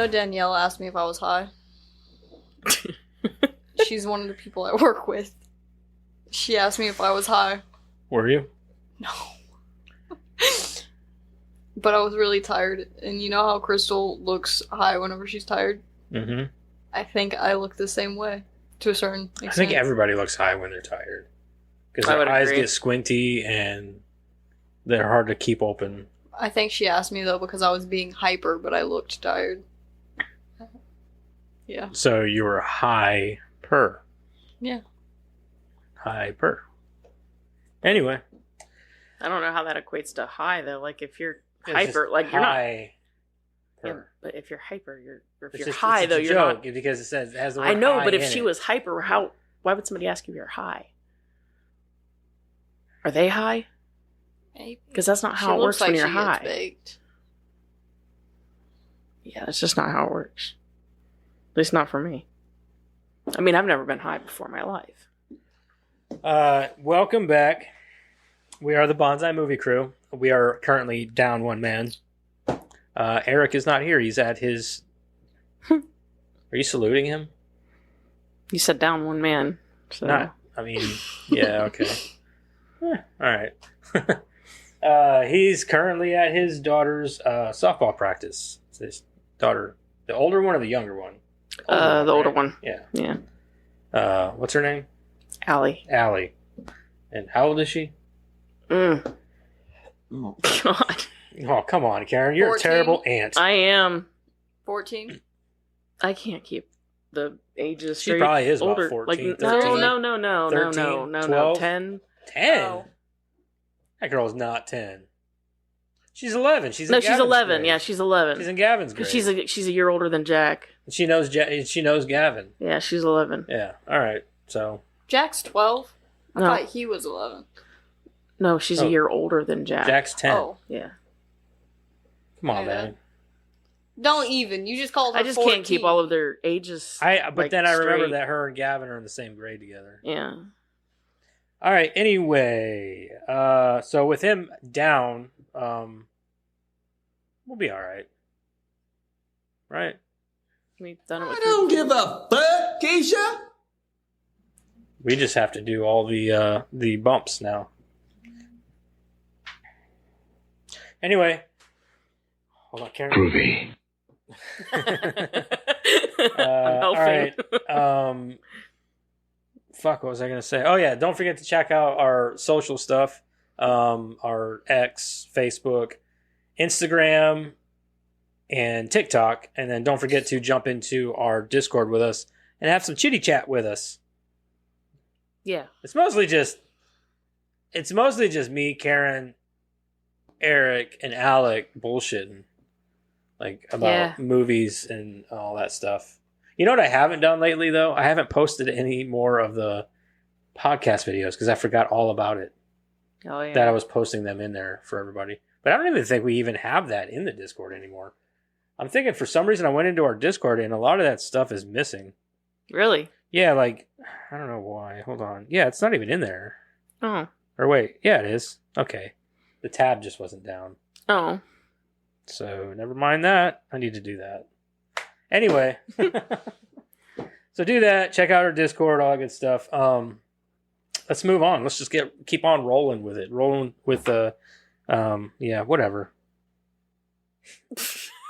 know Danielle asked me if I was high? She's one of the people I work with. She asked me if I was high. Were you? No. But I was really tired, and you know how Crystal looks high whenever she's tired? Mm-hmm. I think I look the same way, to a certain extent. I think everybody looks high when they're tired. Because their eyes get squinty, and they're hard to keep open. I think she asked me, though, because I was being hyper, but I looked tired. Yeah. So you were hyper. Yeah. Hyper. Anyway. I don't know how that equates to high, though. Like, if you're hyper, like, you're not... Yeah, but if you're hyper, if you're high, though, you're not... Because it says it has the word I know, high but if in she it. was hyper, why would somebody ask you if you're high? Are they high? Maybe. Because that's not how it works when you're high. Baked. Yeah, that's just not how it works. At least not for me. I mean, I've never been high before in my life. Welcome back. We are the Bonsai Movie Crew. We are currently down one man. Eric is not here. He's at his... Are you saluting him? You said down one man. So. Not, I mean, yeah, okay. All right. He's currently at his daughter's softball practice. It's his daughter. The older one or the younger one? The older one. Yeah. Yeah. What's her name? Allie. Allie. And how old is she? Oh, God. Oh, come on, Karen. You're 14. a terrible aunt. I am. 14? I can't keep the ages She straight. probably is older. about 14, Like, 13. No, 13, no, 12? 10. 10? Oh. That girl's not 10. She's 11. She's She's 11. Grade. Yeah, she's 11. She's in Gavin's grade. She's a year older than Jack. She knows Gavin. Yeah, she's 11. Yeah. All right. So. Jack's 12? I No. thought he was 11. No, she's a year older than Jack. Jack's 10. Oh. Yeah. Come on, man. Don't even. You just called her I just 14. can't keep all of their ages. But then I remember straight. that her and Gavin are in the same grade together. Yeah. All right. Anyway, so with him down, we'll be all right. Right? We've done it with I don't give a fuck, Keisha. We just have to do all the bumps now. Anyway, hold on, Karen. Groovy. All right. Fuck, what was I gonna say? Oh yeah, don't forget to check out our social stuff. Our X, Facebook, Instagram, and TikTok. And then don't forget to jump into our Discord with us and have some chitty chat with us. Yeah. It's mostly just me, Karen, Eric, and Alec bullshitting. Like, about movies and all that stuff. You know what I haven't done lately, though? I haven't posted any more of the podcast videos because I forgot all about it. Oh, yeah. That I was posting them in there for everybody. But I don't even think we even have that in the Discord anymore. I'm thinking for some reason I went into our Discord and a lot of that stuff is missing. Really? Yeah, like, I don't know why. Hold on. Yeah, it's not even in there. Oh. Or wait, yeah, it is. Okay. The tab just wasn't down. Oh. So, never mind that. I need to do that. Anyway. So do that. Check out our Discord, all that good stuff. Let's move on. Let's just keep on rolling with it. Rolling with the, whatever.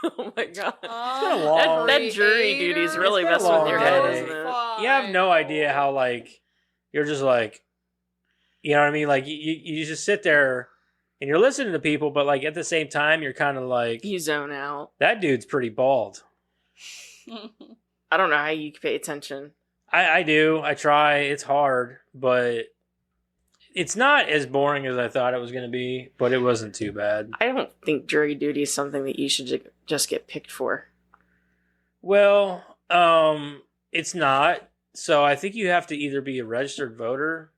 Oh my God. That jury duty's really messing with your head, isn't it? You have no idea how, like, you're just like, you know what I mean? Like, you just sit there and you're listening to people, but, like, at the same time, you're kind of like... You zone out. That dude's pretty bald. I don't know how you pay attention. I do. I try. It's hard, but it's not as boring as I thought it was going to be, but it wasn't too bad. I don't think jury duty is something that you should just get picked for. Well, it's not. So I think you have to either be a registered voter.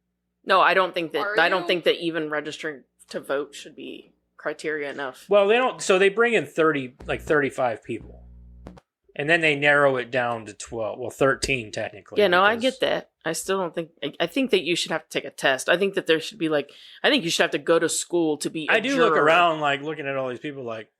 No, I don't think that. Are I don't you? think that even registering to vote should be criteria enough. Well, they don't. So they bring in 35 people, and then they narrow it down to 12. Well, 13 technically. Yeah, no, I get that. I still don't think. I think that you should have to take a test. I think that there should be I think you should have to go to school to be. I do juror. look around, like looking at all these people, like,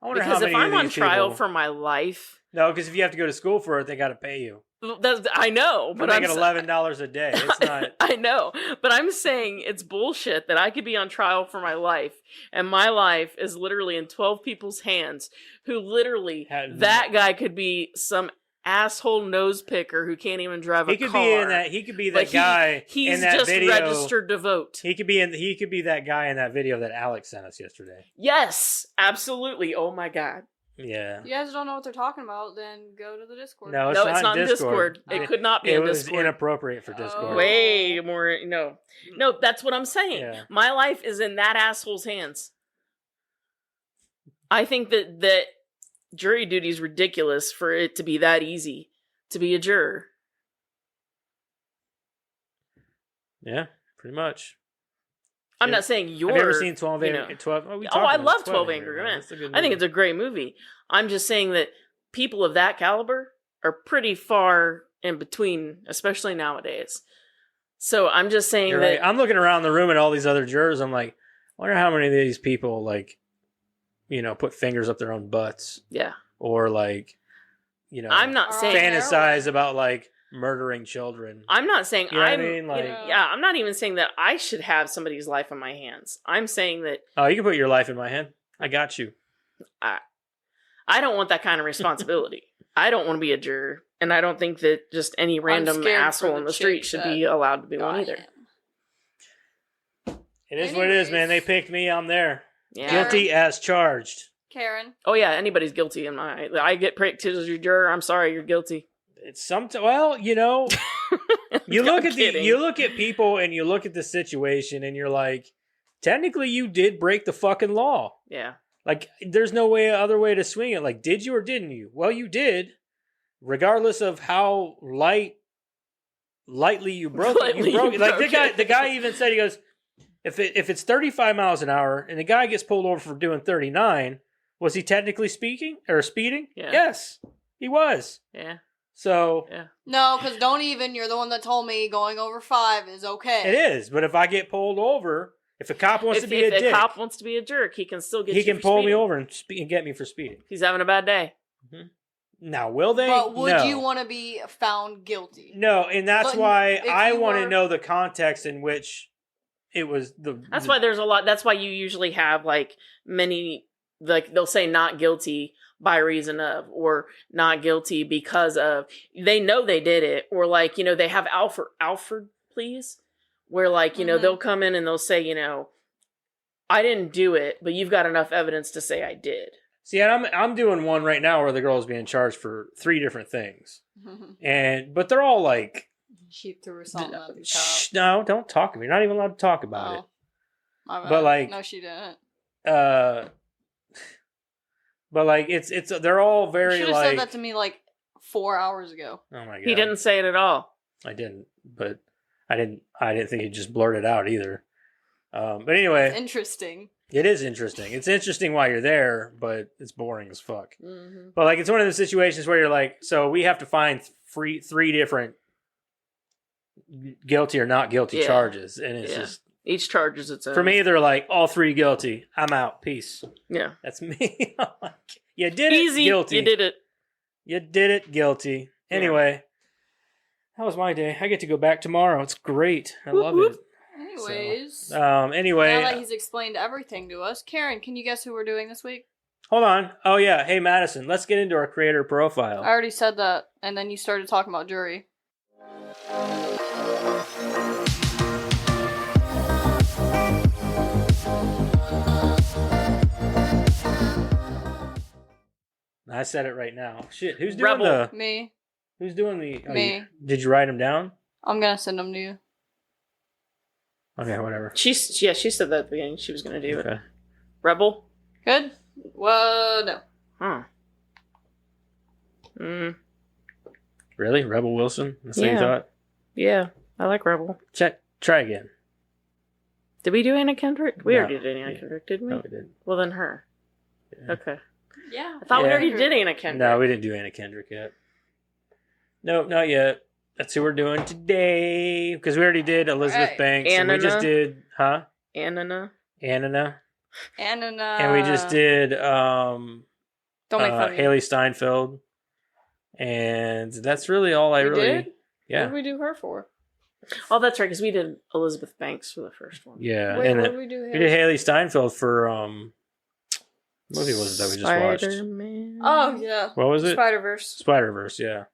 I wonder Because how if many I'm of on these trial people... for my life... No, because if you have to go to school for it, they got to pay you. I know, but I'm making $11 a day. It's not... I know, but I'm saying it's bullshit that I could be on trial for my life, and my life is literally in 12 people's hands, who literally, that guy could be some asshole nose picker who can't even drive a car. He could be that guy he's in that just video. registered to vote. He could be that guy in that video that Alex sent us yesterday. Yes, absolutely. Oh my god. Yeah. If you guys don't know what they're talking about, then go to the Discord. No, it's not in Discord. It could not be in Discord. It was inappropriate for Discord. Way more. No, that's what I'm saying. Yeah. My life is in that asshole's hands. I think that jury duty is ridiculous for it to be that easy to be a juror. Yeah, pretty much. I'm not saying you're... Have you ever seen 12 Angry Men? I love 12 Angry Men. I think it's a great movie. I'm just saying that people of that caliber are pretty far in between, especially nowadays. So I'm just saying You're that... right. I'm looking around the room at all these other jurors. I'm like, I wonder how many of these people, like, put fingers up their own butts. Yeah. Or, like, I'm not saying... fantasize about, like, murdering children. I'm not saying I'm not even saying that I should have somebody's life in my hands. I'm saying that... Oh, you can put your life in my hand. I got you. I don't want that kind of responsibility. I don't want to be a juror. And I don't think that just any random asshole in the street should be allowed to be one either. It is what it is, man. They picked me. I'm there. Yeah. Guilty as charged. Karen. Oh, yeah. Anybody's guilty in my... I get picked as your juror. I'm sorry. You're guilty. It's well, you look at people and you look at the situation and you're like, technically you did break the fucking law. Yeah. Like, there's no other way to swing it. Like, did you or didn't you? Well, you did. Regardless of how lightly you broke it. You broke it. Like, the guy even said, he goes, if it's 35 miles an hour and the guy gets pulled over for doing 39, was he technically speeding? Yeah. Yes, he was. Yeah. So... Yeah. No, because you're the one that told me going over 5 is okay. It is, but if I get pulled over, if a cop wants to be a dick... If a cop wants to be a jerk, he can still get you for speeding. He can pull me over and get me for speeding. He's having a bad day. Mm-hmm. Now, will they? But would you want to be found guilty? No, and that's why I want to know the context in which it was the... That's why there's a lot... That's why you usually have, like, many... Like, they'll say not guilty by reason of, or not guilty because of, they know they did it, or like, they have Alfred pleas, where like, they'll come in and they'll say, I didn't do it, but you've got enough evidence to say I did. See, and I'm doing one right now where the girl is being charged for 3 different things, but they're all like... She threw something at the top. No, don't talk to me. You're not even allowed to talk about it. But like... No, she didn't. But like it's they're all very you should have said that to me like 4 hours ago. Oh my god. He didn't say it at all. I didn't, but I didn't think he'd just blurt it out either. But anyway, it's interesting. It is interesting. It's interesting while you're there, but it's boring as fuck. Mm-hmm. But like it's one of those situations where you're like, so we have to find 3 different guilty or not guilty charges, and it's just each charge is its own. For me, they're like, all 3 guilty. I'm out. Peace. Yeah. That's me. You did Easy. it. Guilty. You did it. You did it. Guilty. Anyway, that was my day. I get to go back tomorrow. It's great. I love it. Anyways. Anyway. Now that he's explained everything to us, Karen, can you guess who we're doing this week? Hold on. Oh, yeah. Hey, Madison, let's get into our creator profile. I already said that, and then you started talking about jury. I said it right now. Shit, who's doing Me. Who's doing the... Me. Did you write them down? I'm gonna send them to you. Okay, whatever. She said that at the beginning. She was gonna do it. Rebel? Good? Well, no. Huh. Really? Rebel Wilson? That's what you thought? Yeah, I like Rebel. Try again. Did we do Anna Kendrick? We already did Anna Kendrick, didn't we? No, we didn't. Well, then her. Yeah. Okay. Yeah. I thought we already did Anna Kendrick. No, we didn't do Anna Kendrick yet. Nope, not yet. That's who we're doing today. Because we already did Elizabeth Banks. Anna. And we just did... Huh? Anna. And And we just did Don't make fun of me. Haley Steinfeld, and that's really all I We really. did? What Yeah, did we do her for? Oh, that's right, because we did Elizabeth Banks for the first one. yeah, Wait, and what did we do? we did Haley Steinfeld for what movie was it that we just watched? Spider-Man. Oh yeah. What was it? Spider-Verse. Spider-Verse, yeah.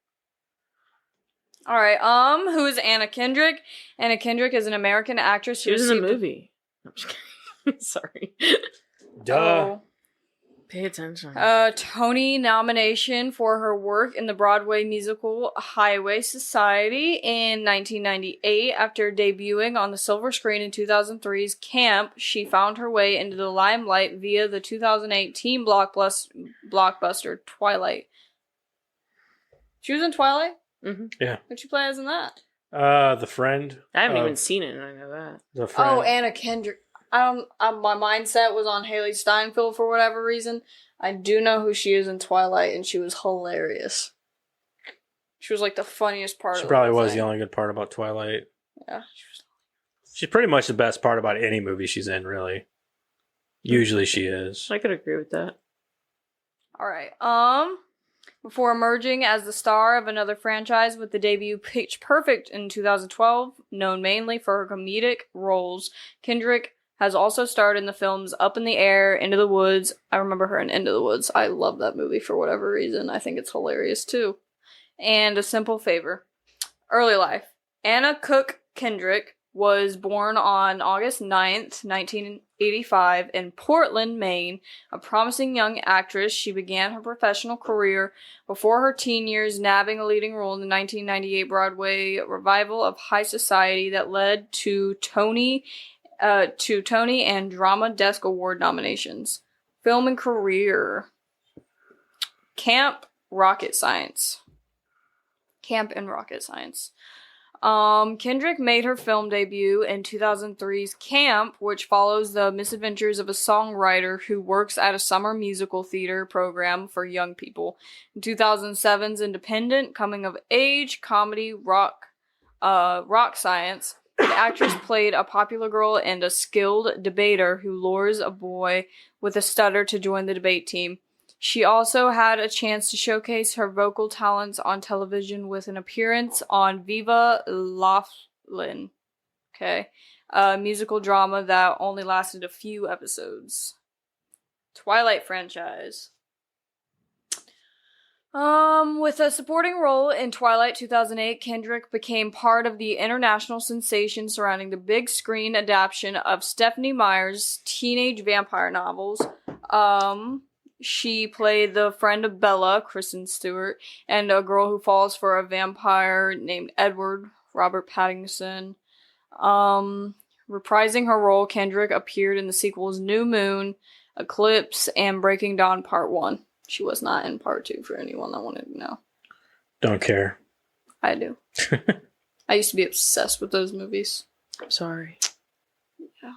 All right. Who is Anna Kendrick? Anna Kendrick is an American actress. She was in the movie. I'm just kidding. Sorry. Duh. Oh. Pay attention. Tony nomination for her work in the Broadway musical Highway Society in 1998. After debuting on the silver screen in 2003's Camp, she found her way into the limelight via the 2008 teen blockbuster Twilight. She was in Twilight? Mm-hmm. Yeah. What'd she play as in that? The friend. I haven't even seen it, and I know that. The friend. Oh, Anna Kendrick. My mindset was on Haley Steinfeld for whatever reason. I do know who she is in Twilight, and she was hilarious. She was like the funniest part She of probably the whole was thing. the only good part about Twilight. Yeah. She's pretty much the best part about any movie she's in, really. Usually she is. I could agree with that. All right. Before emerging as the star of another franchise with the debut Pitch Perfect in 2012, known mainly for her comedic roles, Kendrick has also starred in the films Up in the Air, Into the Woods. I remember her in Into the Woods. I love that movie for whatever reason. I think it's hilarious too. And A Simple Favor. Early life. Anna Cook Kendrick was born on August 9th, 1985 in Portland, Maine. A promising young actress, she began her professional career before her teen years, nabbing a leading role in the 1998 Broadway revival of High Society that led to Tony and Drama Desk Award nominations. Film and career. Camp Rocket Science. Camp and Rocket Science. Kendrick made her film debut in 2003's Camp, which follows the misadventures of a songwriter who works at a summer musical theater program for young people. In 2007's independent coming-of-age comedy Rock Science, the actress played a popular girl and a skilled debater who lures a boy with a stutter to join the debate team. She also had a chance to showcase her vocal talents on television with an appearance on Viva Laughlin, a musical drama that only lasted a few episodes. Twilight franchise. With a supporting role in Twilight 2008, Kendrick became part of the international sensation surrounding the big screen adaptation of Stephenie Meyer's teenage vampire novels. She played the friend of Bella, Kristen Stewart, and a girl who falls for a vampire named Edward, Robert Pattinson. Reprising her role, Kendrick appeared in the sequels New Moon, Eclipse, and Breaking Dawn Part 1. She was not in Part 2 for anyone that wanted to know. Don't care. I do. I used to be obsessed with those movies. I'm sorry. Yeah.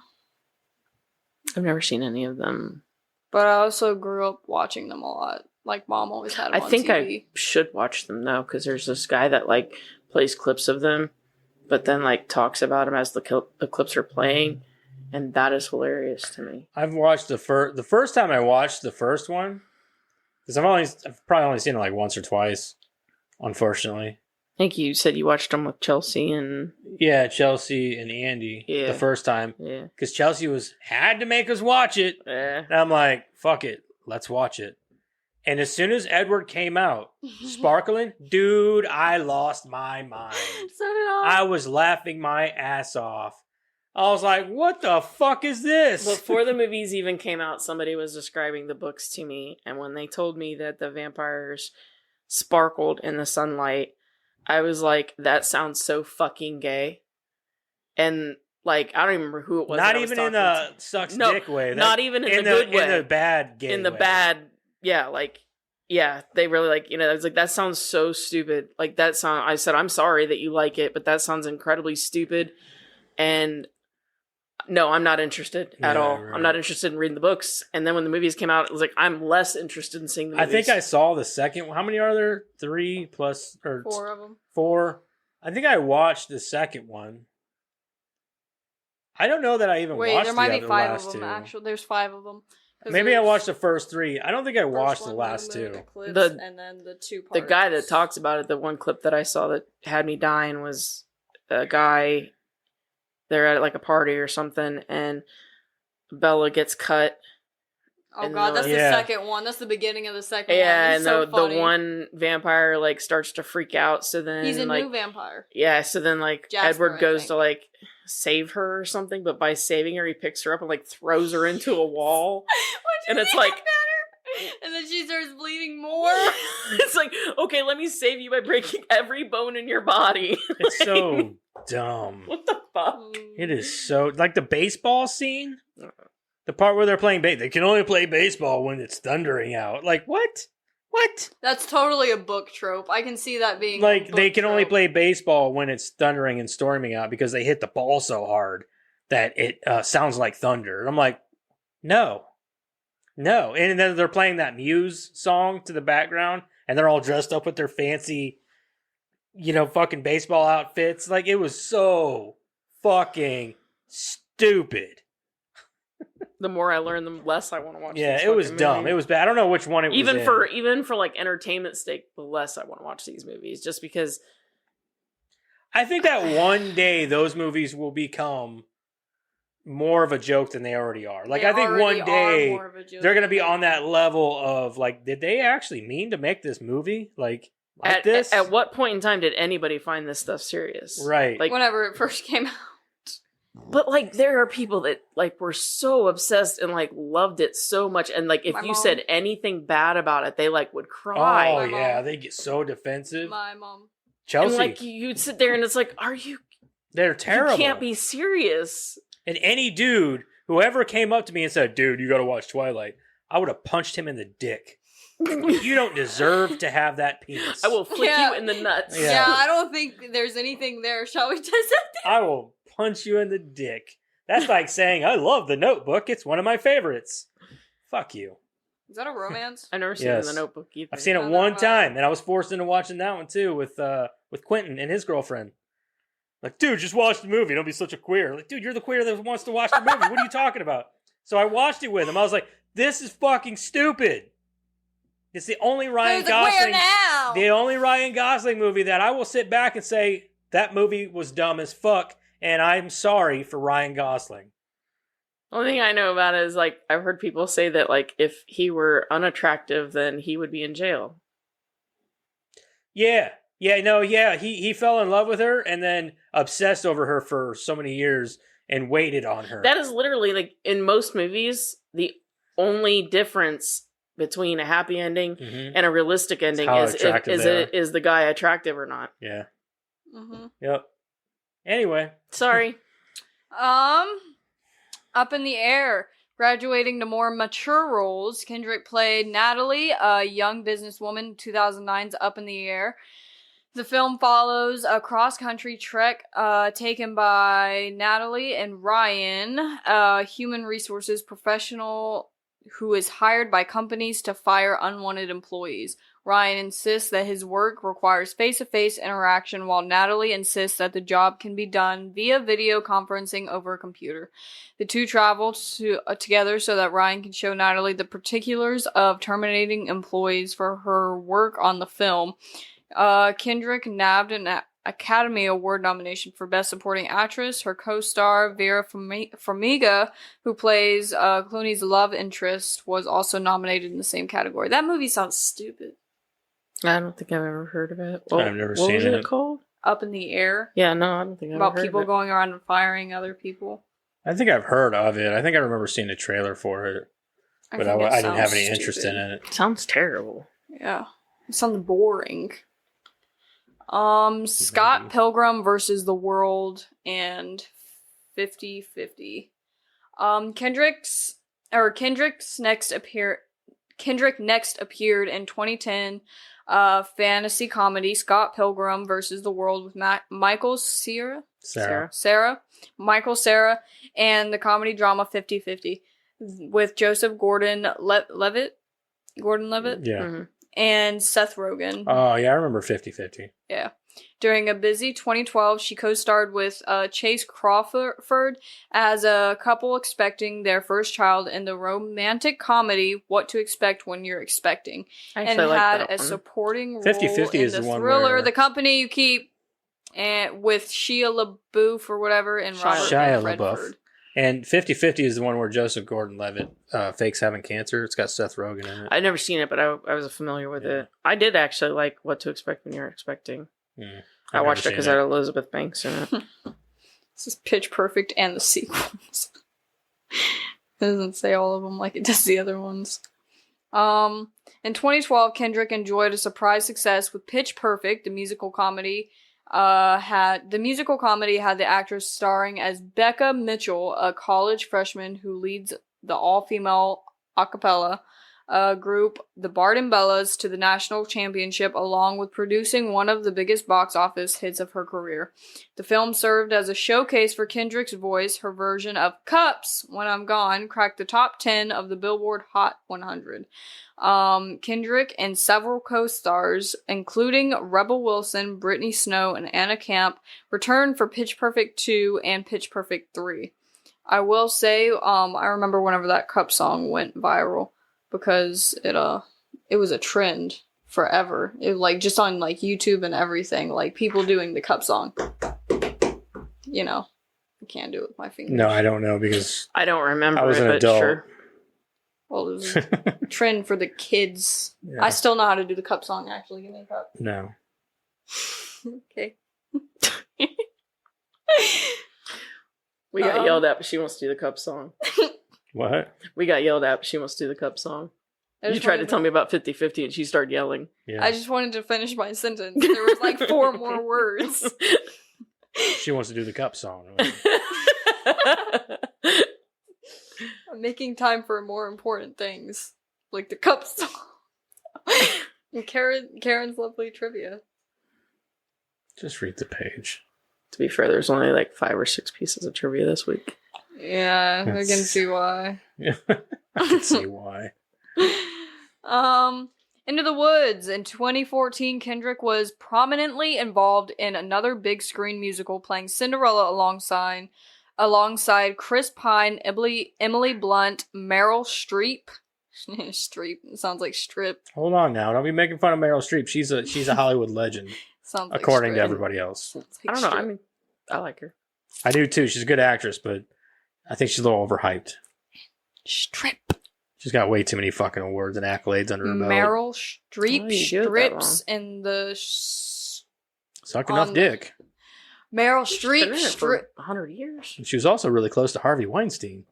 I've never seen any of them. But I also grew up watching them a lot. Like, Mom always had them on think TV. I should watch them, though, because there's this guy that, like, plays clips of them, but then, like, talks about them as the clips are playing, and that is hilarious to me. I've watched the first time I watched the first one, because I've probably only seen it like once or twice, unfortunately. I think you said you watched them with Chelsea and... Yeah, Chelsea and Andy the first time. Yeah. Because Chelsea had to make us watch it. Yeah. And I'm like, fuck it, let's watch it. And as soon as Edward came out, sparkling, dude, I lost my mind. So did I. I was laughing my ass off. I was like, what the fuck is this? Before the movies even came out, somebody was describing the books to me, and when they told me that the vampires sparkled in the sunlight, I was like, that sounds so fucking gay. And, like, I don't even remember who it was. Not even in a sucks dick way. Not even in the good way. In the bad gay way. In the bad, yeah, like, yeah, they really, like, you know, I was like, that sounds so stupid. Like, I said, I'm sorry that you like it, but that sounds incredibly stupid. And no, I'm not interested at all. Right. I'm not interested in reading the books. And then when the movies came out, it was like, I'm less interested in seeing the movies. I think I saw the second one. How many are there? 3 plus, or 4 of them. 4? I think I watched the second one. I don't know that I even watched Wait, there might be the 5 last of them, 2. actually. There's 5 of them. Maybe I watched the first 3. I don't think I watched the last 2. And then the 2 parts. The guy that talks about it, the one clip that I saw that had me dying was a guy. They're at like a party or something, and Bella gets cut. Oh god, that's the second one. That's the beginning of the second one. Yeah, It's and so the funny. one vampire like starts to freak out. So then He's a like, new vampire. Yeah, so then like Jasper, Edward goes to like save her or something, but by saving her, he picks her up and like throws her into a wall, and it's like. And then she starts bleeding more. It's like, okay, let me save you by breaking every bone in your body. It's so dumb. What the fuck? It is so like the baseball scene. The part where they're playing they can only play baseball when it's thundering out. Like what? What? That's totally a book trope. I can see that being like a book they can only trope. play baseball when it's thundering and storming out because they hit the ball so hard that it sounds like thunder. And I'm like, no. And then they're playing that Muse song to the background, and they're all dressed up with their fancy, fucking baseball outfits. Like it was so fucking stupid. The more I learn, the less I want to watch. Yeah, these it was fucking dumb. movies. It was bad. I don't know which one it was. Even for like entertainment sake, the less I want to watch these movies, just because. I think that one day those movies will become more of a joke than they already are. Like They I think already one day are more of a joke they're going to be than on that level of like, did they actually mean to make this movie like this? At what point in time did anybody find this stuff serious? Right. Like whenever it first came out. But like there are people that like were so obsessed and like loved it so much, and like if My you mom. said anything bad about it, they like would cry. Oh My yeah, mom. they get so defensive. My mom. Chelsea, And like you'd sit there and it's like, are you? they're terrible. You can't be serious. And any dude, whoever came up to me and said, "Dude, you got to watch Twilight," I would have punched him in the dick. You don't deserve to have that penis. I will flick Yeah. you in the nuts. Yeah. Yeah, I don't think there's anything there. Shall we test it? I will punch you in the dick. That's like saying, I love The Notebook. It's one of my favorites. Fuck you. Is that a romance? I've never seen Yes. it in the Notebook either. I've seen it No, one no, time, and I was forced into watching that one too with Quentin and his girlfriend. Like, dude, just watch the movie. Don't be such a queer. Like, dude, you're the queer that wants to watch the movie. What are you talking about? So I watched it with him. I was like, this is fucking stupid. It's the only Ryan Who's a queer Gosling, now? the only Ryan Gosling movie that I will sit back and say that movie was dumb as fuck, and I'm sorry for Ryan Gosling. Only thing I know about it is like I've heard people say that like if he were unattractive, then he would be in jail. Yeah. He fell in love with her and then obsessed over her for so many years and waited on her. That is literally like in most movies, the only difference between a happy ending Mhm. and a realistic ending how is attractive they are. is the guy attractive or not. Yeah. Mm-hmm. Yep. Anyway. Sorry. Up in the Air. Graduating to more mature roles, Kendrick played Natalie, a young businesswoman, 2009's Up in the Air. The film follows a cross-country trek taken by Natalie and Ryan, a human resources professional who is hired by companies to fire unwanted employees. Ryan insists that his work requires face-to-face interaction, while Natalie insists that the job can be done via video conferencing over a computer. The two travel together so that Ryan can show Natalie the particulars of terminating employees for her work on the film. Kendrick nabbed an Academy Award nomination for Best Supporting Actress. Her co-star, Vera Farmiga, who plays Clooney's love interest, was also nominated in the same category. That movie sounds stupid. I don't think I've ever heard of it. I've never what seen was it. it called? Up in the Air. Yeah, no, I don't think I've About ever heard people of it. going around and firing other people. I think I've heard of it. I think I remember seeing a trailer for it, but think it I didn't have any sounds interest stupid. in it. Sounds terrible. Yeah. It sounds boring. Scott Pilgrim versus the World and 50-50. Kendrick next appeared in 2010 fantasy comedy Scott Pilgrim versus the World with Michael Cera, Michael Cera, and the comedy drama 50-50 with Joseph Gordon-Levitt. Yeah. Mhm. and Seth Rogen. Oh, yeah, I remember 50-50. Yeah. During a busy 2012, she co-starred with Chase Crawford as a couple expecting their first child in the romantic comedy What to Expect When You're Expecting, and had a supporting role 50-50 in is the the one thriller where... The Company You Keep, and with Shia LaBeouf or whatever, and Robert Shia Redford. LaBeouf. And 50-50 is the one where Joseph Gordon-Levitt fakes having cancer. It's got Seth Rogen in it. I've never seen it, but I was familiar with it. I did actually like What to Expect When You're Expecting. I watched it because it had Elizabeth Banks in it. This is Pitch Perfect and the sequels. It doesn't say all of them like it does the other ones. In 2012, Kendrick enjoyed a surprise success with Pitch Perfect, the musical comedy. Had the actress starring as Becca Mitchell, a college freshman who leads the all-female a cappella group, the Barden Bellas, to the national championship, along with producing one of the biggest box office hits of her career. The film served as a showcase for Kendrick's voice. Her version of Cups, When I'm Gone, cracked the top 10 of the Billboard Hot 100. Kendrick and several co-stars, including Rebel Wilson, Brittany Snow, and Anna Camp, returned for Pitch Perfect 2 and Pitch Perfect 3. I will say, I remember whenever that Cup song went viral, because it was a trend forever. It like just on like YouTube and everything, like people doing the Cup song. You know, I can't do it with my fingers. No, I don't know because I don't remember. I was an adult. Sure. Well, it was a trend for the kids. Yeah. I still know how to do the Cup song. Actually, give me a cup. No. Okay. We got yelled at, but she wants to do the Cup song. What? We got yelled at, but she wants to do the Cup song. You tried to tell me about 50-50 and she started yelling. Yeah. I just wanted to finish my sentence. There was like 4 more words. She wants to do the Cup song. I'm making time for more important things, like the Cup song. And Karen's lovely trivia. Just read the page. To be fair, there's only like 5 or 6 pieces of trivia this week. Yeah, I can see why. Yeah, I can see why. Into the Woods. In 2014, Kendrick was prominently involved in another big screen musical, playing Cinderella alongside Chris Pine, Emily Blunt, Meryl Streep. Streep sounds like strip. Hold on now, don't be making fun of Meryl Streep. She's a Hollywood legend, sounds like according strip. to everybody else. Like I don't know. I mean, I like her. I do too. She's a good actress, but I think she's a little overhyped. Strip. She's got way too many fucking awards and accolades under her belt. Meryl Streep strips in the suck enough dick. Meryl Streep strip 100 years. And she was also really close to Harvey Weinstein.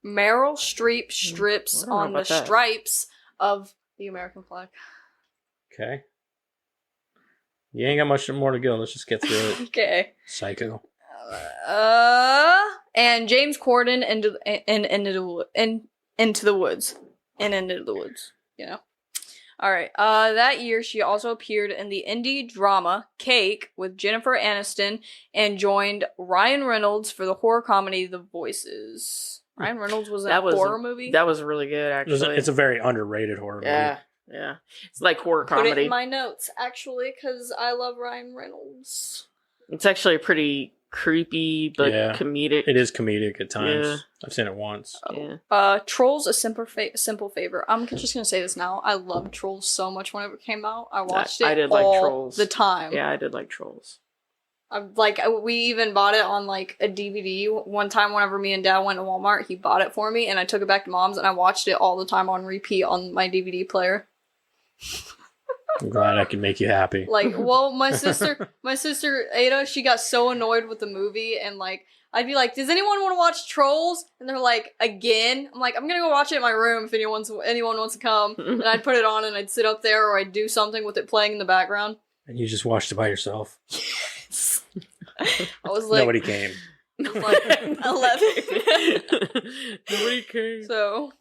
Meryl Streep strips on the stripes of the American flag. Okay. You ain't got much more to go. Let's just get through it. Okay. Psycho. And James Corden into the woods. And into the woods. You know. Alright. That year she also appeared in the indie drama Cake with Jennifer Aniston and joined Ryan Reynolds for the horror comedy The Voices. Ryan Reynolds was in a horror movie. That was really good, actually. It's a very underrated horror movie. Yeah. It's like horror comedy. Put it in my notes, actually, because I love Ryan Reynolds. It's actually a pretty creepy, but comedic. It is comedic at times. Yeah. I've seen it once. Yeah. Trolls, a simple favor. I'm just going to say this now. I loved Trolls so much whenever it came out. I watched it all Trolls. The time. Yeah, I did like Trolls. We even bought it on like a DVD one time. Whenever me and Dad went to Walmart, he bought it for me, and I took it back to Mom's, and I watched it all the time on repeat on my DVD player. I'm glad I can make you happy. My sister Ada, she got so annoyed with the movie, and like I'd be like, "Does anyone want to watch Trolls?" And they're like, "Again?" I'm like, "I'm gonna go watch it in my room if anyone wants to come." And I'd put it on, and I'd sit up there, or I'd do something with it playing in the background. And you just watched it by yourself. I was like, nobody came. I was like 11. Nobody came. So,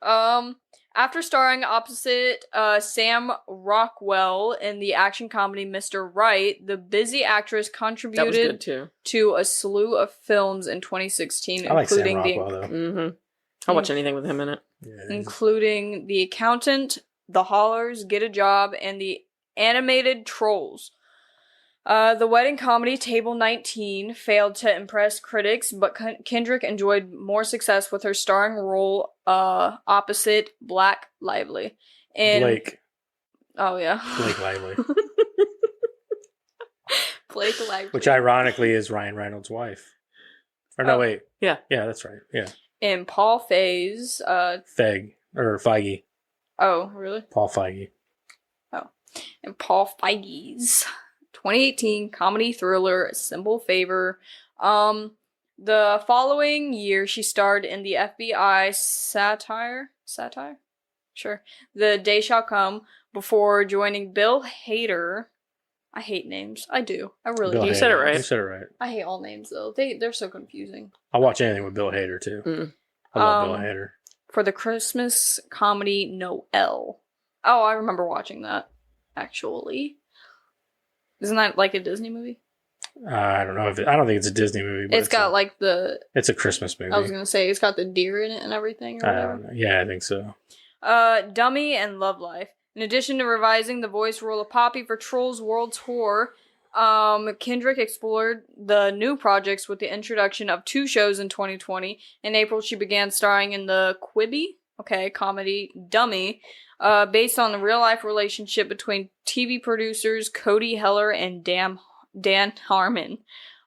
after starring opposite Sam Rockwell in the action comedy Mr. Right, the busy actress contributed to a slew of films in 2016, including Sam Rockwell, though. I'll watch anything with him in it. Including The Accountant, The Hollers, Get a Job, and the animated Trolls. The wedding comedy Table 19 failed to impress critics, but Kendrick enjoyed more success with her starring role opposite Black Lively. Blake. Oh, yeah. Blake Lively. Blake Lively. Which ironically is Ryan Reynolds' wife. Or no, wait. Yeah. Yeah, that's right. Yeah. And Paul Feig. Feige. Oh, really? Paul Feige. Oh. And Paul Feige's 2018 comedy thriller, A Simple Favor. The following year, she starred in the FBI satire? Sure. The Day Shall Come, before joining Bill Hader. I hate names. I do. I really Bill do. You said it right. You said it right. I hate all names, though. They're so confusing. I'll watch anything with Bill Hader, too. Mm. I love Bill Hader. For the Christmas comedy Noel. Oh, I remember watching that, actually. Isn't that like a Disney movie? I don't know. I don't think it's a Disney movie. But It's got like the... It's a Christmas movie. I was going to say, it's got the deer in it and everything, or I whatever. don't know. Yeah, I think so. Dummy and Love Life. In addition to revising the voice role of Poppy for Trolls World Tour, Kendrick explored the new projects with the introduction of 2 shows in 2020. In April, she began starring in the Quibi, comedy Dummy, based on the real-life relationship between TV producers Cody Heller and Dan Harmon.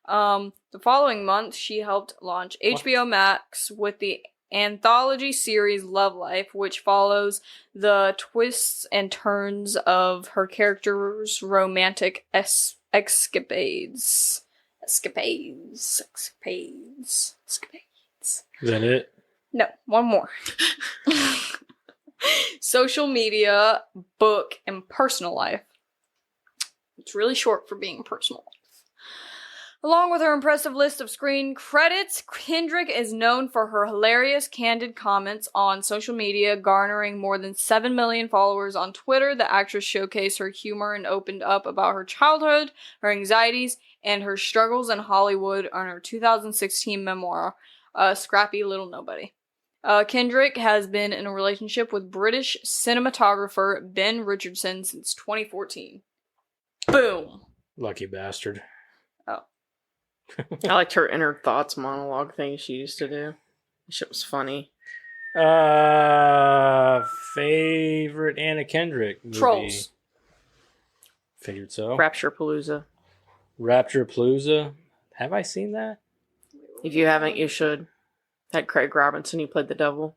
The following month, she helped launch HBO Max with the anthology series Love Life, which follows the twists and turns of her character's romantic escapades. Escapades. Is that it? No, one more. Social media, book, and personal life. It's really short for being personal. Along with her impressive list of screen credits, Kendrick is known for her hilarious, candid comments on social media, garnering more than 7 million followers on Twitter. The actress showcased her humor and opened up about her childhood, her anxieties, and her struggles in Hollywood on her 2016 memoir, Scrappy Little Nobody. Kendrick has been in a relationship with British cinematographer Ben Richardson since 2014. Boom! Lucky bastard. I liked her inner thoughts monologue thing she used to do. Shit was funny. Favorite Anna Kendrick movie? Trolls. Figured so. Rapture Palooza. Rapture Palooza. Have I seen that? If you haven't, you should. Had Craig Robinson, he played the devil.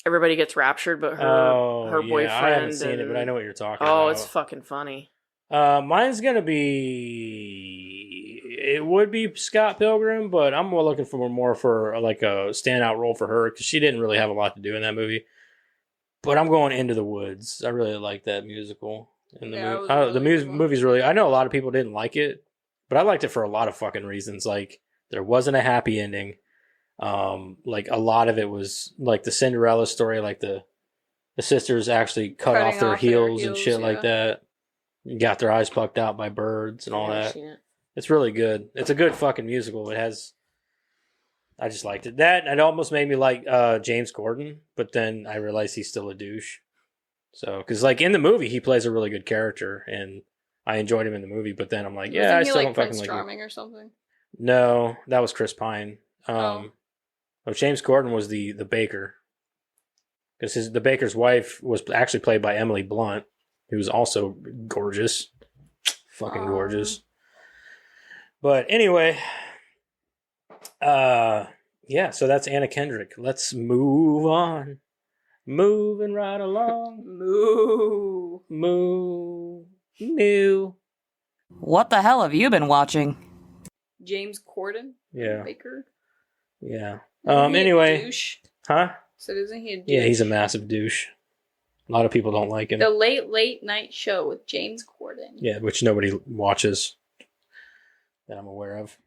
Everybody gets raptured, but her boyfriend. I haven't seen it, but I know what you're talking about. Oh, it's fucking funny. Mine's gonna be. It would be Scott Pilgrim, but I'm more looking for like a standout role for her because she didn't really have a lot to do in that movie. But I'm going Into the Woods. I really like that musical. And the movie's really. I know a lot of people didn't like it, but I liked it for a lot of fucking reasons. Like there wasn't a happy ending. Like a lot of it was like the Cinderella story, like the sisters actually cut off their heels and shit like that. Got their eyes plucked out by birds and all that. It's really good. It's a good fucking musical. I just liked it. That, it almost made me like James Corden, but then I realized he's still a douche. So, because like in the movie, he plays a really good character, and I enjoyed him in the movie, but then I'm like, yeah, I still don't fucking like him. Charming or something? No, that was Chris Pine. James Corden was the baker. Because the baker's wife was actually played by Emily Blunt, who was also gorgeous. Fucking gorgeous. But anyway, yeah, so that's Anna Kendrick. Let's move on. Moving right along. Moo. What the hell have you been watching? James Corden? Yeah. Baker? Yeah. Isn't he Anyway. a douche? Huh? So isn't he a douche? Yeah, he's a massive douche. A lot of people don't like him. The Late Night Show with James Corden. Yeah, which nobody watches that I'm aware of.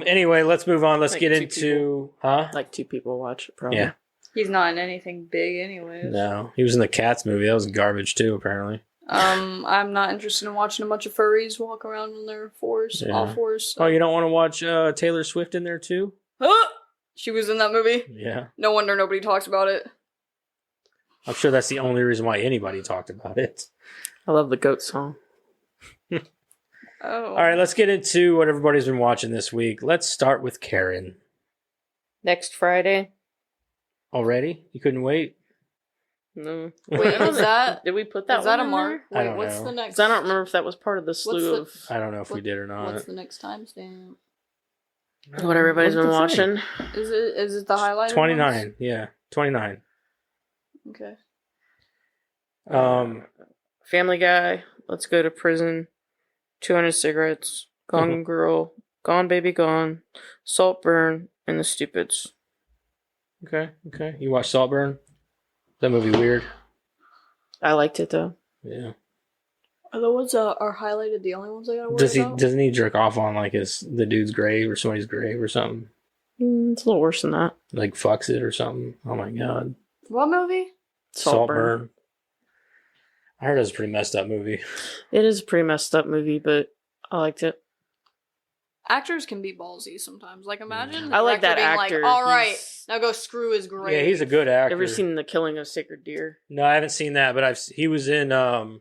Anyway, let's move on. Let's get into... Huh? Like 2 people watch it, probably. Yeah. He's not in anything big anyways. No. He was in the Cats movie. That was garbage too, apparently. I'm not interested in watching a bunch of furries walk around on their fours. Yeah. All fours. So. Oh, you don't want to watch Taylor Swift in there too? She was in that movie? Yeah. No wonder nobody talks about it. I'm sure that's the only reason why anybody talked about it. I love the goat song. Oh. All right, let's get into what everybody's been watching this week. Let's start with Karen. Next Friday? Already? You couldn't wait? No. Wait, is that Did we put that is that one a in mark? I Wait, don't what's know. the next? 'Cause I don't remember if that was part of the slew of I don't know if we What- did or not. What's the next timestamp? what everybody's What been did it say? watching. Is it the highlighted 29. ones? Yeah, 29. Okay. Family Guy, Let's Go to Prison, 200 Cigarettes, Gone Girl, Gone Baby Gone, Saltburn, and The Stupids. Okay. You watched Saltburn? That movie weird? I liked it though. Yeah. Are the ones that are highlighted the only ones I gotta worry about? Doesn't he jerk off on like the dude's grave or somebody's grave or something? It's a little worse than that. Like fucks it or something? Oh my god. What movie? Saltburn. I heard it was a pretty messed up movie. It is a pretty messed up movie, but I liked it. Actors can be ballsy sometimes. Like imagine the I like director that being actor. like, all right, He's- now go screw his grave. Yeah, he's a good actor. Ever seen The Killing of Sacred Deer? No, I haven't seen that, but he was in The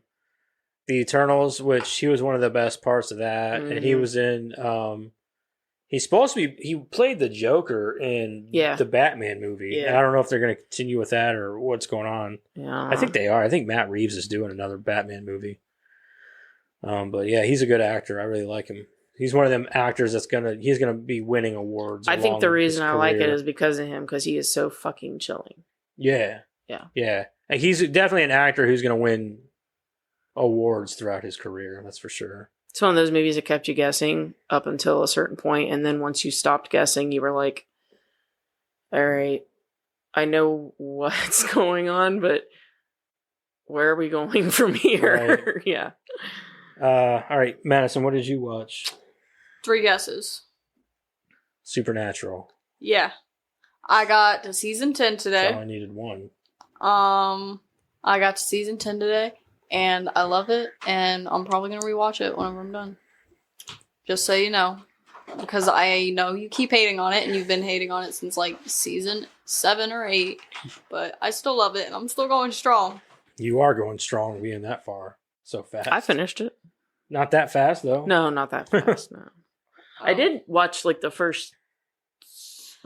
Eternals, which he was one of the best parts of that, and he Mhm. was in he's supposed to be he played the Joker in Yeah. the Batman movie. Yeah. And I don't know if they're going to continue with that or what's going on. Yeah. I think they are. I think Matt Reeves is doing another Batman movie. But yeah, he's a good actor. I really like him. He's one of them actors he's gonna be winning awards. I think the along reason his I like it career. is because of him, because he is so fucking chilling. Yeah. Yeah. And he's definitely an actor who's gonna win awards throughout his career. That's for sure. It's one of those movies that kept you guessing up until a certain point, and then once you stopped guessing, you were like, all right, I know what's going on, but where are we going from here? Right. Yeah. All right, Madison, what did you watch? 3 guesses. Supernatural. Yeah. I got to season 10 So today. I needed one. I got to season 10 today, and I love it, and I'm probably going to rewatch it whenever I'm done. Just so you know. Because I know you keep hating on it, and you've been hating on it since, like, season 7 or 8. But I still love it, and I'm still going strong. You are going strong being that far so fast. I finished it. Not that fast, though. No, not that fast, no. I did watch, like, the first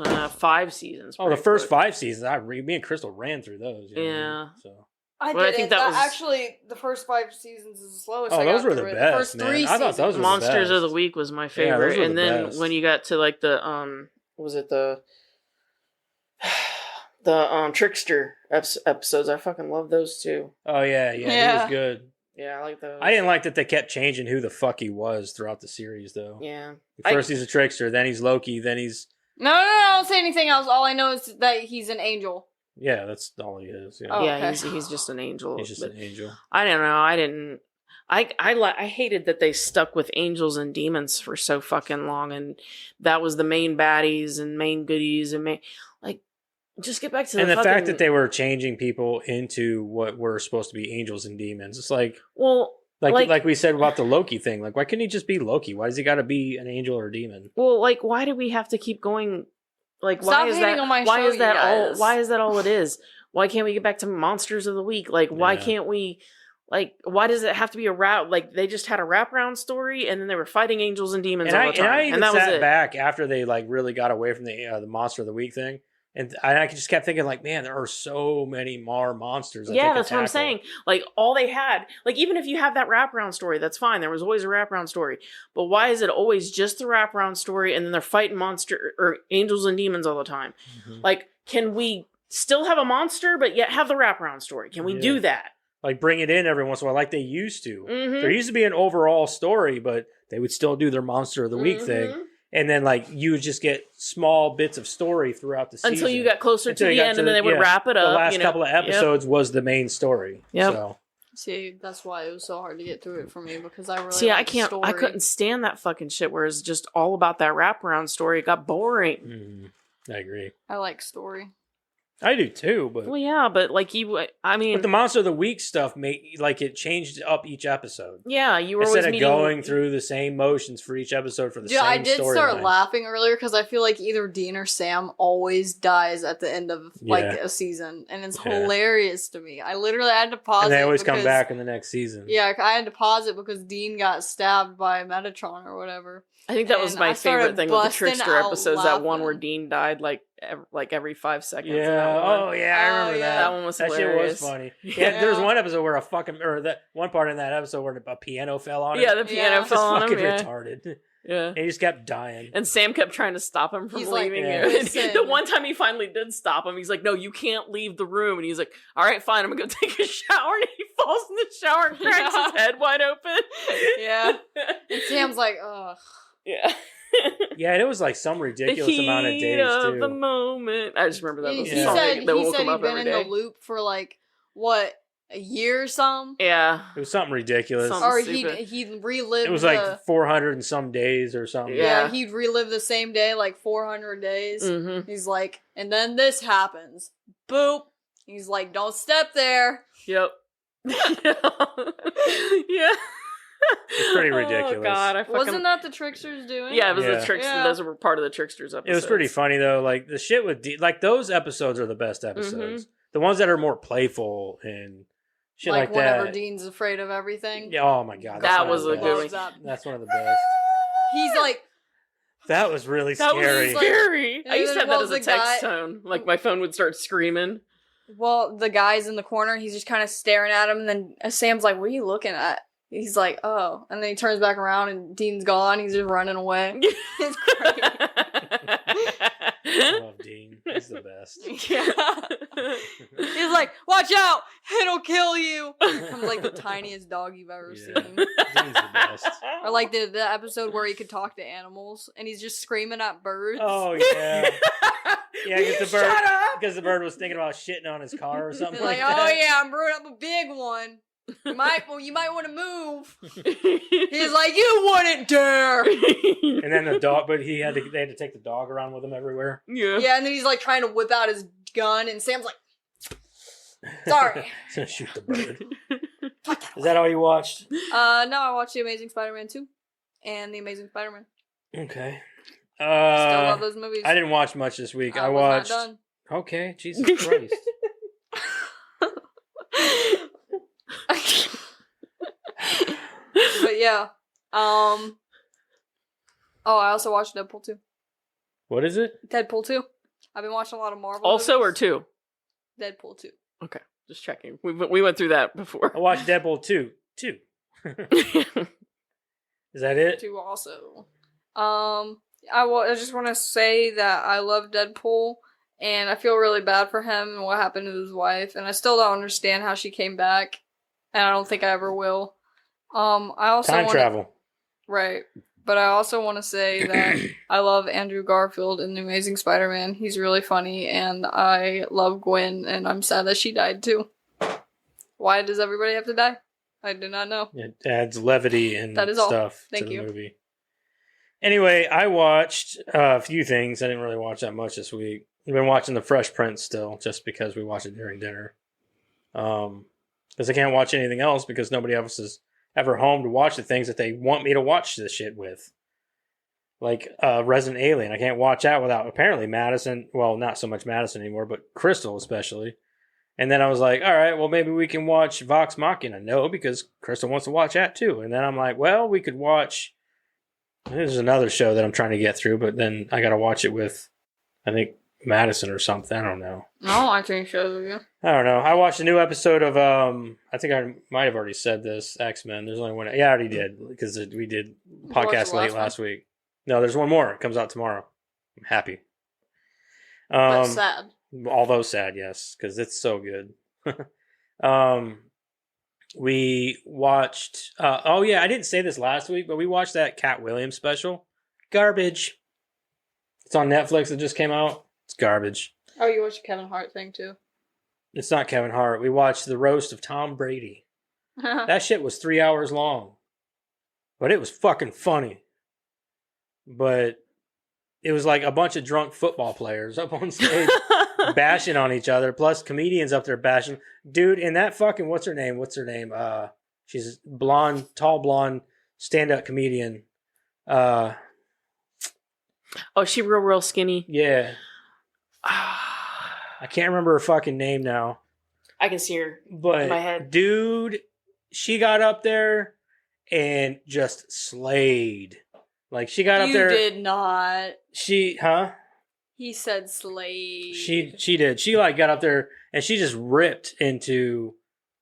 5 seasons. Oh, the pretty first quick. 5 seasons, me and Crystal ran through those. You know what I mean? Yeah. So. I But I did think it. that was- Actually, the first 5 seasons is the slowest. Oh, I those got were the through it. best, The first man. 3 I thought those seasons. were the Monsters of best. the Week was my Yeah, those favorite. were And the then best. when you got to, like, the, was it the Trickster episodes, I fucking love those too. Oh, yeah, he Yeah. was good. Yeah, I like those. I didn't like that they kept changing who the fuck he was throughout the series, though. Yeah. First he's a trickster, then he's Loki, then he's... No, don't say anything else. All I know is that he's an angel. Yeah, that's all he is. Yeah. Oh, Yeah, okay. he's just an angel. He's just but an angel. I don't know. I hated that they stuck with angels and demons for so fucking long, and that was the main baddies and main goodies and just get back to And the fucking, fact that they were changing people into what were supposed to be angels and demons. It's like like we said about the Loki thing. Like, why couldn't he just be Loki? Why does he got to be an angel or a demon? why do we have to keep going? Like, Stop why is hating that? on my Why show, is that you all? guys. Why is that all it is? Why can't we get back to Monsters of the Week? Like, why Yeah. can't we? Like, why does it have to be a wrap? Like, they just had a wraparound story, and then they were fighting angels and demons all the time, I and even that was sat it. back after they like really got away from the Monster of the Week thing, and I just kept thinking like, man, there are so many more monsters. that they Yeah, could that's what I'm tackle. saying. Like, all they had, like, even if you have that wraparound story, that's fine. There was always a wraparound story. But why is it always just the wraparound story and then they're fighting monster or angels and demons all the time? Mhm. Like, can we still have a monster but yet have the wraparound story? Can we Yeah. do that? Like bring it in every once in a while, like they used to. Mhm. There used to be an overall story, but they would still do their Monster of the Week thing, Mhm. and then like you would just get small bits of story throughout the season Until you got closer Until to you the got end, to and then they would yeah, wrap it up. The last you know? couple of Yep. episodes was the main story. Yep. So See, that's why it was so hard to get through it for me, because I really See, like I can't. the I story. couldn't stand that fucking shit. Where it's just all about that wraparound story. It got boring. I agree. I like story. I do too, but Well, yeah, but like I mean, but the Monster of the Week stuff it changed up each episode. yeah, you were Instead always of meeting. going through the same motions for each episode for the Dude, same I did start storyline. laughing earlier because I feel like either Dean or Sam always dies at the end of like Yeah. a season, and it's Yeah. hilarious to me. I literally had to pause. And they it always come because- back in the next season. Yeah, I had to pause it because Dean got stabbed by Metatron or whatever. I think that was and my I started favorite thing with the busting Trickster out episodes. That one where laughing. Dean died like every 5 seconds. in Yeah. that one. Oh yeah, I remember that. That one was That shit hilarious. was funny. Yeah. Yeah, there's one episode where that one part in that episode where a piano fell on him. Yeah, the piano Yeah. It's fell on fucking him. Yeah. retarded. Yeah. And he just kept dying. And Sam kept trying to stop him from He's like, leaving. Yeah. "Listen." The one time he finally did stop him, he's like, "No, you can't leave the room." And he's like, "All right, fine, I'm gonna go take a shower." And he falls in the shower and cracks his head wide open. Yeah. And Sam's like, ugh. Yeah. Yeah, and it was like some ridiculous amount of days of too. the moment. I just remember that was He the Yeah. song said that he woke said him he'd up been every in day. the loop for like what, a year or something? Yeah. It was something ridiculous. Some- Or stupid. he'd relived It was the, like 400 and some days or something. Yeah. yeah, he'd relive the same day like 400 days. Mm-hmm. He's like, and then this happens. Boop. He's like, don't step there. Yep. Yeah. It's pretty Oh ridiculous. God, I fucking... Wasn't that the Tricksters doing? Yeah, it was Yeah. the Trickster. Yeah. Those were part of the Tricksters episodes. It was pretty funny though. Like the shit with like those episodes are the best episodes. The ones that are more playful and shit like, whenever that. Dean's afraid of everything. Yeah, oh my god, That one of was the a best. good Loves that. That's one of the best. He's like, That was really That scary. was scary. I And used to then have that as what a was the text guy- tone. Like my phone would start screaming. well, the guy's in the corner. He's just kind of staring at him. And then Sam's like, what are you looking at? He's like, oh. And then he turns back around and Dean's gone. He's just running away. It's great. I love Dean. He's the best. Yeah. He's like, watch out! It'll kill you! I'm like the tiniest dog you've ever Yeah. seen. Dean's the best. Or like the episode where he could talk to animals and he's just screaming at birds. Oh yeah, yeah. Because the bird, Shut up! because the bird was thinking about shitting on his car or He's something like, like oh that. yeah, I'm brewing up a big one. You might want to move. He's like, you wouldn't dare. And then the dog, but they had to take the dog around with him everywhere. Yeah. Yeah, and then he's like trying to whip out his gun, and Sam's like, sorry. He's gonna shoot the bird. Is that all you watched? No, I watched The Amazing Spider-Man 2 and The Amazing Spider-Man. Okay. Still love those movies. I didn't watch much this week. I was watched. not done. Okay, Jesus Christ. But yeah. Oh, I also watched Deadpool 2. What is it? Deadpool 2. I've been watching a lot of Marvel. Also, or movies. two? Deadpool 2. Okay, just checking. We went through that before. I watched Deadpool 2. Is that it? 2 also. I just want to say that I love Deadpool, and I feel really bad for him and what happened to his wife, and I still don't understand how she came back, and I don't think I ever will. I also Time wanna, travel. right, but I also want to say that I love Andrew Garfield in The Amazing Spider-Man. He's really funny, and I love Gwen, and I'm sad that she died too. Why does everybody have to die? I do not know. It adds levity and That is all. stuff Thank to the you. movie. Anyway, I watched a few things. I didn't really watch that much this week. I've been watching The Fresh Prince still, just because we watch it during dinner. Because I can't watch anything else because nobody else is ever home to watch the things that they want me to watch this shit with. Like Resident Alien. I can't watch that without apparently Madison. Well, not so much Madison anymore, but Crystal especially. And then I was like, all right, well, maybe we can watch Vox Machina. No, because Crystal wants to watch that too. And then I'm like, well, we could watch... There's another show that I'm trying to get through, but then I got to watch it with, I think, Madison or something. I don't know. No, I think shows with you. I don't know. I watched a new episode of, I think I might have already said this, X-Men. There's only one. Yeah, I already did, because we did podcast the late last last week. No, there's one more. It comes out tomorrow. I'm happy. But sad. Although sad, yes, because it's so good. We watched. Oh yeah, I didn't say this last week, but we watched that Cat Williams special. Garbage. It's on Netflix. It just came out. It's garbage. Oh, you watched the Kevin Hart thing too? It's not Kevin Hart. We watched the roast of Tom Brady. That shit was 3 hours long, but it was fucking funny. But it was like a bunch of drunk football players up on stage bashing on each other. Plus comedians up there bashing. Dude, and that fucking what's her name? She's blonde, tall blonde stand-up comedian. Oh, she real skinny. Yeah. I can't remember her fucking name now. I can see her But in my head. dude, she got up there and just slayed. Like she got up there. You did not. He said slave. She did. She like got up there and she just ripped into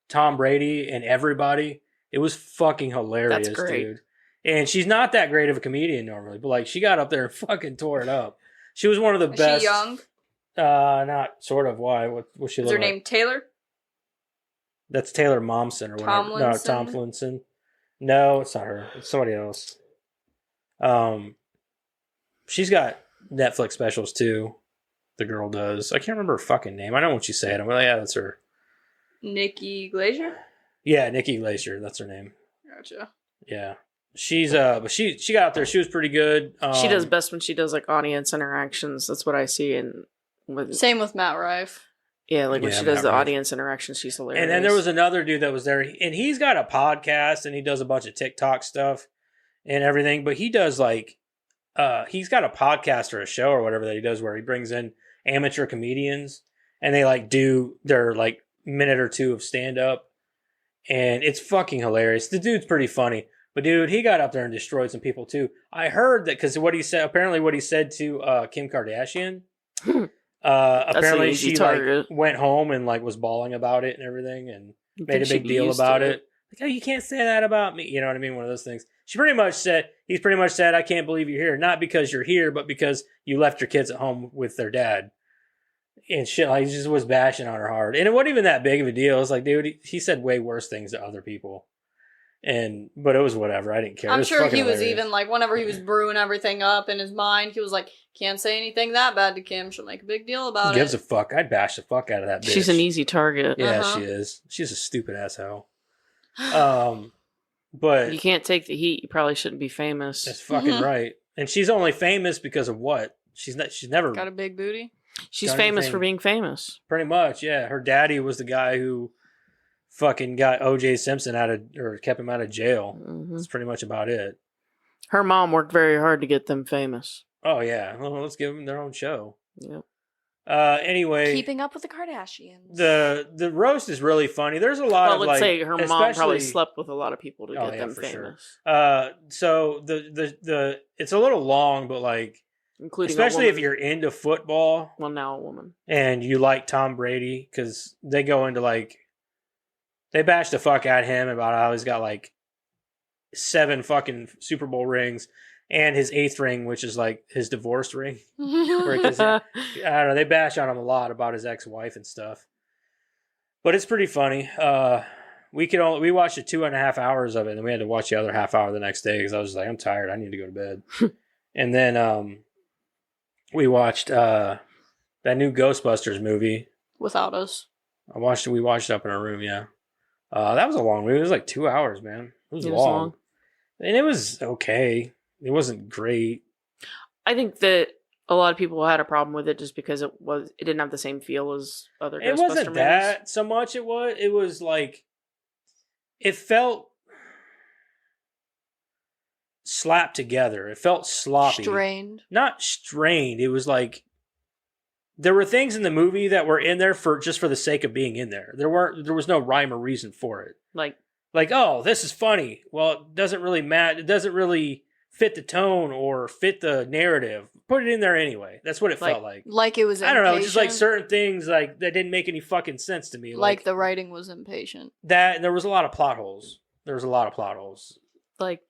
Tom Brady and everybody. It was fucking hilarious, That's great. dude. And she's not that great of a comedian normally, but like she got up there and fucking tore it up. She was one of the Is best. she young? Not sort of. Why? What's she Is look her like? name Taylor? That's Taylor Momsen or whatever. No, Tomlinson. No, it's not her. It's somebody else. She's got Netflix specials too. The girl does. I can't remember her fucking name. I know when she said it. I'm like, yeah, that's her. Nikki Glazier? Yeah, Nikki Glacier. That's her name. Gotcha. Yeah. She's but she got out there. She was pretty good. She does best when she does like audience interactions. That's what I see. And Same with Matt Rife. yeah, like when Yeah, she does Matt the Rife. audience interactions, she's hilarious. And then there was another dude that was there, and he's got a podcast and he does a bunch of TikTok stuff and everything. But he does like, he's got a podcast or a show or whatever that he does where he brings in amateur comedians and they like do their like minute or two of stand up, and it's fucking hilarious. The dude's pretty funny, but dude, he got up there and destroyed some people too. I heard that because what he said to Kim Kardashian. Apparently an easy she target. like went home and like was bawling about it and everything and made a big deal about it. Like, oh, you can't say that about me. You know what I mean? One of those things. He's pretty much said, I can't believe you're here. Not because you're here, but because you left your kids at home with their dad. And shit, like, he just was bashing on her hard. And it wasn't even that big of a deal. It was like, dude, he said way worse things to other people. But it was whatever. I didn't care. I'm sure he was even like, whenever he was brewing everything up in his mind, he was like, can't say anything that bad to Kim. She'll make a big deal about Who it. gives a fuck? I'd bash the fuck out of that bitch. She's an easy target. Yeah, Uh-huh. she is. She's a stupid asshole. But You can't take the heat. You probably shouldn't be famous. that's fucking Mhm. right. And she's only famous because of what? She's never Got a big booty. She's Got famous anything- for being famous. pretty much, yeah. Her daddy was the guy who fucking got O.J. Simpson kept him out of jail. Mhm. That's pretty much about it. Her mom worked very hard to get them famous. Oh yeah. Well, let's give them their own show. Yep. Anyway, Keeping up with the Kardashians. the roast is really funny. There's a lot Well, of let's like, say her mom probably especially- slept with a lot of people to Oh, get yeah, them for sure. famous. So the it's a little long, but like, Including especially a if woman. you're into football Well, now a woman. and you like Tom Brady, because they go into like, they bash the fuck out of him about how he's got like 7 fucking Super Bowl rings and his 8th ring, which is like his divorce ring. Because I don't know, they bash on him a lot about his ex-wife and stuff. But it's pretty funny. We watched 2.5 hours of it, and then we had to watch the other half hour the next day because I was just like, I'm tired. I need to go to bed. And then we watched that new Ghostbusters movie. Without us. We watched it up in our room, yeah. That was a long movie. It was like 2 hours, man. It was long. And it was okay. It wasn't great. I think that a lot of people had a problem with it just because it didn't have the same feel as other It Ghostbuster wasn't movies. that so much. It was like, it felt slapped together. It felt sloppy. Strained. Not strained. It was like, there were things in the movie that were in there for the sake of being in there. There was no rhyme or reason for it. Like, oh, this is funny. Well, it doesn't really matter. It doesn't really fit the tone or fit the narrative. Put it in there anyway. That's what it felt like. Like it was I don't know, just like impatient. certain things like that didn't make any fucking sense to me. Like the writing was impatient. that, and there was a lot of plot holes. Like,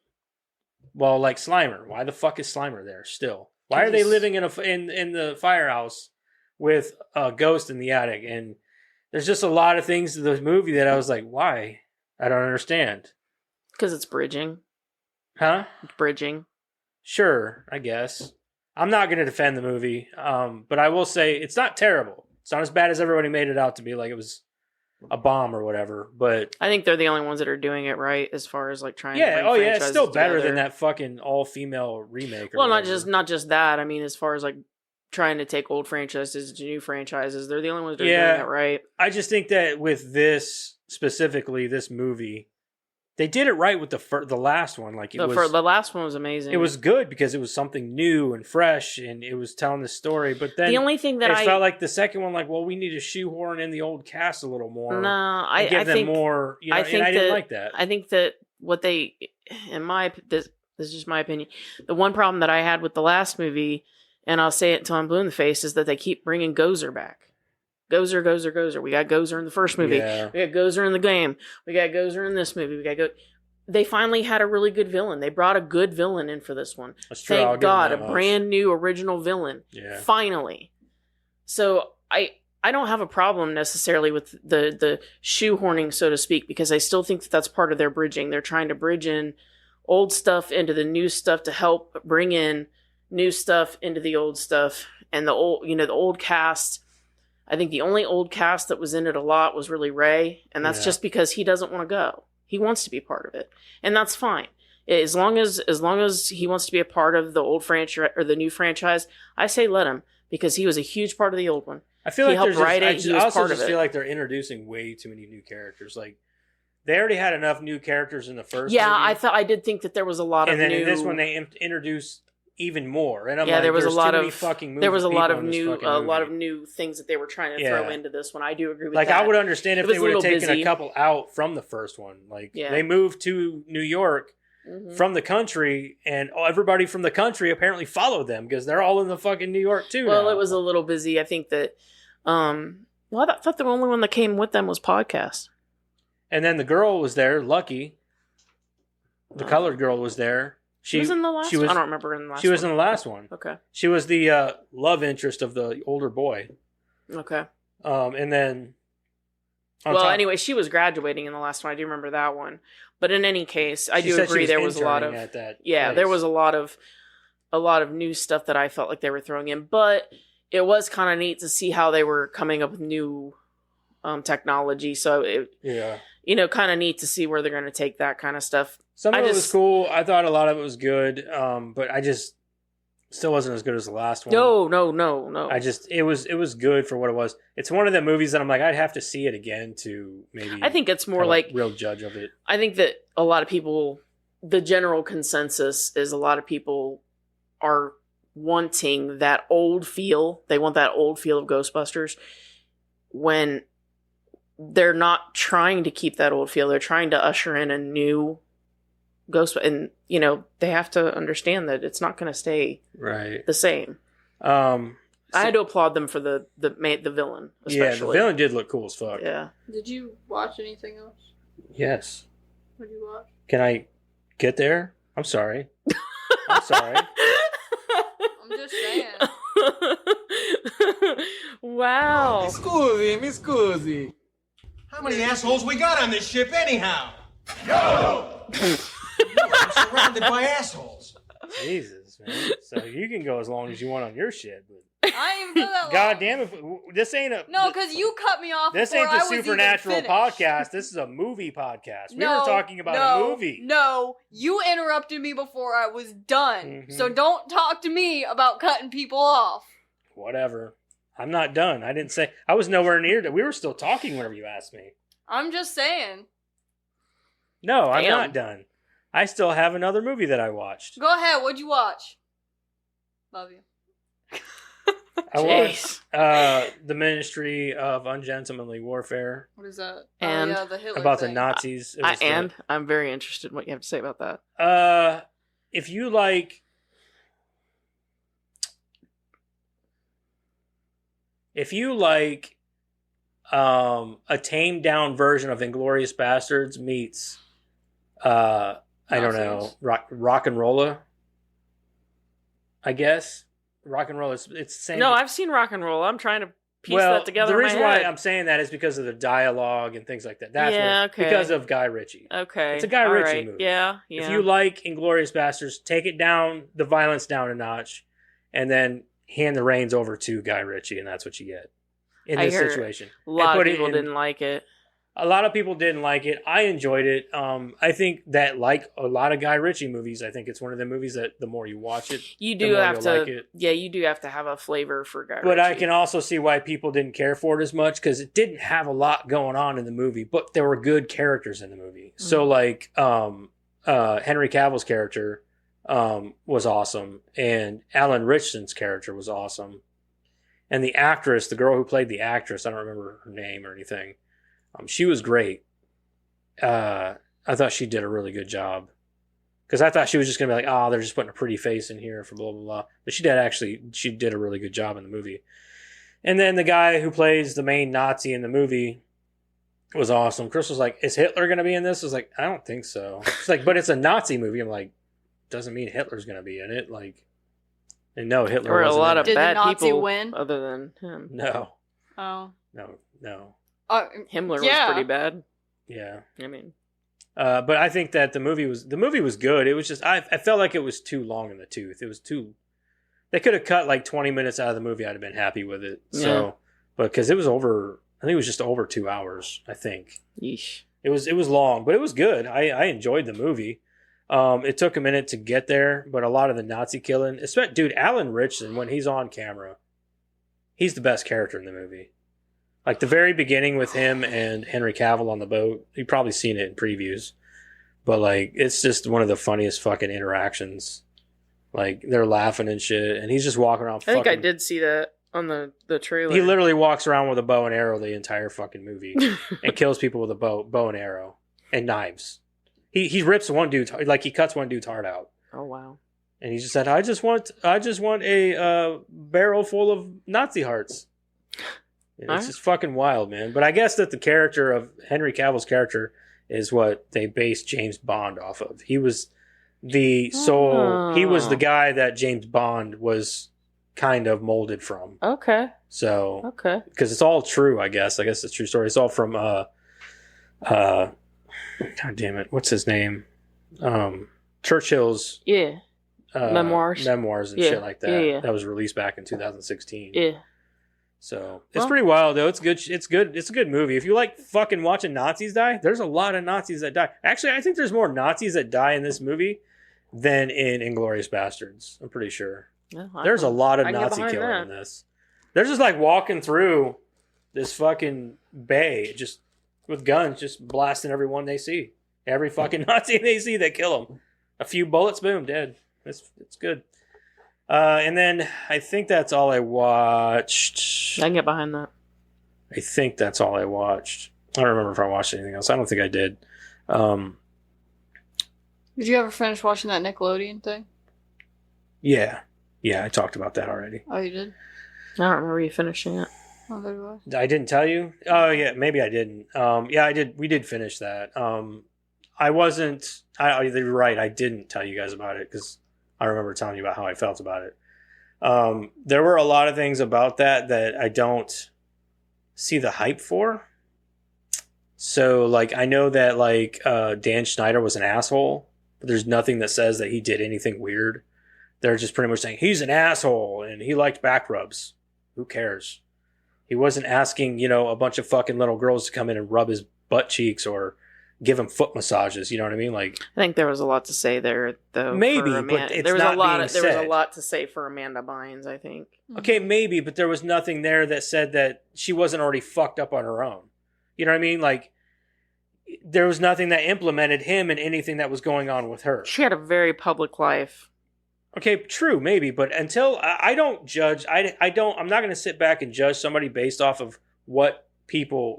Well, like Slimer. Why the fuck is Slimer there still? Why are they living in the firehouse with a ghost in the attic? And there's just a lot of things to the movie that I was like, why? I don't understand. because it's bridging. Huh? It's bridging. Sure, I guess. I'm not going to defend the movie, but I will say it's not terrible. It's not as bad as everybody made it out to be, like it was a bomb or whatever. But I think they're the only ones that are doing it right as far as like trying to yeah, bring oh yeah, it's franchises still better than together. that fucking all-female remake. Or Well, whatever. not just that. I mean, as far as like trying to take old franchises to new franchises. They're the only ones that are Yeah. doing it right. I just think that with this specifically, this movie, they did it right with the last one. Like The last one was amazing. it was good because it was something new and fresh, and it was telling the story. But then the only thing that it I felt like the second one, like, well, we need to shoehorn in the old cast a little more. no, I give them think more. You know, I think and I didn't that- like that. I think that what they, this is just my opinion. The one problem that I had with the last movie, and I'll say it until I'm blue in the face, is that they keep bringing Gozer back. Gozer, Gozer, Gozer. We got Gozer in the first movie. Yeah. We got Gozer in the game. We got Gozer in this movie. We got They finally had a really good villain. They brought a good villain in for this one. That's true. I'll Thank give them God, a that much. brand new original villain. Yeah. Finally. So I don't have a problem necessarily with the shoehorning, so to speak, because I still think that that's part of their bridging. They're trying to bridge in old stuff into the new stuff to help bring in new stuff into the old stuff. And the old cast, I think the only old cast that was in it a lot was really Ray, and that's just because he doesn't want to go. He wants to be part of it, and that's fine. As long as he wants to be a part of the old franchise or the new franchise, I say let him, because he was a huge part of the old one. I feel He like helped there's write it, he was I also part of just it. feel like they're introducing way too many new characters. Like they already had enough new characters in the first. Yeah, movie, I did think that there was a lot of and then new. in this one they introduced even more. And I'm Yeah, like, there was a there's lot too many of fucking there was a lot people of in this new fucking a lot of movie. new things that they were trying to Yeah. throw into this one. I do agree with Like that. I would understand It if was they a would have little taken busy. a couple out from the first one. Like Yeah. they moved to New York Mhm. from the country, and everybody from the country apparently followed them because they're all in the fucking New York too. Well, now. it was a little busy. I think that. Well, I thought the only one that came with them was podcast. And then the girl was there, Lucky. The colored girl was there. She was in the last. she was- one? I don't remember in the last. She was in one. the last one. Okay. She was the love interest of the older boy. Okay. And then. Well, anyway, she was graduating in the last one. I do remember that one. But in any case, I do agree there was a lot of at that there place. was a lot of new stuff that I felt like they were throwing in, but it was kind of neat to see how they were coming up with new technology. So it, Yeah. kind of neat to see where they're going to take that kind of stuff. Some of I it was just- cool. I thought a lot of it was good. But I just still wasn't as good as the last one. No. It was good for what it was. It's one of the movies that I'm like, I'd have to see it again to maybe. I think it's more have a like real judge of it. I think that a lot of people, the general consensus is a lot of people are wanting that old feel. They want that old feel of Ghostbusters when they're not trying to keep that old feel. They're trying to usher in a new Ghost, and they have to understand that it's not going to stay Right. the same. I had to applaud them for the villain, especially. Yeah, the villain did look cool as fuck. Yeah. Did you watch anything else? Yes. What did you watch? Can I get there? I'm sorry. I'm sorry. I'm just saying. Wow. Me scusi. How many assholes we got on this ship anyhow? Yo! I'm surrounded by assholes. Jesus, man. So you can go as long as you want on your shit, but I ain't even know that long. God damn it, this ain't a No, because you cut me off. this before ain't I the was even supernatural finished. podcast. This is a movie podcast. We were talking about a movie. No, you interrupted me before I was done. Mhm. So don't talk to me about cutting people off. Whatever. I'm not done. I didn't say I was nowhere near that. We were still talking whenever you asked me. I'm just saying. No, I'm Damn. not done. I still have another movie that I watched. Go ahead. What'd you watch? Love you. I Jeez. watched The Ministry of Ungentlemanly Warfare What is that? And oh, yeah, the Hitler about thing. the Nazis. It was the- I'm very interested in what you have to say about that. if you like a tamed down version of Inglourious Bastards meets I don't know, Nazis. rock and rolla, I guess. Rock and roll, it's the same. No, I've seen Rock and Roll. I'm trying to piece well, that together the in my reason head. why I'm saying that is because of the dialogue and things like that. That's Yeah, what, okay. because of Guy Ritchie. Okay. It's a Guy all Ritchie right. movie. Yeah. If you like Inglourious Bastards, take it down, the violence down a notch, and then hand the reins over to Guy Ritchie, and that's what you get in I this heard situation. a lot put of it people in- didn't like it. A lot of people didn't like it. I enjoyed it. I think that, like a lot of Guy Ritchie movies, I think it's one of the movies that the more you watch it, You the do more have you'll to, like it. yeah, you do have to have a flavor for Guy But I Ritchie. can also see why people didn't care for it as much because it didn't have a lot going on in the movie, but there were good characters in the movie. So like Henry Cavill's character was awesome, and Alan Richson's character was awesome, and the actress, the girl who played the actress, I don't remember her name or anything. She was great. I thought she did a really good job. Because I thought she was just going to be like, oh, they're just putting a pretty face in here for blah, blah, blah. But she did a really good job in the movie. And then the guy who plays the main Nazi in the movie was awesome. Chris was like, is Hitler going to be in this? I was like, I don't think so. She's like, but it's a Nazi movie. I'm like, doesn't mean Hitler's going to be in it. Like, and no, Hitler There were a wasn't lot in of it. Did the bad Nazi people win? other than him. No, Oh. no. Himmler Yeah. was pretty bad. Yeah. I mean, But I think that the movie was good. It was just I felt like it was too long in the tooth. It was too. They could have cut like 20 minutes out of the movie. I'd have been happy with it. So, Yeah. but because it was over, I think it was just over 2 hours. I think yeesh. it was long, but it was good. I enjoyed the movie. It took a minute to get there, but a lot of the Nazi killing, especially dude Alan Richson when he's on camera, he's the best character in the movie. Like the very beginning with him and Henry Cavill on the boat, you've probably seen it in previews, but like it's just one of the funniest fucking interactions. Like they're laughing and shit, and he's just walking around. I think I did see that on the trailer. He literally walks around with a bow and arrow the entire fucking movie, and kills people with a bow and arrow and knives. He rips one dude, like he cuts one dude's heart out, Oh wow. and he just said, "I just want a barrel full of Nazi hearts." And it's just fucking wild, man. But I guess that the character of Henry Cavill's character is what they based James Bond off of. He was he was the guy that James Bond was kind of molded from. Okay. So, Okay. because it's all true, I guess. I guess it's a true story. It's all from God damn it, what's his name? Churchill's Yeah. Memoirs and Yeah. shit like that. Yeah. That was released back in 2016. Yeah. So it's Well- pretty wild though. It's good. It's good. It's a good movie. If you like fucking watching Nazis die, there's a lot of Nazis that die. Actually, I think there's more Nazis that die in this movie than in Inglourious Bastards. I'm pretty sure. Yeah, There's a lot of I can get Nazi behind killing that. in this. They're just like walking through this fucking bay, just with guns, just blasting everyone they see. Every fucking Nazi they see, they kill them. A few bullets, boom, dead. It's good. And then I think that's all I watched. I can get behind that. I think that's all I watched. I don't remember if I watched anything else. I don't think I did. Did you ever finish watching that Nickelodeon thing? Yeah, I talked about that already. Oh, you did? I don't remember you finishing it. Oh, there you I didn't tell you. Oh yeah, maybe I didn't. Yeah, I did. We did finish that. I wasn't. You're right. I didn't tell you guys about it because I remember telling you about how I felt about it. There were a lot of things about that I don't see the hype for. So, like, I know that like Dan Schneider was an asshole, but there's nothing that says that he did anything weird. They're just pretty much saying he's an asshole and he liked back rubs. Who cares? He wasn't asking, a bunch of fucking little girls to come in and rub his butt cheeks or give him foot massages. You know what I mean? Like, I think there was a lot to say there, though. Maybe, for but it's there was not a lot. being There was said. a lot to say for Amanda Bynes. I think. okay, maybe, but there was nothing there that said that she wasn't already fucked up on her own. You know what I mean? Like, there was nothing that implemented him in anything that was going on with her. She had a very public life. Okay, true, maybe, but until I don't judge, I'm not going to sit back and judge somebody based off of what people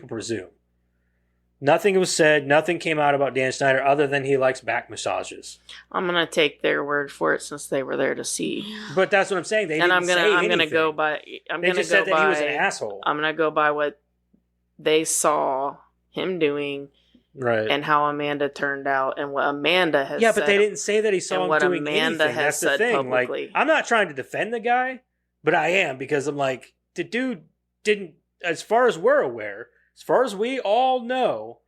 presume. Nothing was said, nothing came out about Dan Schneider other than he likes back massages. I'm gonna take their word for it since they were there to see. But that's what I'm saying. They And didn't I'm gonna anything. go by. They just said that he was an asshole. I'm gonna go by what they saw him doing Right. and how Amanda turned out and what Amanda has. Yeah, but said. they didn't say that he saw and him what doing Amanda anything. has That's the said thing. publicly. Like, I'm not trying to defend the guy, but I am because I'm like, the dude didn't. As far as we're aware, as far as we all know,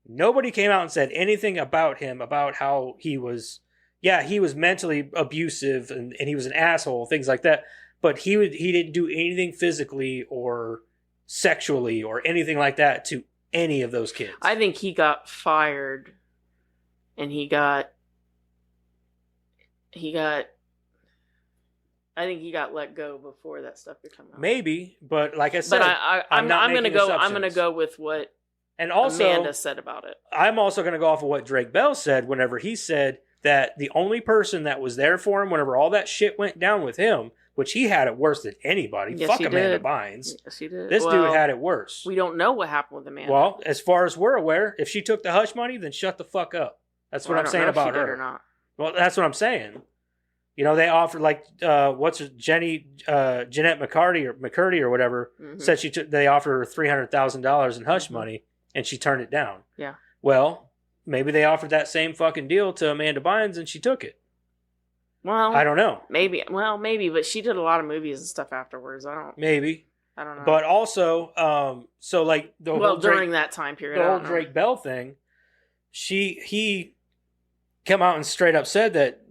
nobody came out and said anything about him about how he was. Yeah, he was mentally abusive and he was an asshole, things like that. But he didn't do anything physically or sexually or anything like that to any of those kids. I think he got fired, and he got. I think he got let go before that stuff could come out. Maybe, but like I said, but I'm gonna go with what and also Amanda said about it. I'm also gonna go off of what Drake Bell said whenever he said that the only person that was there for him whenever all that shit went down with him, which he had it worse than anybody. Yes, Fuck he Amanda did. Bynes. Yes, he did. This dude had it worse. We don't know what happened with Amanda. Well, as far as we're aware, if she took the hush money, then shut the fuck up. That's what I'm saying about her. Or not. Well, that's what I'm saying. You know, they offered like Jeanette McCurdy or whatever said they offered her $300,000 in hush money and she turned it down. Yeah. Well, maybe they offered that same fucking deal to Amanda Bynes and she took it. Well, I don't know. Maybe, but she did a lot of movies and stuff afterwards. Maybe. I don't know. But also, so like the whole during that time period, the whole Drake Bell thing, he came out and straight up said that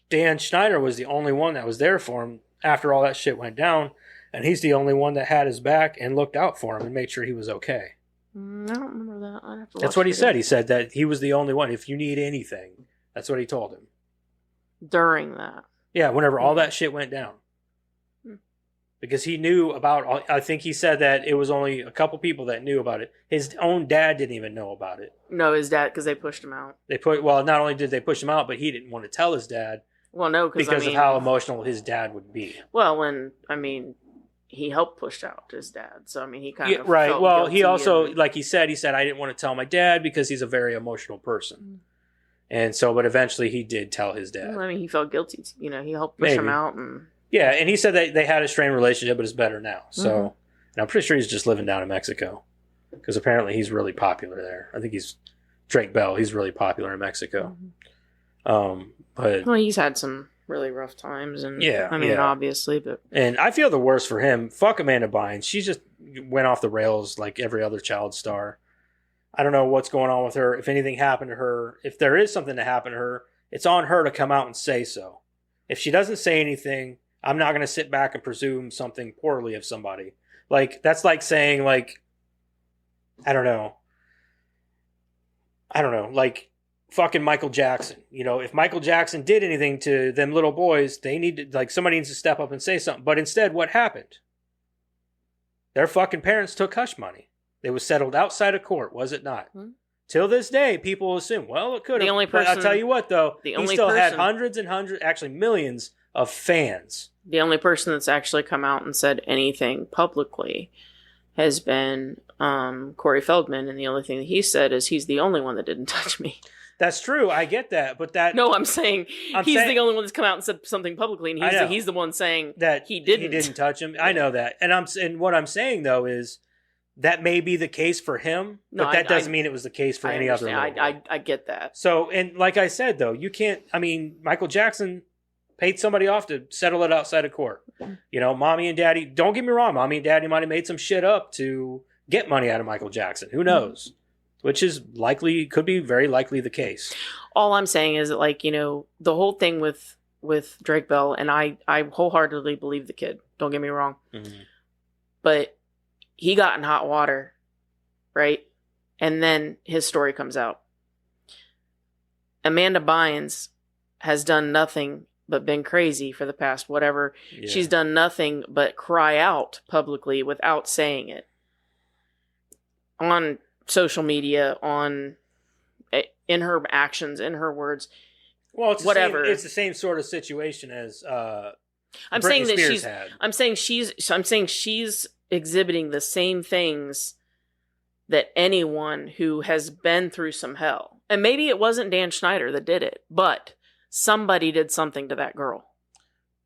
Dan Schneider was the only one that was there for him after all that shit went down, and he's the only one that had his back and looked out for him and made sure he was okay. I don't remember that. I'd have to That's what he said. He said that he was the only one. If you need anything, that's what he told him. During that. Yeah, whenever all that shit went down. Because he knew about, I think he said that it was only a couple people that knew about it. His own dad didn't even know about it. No, his dad, because they pushed him out. Not only did they push him out, but he didn't want to tell his dad. Well, no, because of how emotional his dad would be. Well, he helped push out his dad, so he kind of right. felt Well, he also, and... like he said, I didn't want to tell my dad because he's a very emotional person, and so, but eventually he did tell his dad. Well, he felt guilty. He helped push him out, and and he said that they had a strained relationship, but it's better now. So, and I'm pretty sure he's just living down in Mexico because apparently he's really popular there. I think he's Drake Bell. He's really popular in Mexico. But he's had some really rough times, and obviously, but and I feel the worst for him. Fuck Amanda Bynes. She just went off the rails like every other child star. I don't know what's going on with her. If anything happened to her, if there is something to happen to her, it's on her to come out and say so. If she doesn't say anything, I'm not going to sit back and presume something poorly of somebody. Like that's like saying like, I don't know, like. Fucking Michael Jackson. If Michael Jackson did anything to them little boys, somebody needs to step up and say something. But instead, what happened? Their fucking parents took hush money. It was settled outside of court, was it not? Till this day, people assume, well, it could have. I'll tell you what, though, he still had hundreds and hundreds, actually millions of fans. The only person that's actually come out and said anything publicly has been Corey Feldman, and the only thing that he said is he's the only one that didn't touch me. That's true. I get that, but No, I'm saying he's the only one that's come out and said something publicly, and he's the one saying that he didn't. He didn't touch him. I know that, and what I'm saying though is that may be the case for him, but that doesn't mean it was the case for any other. I get that. So, and like I said though, you can't. Michael Jackson paid somebody off to settle it outside of court. Mommy and daddy. Don't get me wrong, mommy and daddy might have made some shit up to get money out of Michael Jackson. Who knows? Which is could be very likely the case. All I'm saying is that, the whole thing with Drake Bell, and I wholeheartedly believe the kid. Don't get me wrong. But he got in hot water, right? And then his story comes out. Amanda Bynes has done nothing but been crazy for the past whatever. Yeah. She's done nothing but cry out publicly without saying it. On social media, in her actions, in her words. Well, it's whatever. It's the same sort of situation as I'm saying that Spears had. I'm saying she's exhibiting the same things that anyone who has been through some hell. And maybe it wasn't Dan Schneider that did it, but somebody did something to that girl.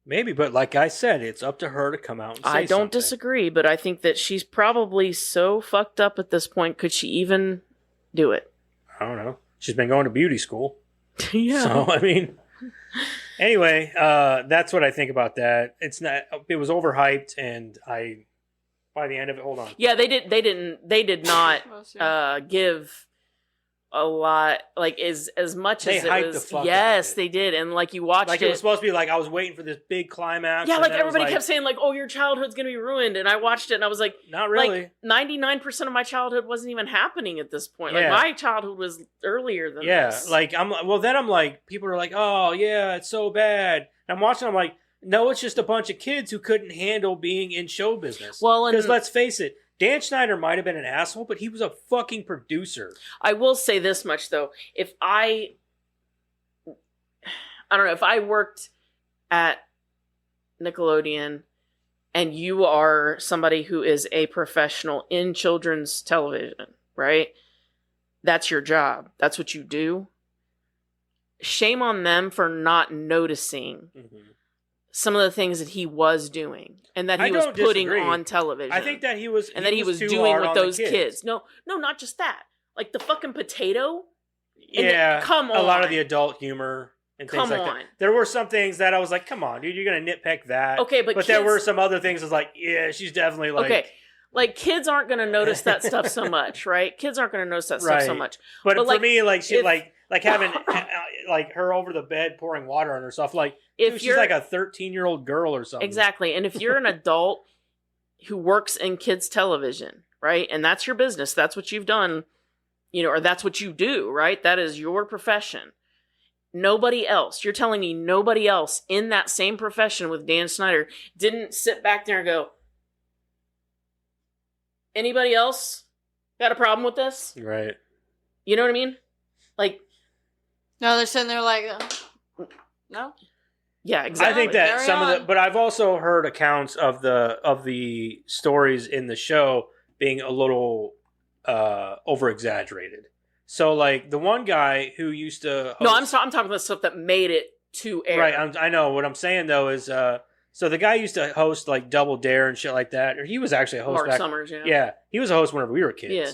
Maybe, but like I said, it's up to her to come out and say I don't disagree, but I think that she's probably so fucked up at this point. Could she even do it? I don't know. She's been going to beauty school. Yeah. So, anyway, that's what I think about that. It was overhyped, and by the end of it, hold on. Yeah, they did not give a lot, like as much They as it hyped was. the fuck out of Yes, it. they did, and like you watched Like it. it was supposed to be like I was waiting for this big climax. Yeah, and like then it was everybody kept saying like, "Oh, your childhood's gonna be ruined," and I watched it and I was like, not really. Like 99% of my childhood wasn't even happening at this point. Yeah. Like my childhood was earlier than Yeah, this. like then I'm like, people are like, oh yeah, it's so bad. And I'm watching, I'm like, no, it's just a bunch of kids who couldn't handle being in show business. Well, and because let's face it, Dan Schneider might have been an asshole, but he was a fucking producer. I will say this much though: if I don't know, if I worked at Nickelodeon and you are somebody who is a professional in children's television, right? That's your job. That's what you do. Shame on them for not noticing some of the things that he was doing and that he was putting on television. I think that he was too doing hard with on those the kids. No, not just that. Like the fucking potato. And Yeah, come on. a lot of the adult humor and things Come like on. that. There were some things that I was like, come on, dude, you're gonna nitpick that. Okay, but there kids- were some other things I was like, yeah, she's definitely like. Okay. Like kids aren't going to notice that stuff so much, right? Kids aren't going to notice that stuff so Right. much. But for like, me, like she if- like having like her over the bed pouring water on herself, like If dude, she's you're- like a 13-year-old girl or something. Exactly. And if you're an adult who works in kids television, right? And that's your business, that's what you've done, or that's what you do, right? That is your profession. Nobody else, you're telling me nobody else in that same profession with Dan Snyder didn't sit back there and go, anybody else got a problem with this? Right. You know what I mean? Like, No, they're sitting there like, no. yeah, exactly. I think that Carry some of on. the, but I've also heard accounts of the stories in the show being a little over exaggerated. So like the one guy who used to host, No, I'm talking about stuff that made it to air. right. I know what I'm saying though is so the guy used to host like Double Dare and shit like that, or he was actually a host. Mark back, Summers, yeah. Yeah, he was a host whenever we were kids. Yeah.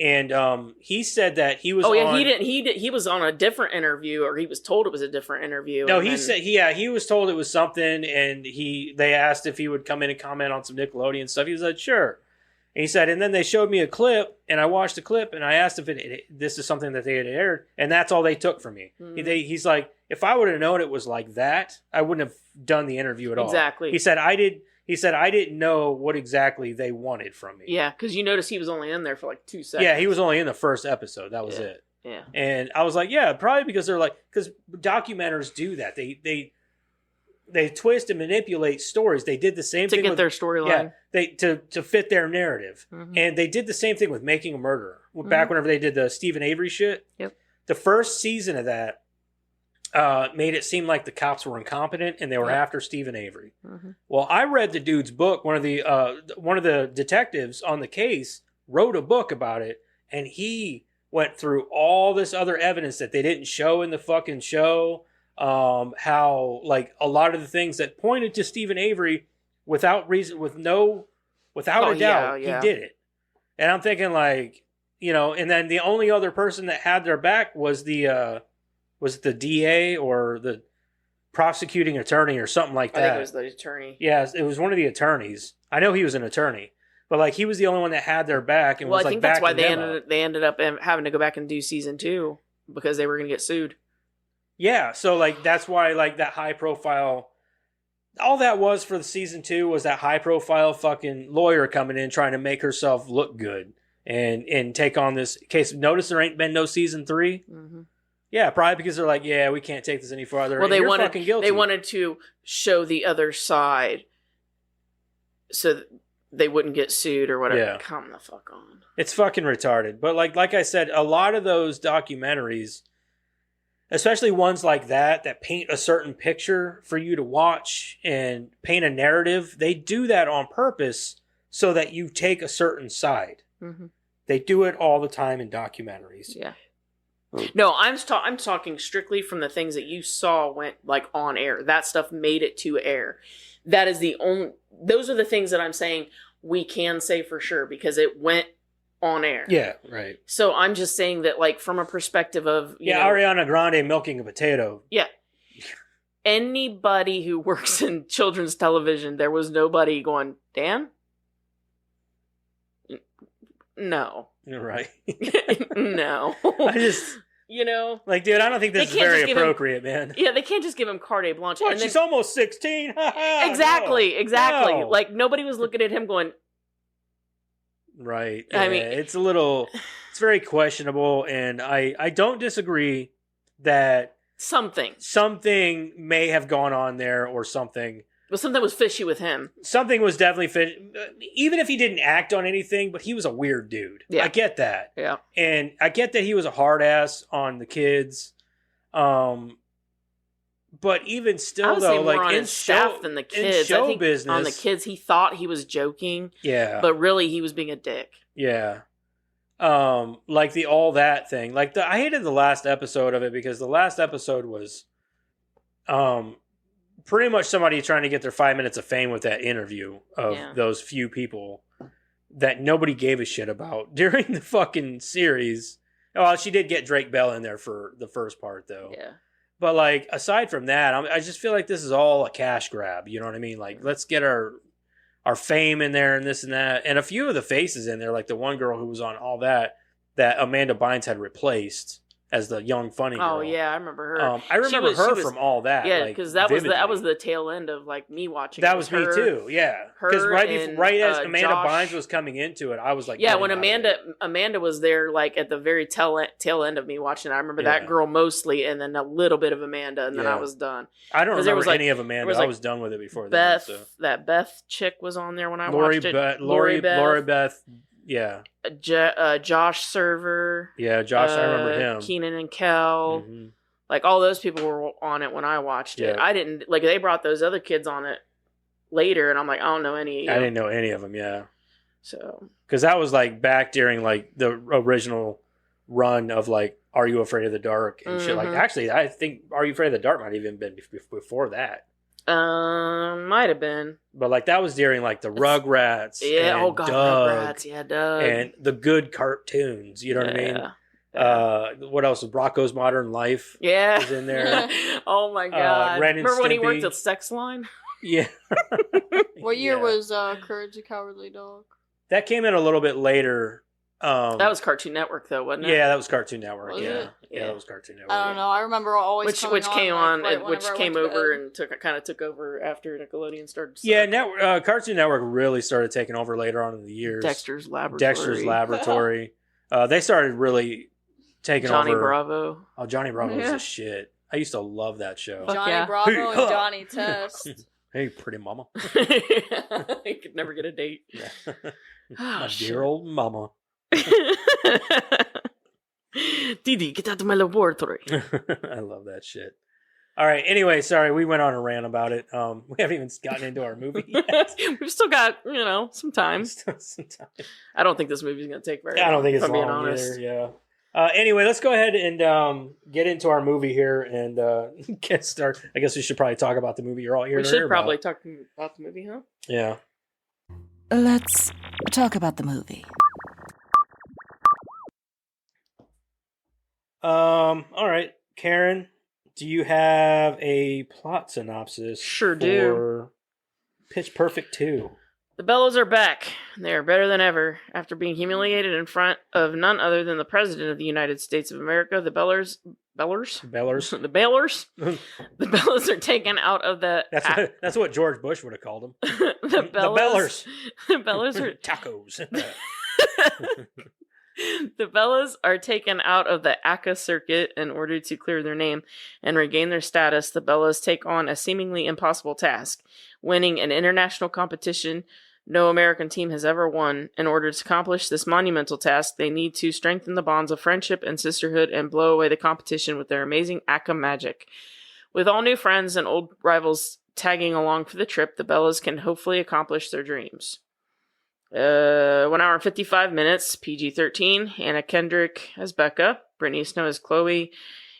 And he said that he was. Oh yeah, on, he was on a different interview, or he was told it was a different interview. No, and he then- said he was told it was something, and they asked if he would come in and comment on some Nickelodeon stuff. He was like, sure. And he said, and then they showed me a clip, and I watched the clip, and I asked if this is something that they had aired, and that's all they took from me. Mhm. He's like, if I would have known it was like that, I wouldn't have done the interview at all. Exactly. He said I didn't know what exactly they wanted from me. Yeah, because you notice he was only in there for like 2 seconds. Yeah, he was only in the first episode. That was Yeah. it. Yeah. And I was like, yeah, probably because they're like, because documentaries do that. They twist and manipulate stories. They did the same To thing get with their storyline. Yeah, they to fit their narrative, Mhm. and they did the same thing with Making a Murderer. Back whenever they did the Stephen Avery shit. Yep. The first season of that made it seem like the cops were incompetent and they were Yeah. after Stephen Avery. Mhm. Well, I read the dude's book. One of the detectives on the case wrote a book about it, and he went through all this other evidence that they didn't show in the fucking show. How like a lot of the things that pointed to Stephen Avery without reason, without Oh, a doubt, yeah. he did it. And I'm thinking like, and then the only other person that had their back was the DA or the prosecuting attorney or something like I that. think it was the attorney. Yeah, it was one of the attorneys. I know he was an attorney, but like he was the only one that had their back and Well, was I like think that's why backing them up. they ended up having to go back and do season 2 because they were going to get sued. Yeah, so like that's why like that high profile, all that was for the season 2 was that high profile fucking lawyer coming in trying to make herself look good and take on this case. Notice there ain't been no season 3. Mm-hmm. Yeah, probably because they're like, yeah, we can't take this any farther. Well, and you're wanted fucking guilty. they wanted to show the other side so that they wouldn't get sued or whatever. Yeah. Come the fuck on. It's fucking retarded. But like I said, a lot of those documentaries, especially ones like that paint a certain picture for you to watch and paint a narrative, they do that on purpose so that you take a certain side. Mm-hmm. They do it all the time in documentaries. Yeah. No, I'm talking strictly from the things that you saw went like on air. That stuff made it to air. That is the only. Those are the things that I'm saying we can say for sure because it went on air. Yeah, right. So I'm just saying that, like, from a perspective of you know, Ariana Grande milking a potato. yeah, anybody who works in children's television, there was nobody going, Dan? No, Right. No. I just, You know? like, dude, I don't think this They is can't very just give him- appropriate, man. Yeah, they can't just give him carte blanche. What, and then, she's almost 16? exactly. No. Like, nobody was looking at him going, Right. I Yeah, mean- it's very questionable, and I don't disagree that something. something may have gone on there or something. But something was fishy with him. Something was definitely fit. Even if he didn't act on anything, but he was a weird dude. Yeah. I get that. Yeah. And I get that he was a hard ass on the kids. But even I still, would though, say more like on in his staff than the kids. in show I think business, on the kids, he thought he was joking, yeah, but really he was being a dick. yeah. Like the all that thing. Like I hated the last episode of it because the last episode was, pretty much somebody trying to get their 5 minutes of fame with that interview of those few people that nobody gave a shit about during the fucking series. Well, she did get Drake Bell in there for the first part, though. Yeah. But, like, aside from that, I just feel like this is all a cash grab. You know what I mean? Like, let's get our fame in there and this and that. And a few of the faces in there, like the one girl who was on all that Amanda Bynes had replaced as the young funny girl. Oh yeah, I remember her. I remember She her was- from all that. Yeah, like, because that was vividly. the tail end of like me watching. That It was me her- too. Yeah, because her and, right as Amanda Josh- Bynes was coming into it, I was like, Yeah, getting when out of it. Amanda was there, like at the very tail end of me watching, I remember Yeah. that girl mostly, and then a little bit of Amanda, and then Yeah. I was done. I don't 'cause there remember was, like- any of there Amanda. was, I like, was done with it before Beth, then. So. that Beth chick was on there when I Lori watched it. Beth, Lori Beth, yeah, Josh Server. yeah. Josh, I remember him. Keenan and Kel. Mhm. Like all those people were on it when I watched it. Yeah. I didn't like they brought those other kids on it later, and I'm like, I don't know any of you. I didn't know any of them. Yeah, So because that was like back during like the original run of like Are You Afraid of the Dark and shit. Like, Mhm. actually, I think Are You Afraid of the Dark might have even been before that. might have been. But like that was during like the Rugrats. Yeah. and Oh god, Doug Rugrats. Yeah, Doug. and the good cartoons. You know what I mean? Yeah. What else? Rocco's Modern Life Yeah. is in there. Oh my god. Ren and Remember when he Stimpy. worked at Sex Line? Yeah. What year Yeah. was Courage the Cowardly Dog? that? Came in a little bit later. That was Cartoon Network though, wasn't it? Yeah, that was Cartoon Network. Was yeah. it? Yeah, that was Cartoon Network. I don't know. I remember always Which coming came on, on, like, right which whenever I came went to over bed. and took over after Nickelodeon started. Yeah, Cartoon Network really started taking over later on in the years. Dexter's Laboratory. Dexter's Laboratory. They started really taking Johnny over. Bravo. Oh, Johnny Bravo was Yeah. the shit. I used to love that show. Fuck Johnny yeah. Bravo Hey, and huh. Johnny Test. Hey, pretty mama. He could never get a date. My shit. dear old mama. Didi, get out of my laboratory. I love that shit. All right. Anyway, sorry, we went on a rant about it. We haven't even gotten into our movie yet. We've still got, some time. Some time. I don't think this movie's going to take very long. I don't think it's if I'm being long honest. either. Yeah. Anyway, let's go ahead and get into our movie here and get started. I guess we should probably talk about the movie you're all here We to should hear probably about. talk about the movie, huh? Yeah. Let's talk about the movie. All right, Karen, do you have a plot synopsis? Sure do. For Pitch Perfect 2. The Bellows are back. They are better than ever. After being humiliated in front of none other than the President of the United States of America, the Bellers? Bellers. The Baylors? The Bellows are taken out of the... That's what George Bush would have called them. the Bellows. The Bellows are... Tacos. The Bellas are taken out of the ACA circuit in order to clear their name and regain their status. The Bellas take on a seemingly impossible task, winning an international competition no American team has ever won. In order to accomplish this monumental task, they need to strengthen the bonds of friendship and sisterhood and blow away the competition with their amazing ACA magic. With all new friends and old rivals tagging along for the trip, the Bellas can hopefully accomplish their dreams. 1 hour and 55 minutes, PG-13. Anna Kendrick as Becca, Brittany Snow as Chloe,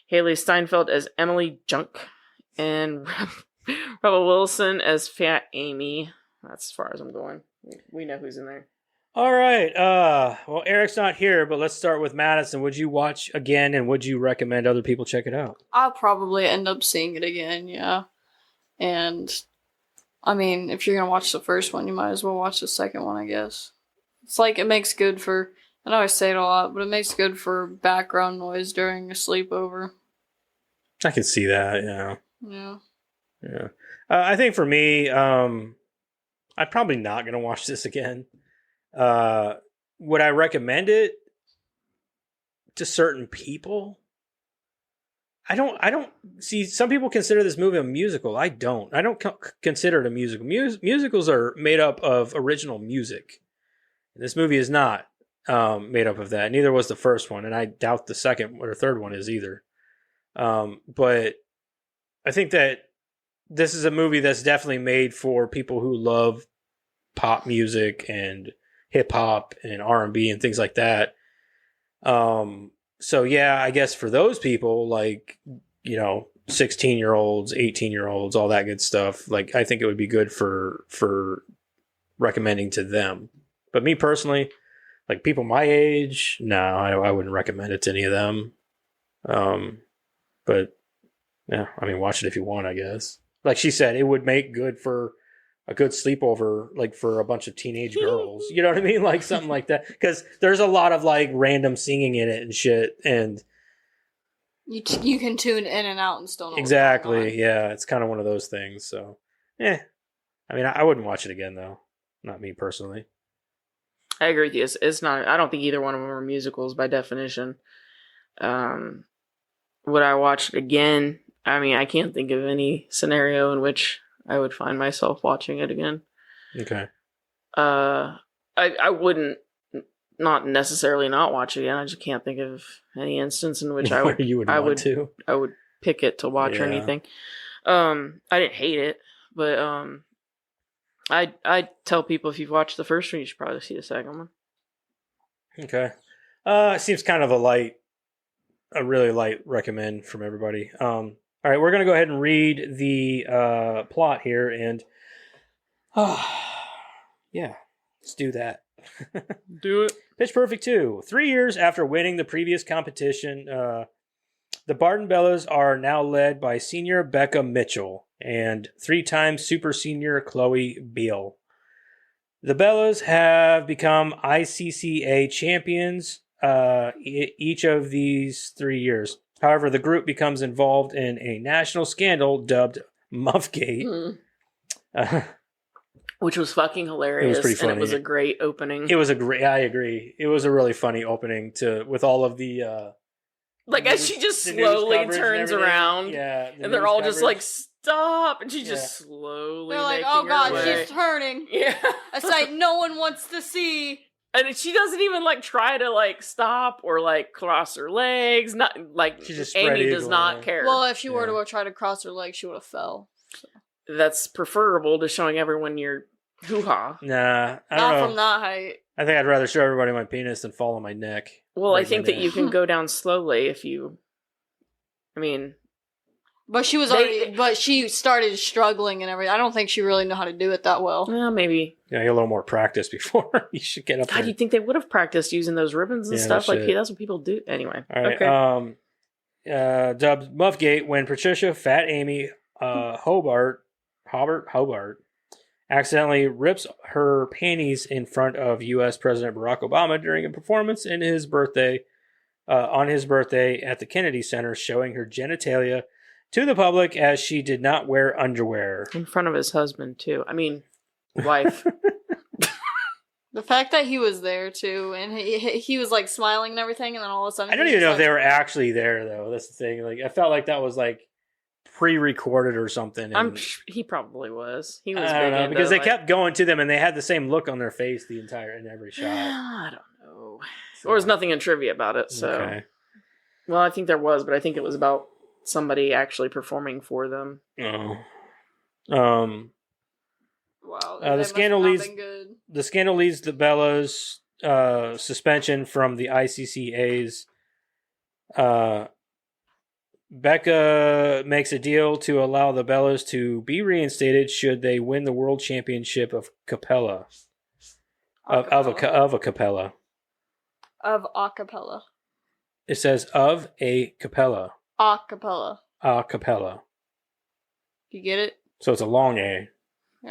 Haley Steinfeld as Emily Junk, and Rebel Wilson as Fat Amy. That's as far as I'm going. We know who's in there. All right. Well, Eric's not here, but let's start with Madison. Would you watch again, and would you recommend other people check it out? I'll probably end up seeing it again, yeah. And, I mean, if you're going to watch the first one, you might as well watch the second one, I guess. It's like, it makes good for I know I say it a lot, but it makes good for background noise during a sleepover. I can see that. Yeah. Yeah. Yeah. I think for me, I'm probably not going to watch this again. Would I recommend it to certain people? I don't see. Some people consider this movie a musical. I don't. I don't consider it a musical. Musicals are made up of original music. This movie is not made up of that. Neither was the first one, and I doubt the second or third one is either. But I think that this is a movie that's definitely made for people who love pop music and hip hop and R&B and things like that. So yeah, I guess for those people, like, 16-year-olds, 18-year-olds, all that good stuff, like, I think it would be good for recommending to them. But me personally, like, people my age, no, I wouldn't recommend it to any of them. But yeah, I mean, watch it if you want, I guess. Like she said, it would make good for a good sleepover, like for a bunch of teenage girls. You know what I mean? Like something like that. Because there's a lot of like random singing in it and shit. And you can tune in and out and still know exactly. what's going on. Yeah, it's kind of one of those things. So, I mean, I wouldn't watch it again though. Not me personally. I agree with you. It's not. I don't think either one of them are musicals by definition. Would I watch it again? I mean, I can't think of any scenario in which I would find myself watching it again. Okay. I wouldn't not necessarily not watch it again. I just can't think of any instance in which I would pick it to watch or anything. I didn't hate it, but I tell people if you've watched the first one, you should probably see the second one. Okay. It seems kind of a really light recommend from everybody. All right, we're going to go ahead and read the plot here, and yeah, let's do that. Do it. Pitch Perfect 2. 3 years after winning the previous competition, the Barton Bellas are now led by senior Becca Mitchell and 3-time super senior Chloe Beale. The Bellas have become ICCA champions each of these 3 years. However, the group becomes involved in a national scandal dubbed Muffgate. Which was fucking hilarious. It was pretty funny. And it was a great opening. I agree. It was a really funny opening with all of the... like, as she just slowly turns around. Yeah. And they're all just like, stop. And she's just slowly They're like, making oh god, her way. she's turning. Yeah. A sight no one wants to see. And she doesn't even like try to like stop or like cross her legs. Not like Amy does not care. Well, if she were to try to cross her legs, she would have fell. So. That's preferable to showing everyone your hoo-ha. Nah, I don't Not know. from that height. I think I'd rather show everybody my penis than fall on my neck. Well, I think that you can go down slowly if you... I mean... But she was but she started struggling and everything. I don't think she really knew how to do it that well. Well, maybe. Yeah, you get a little more practice before you should get up God, there. you'd think they would have practiced using those ribbons and stuff. Like, hey, that's what people do. Anyway. All right. Okay. Dubbed Muffgate when Patricia Fat Amy Hobart accidentally rips her panties in front of U.S. President Barack Obama during a performance on his birthday at the Kennedy Center, showing her genitalia to the public as she did not wear underwear. In front of his husband, too. I mean, wife. The fact that he was there, too, and he was, like, smiling and everything, and then all of a sudden... I don't even know if they were actually there, though. That's the thing. Like, I felt like that was, like, pre-recorded or something. He probably was. He was I don't big know, into, because they kept going to them, and they had the same look on their face in every shot. I don't know. So, there was nothing in trivia about it, so... Okay. Well, I think there was, but I think it was about somebody actually performing for them. Oh. Wow. The scandal leads the Bellas suspension from the ICCA's. Becca makes a deal to allow the Bellas to be reinstated should they win the world championship of Capella. Of a Capella. Of a cappella. It says of a Capella. A cappella. A Capella. You get it? So it's a long A.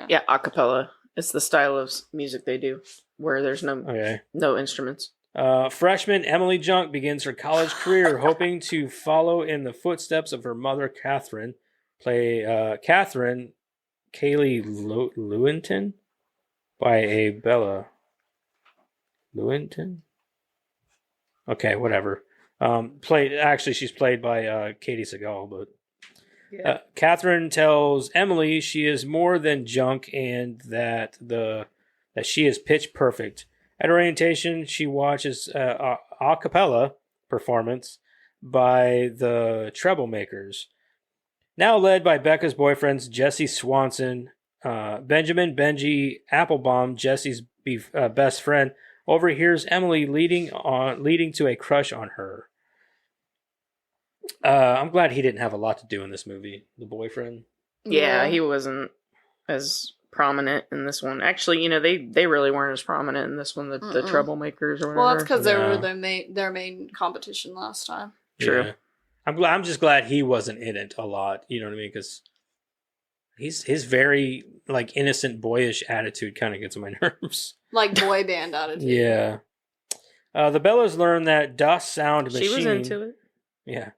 Yeah, a cappella. It's the style of music they do, where there's no instruments. Freshman Emily Junk begins her college career hoping to follow in the footsteps of her mother, Catherine. Play Catherine Kaylee Lewington by a Bella Lewington. Okay, whatever. She's played by Katie Seagal, but Catherine tells Emily she is more than junk and that she is pitch perfect. At orientation, she watches a cappella performance by the Troublemakers, now led by Becca's boyfriends Jesse Swanson, Benjamin Benji Applebaum, Jesse's best friend, overhears Emily leading to a crush on her. I'm glad he didn't have a lot to do in this movie. The boyfriend. Yeah, he wasn't as prominent in this one. Actually, they really weren't as prominent in this one. The Troublemakers or whatever. Well, that's because they were their main competition last time. True. Yeah. I'm just glad he wasn't in it a lot. You know what I mean? Because his very like innocent, boyish attitude kind of gets on my nerves. Like boy band attitude. Yeah. The Bellas learn that Das Sound Machine. She was into it. Yeah.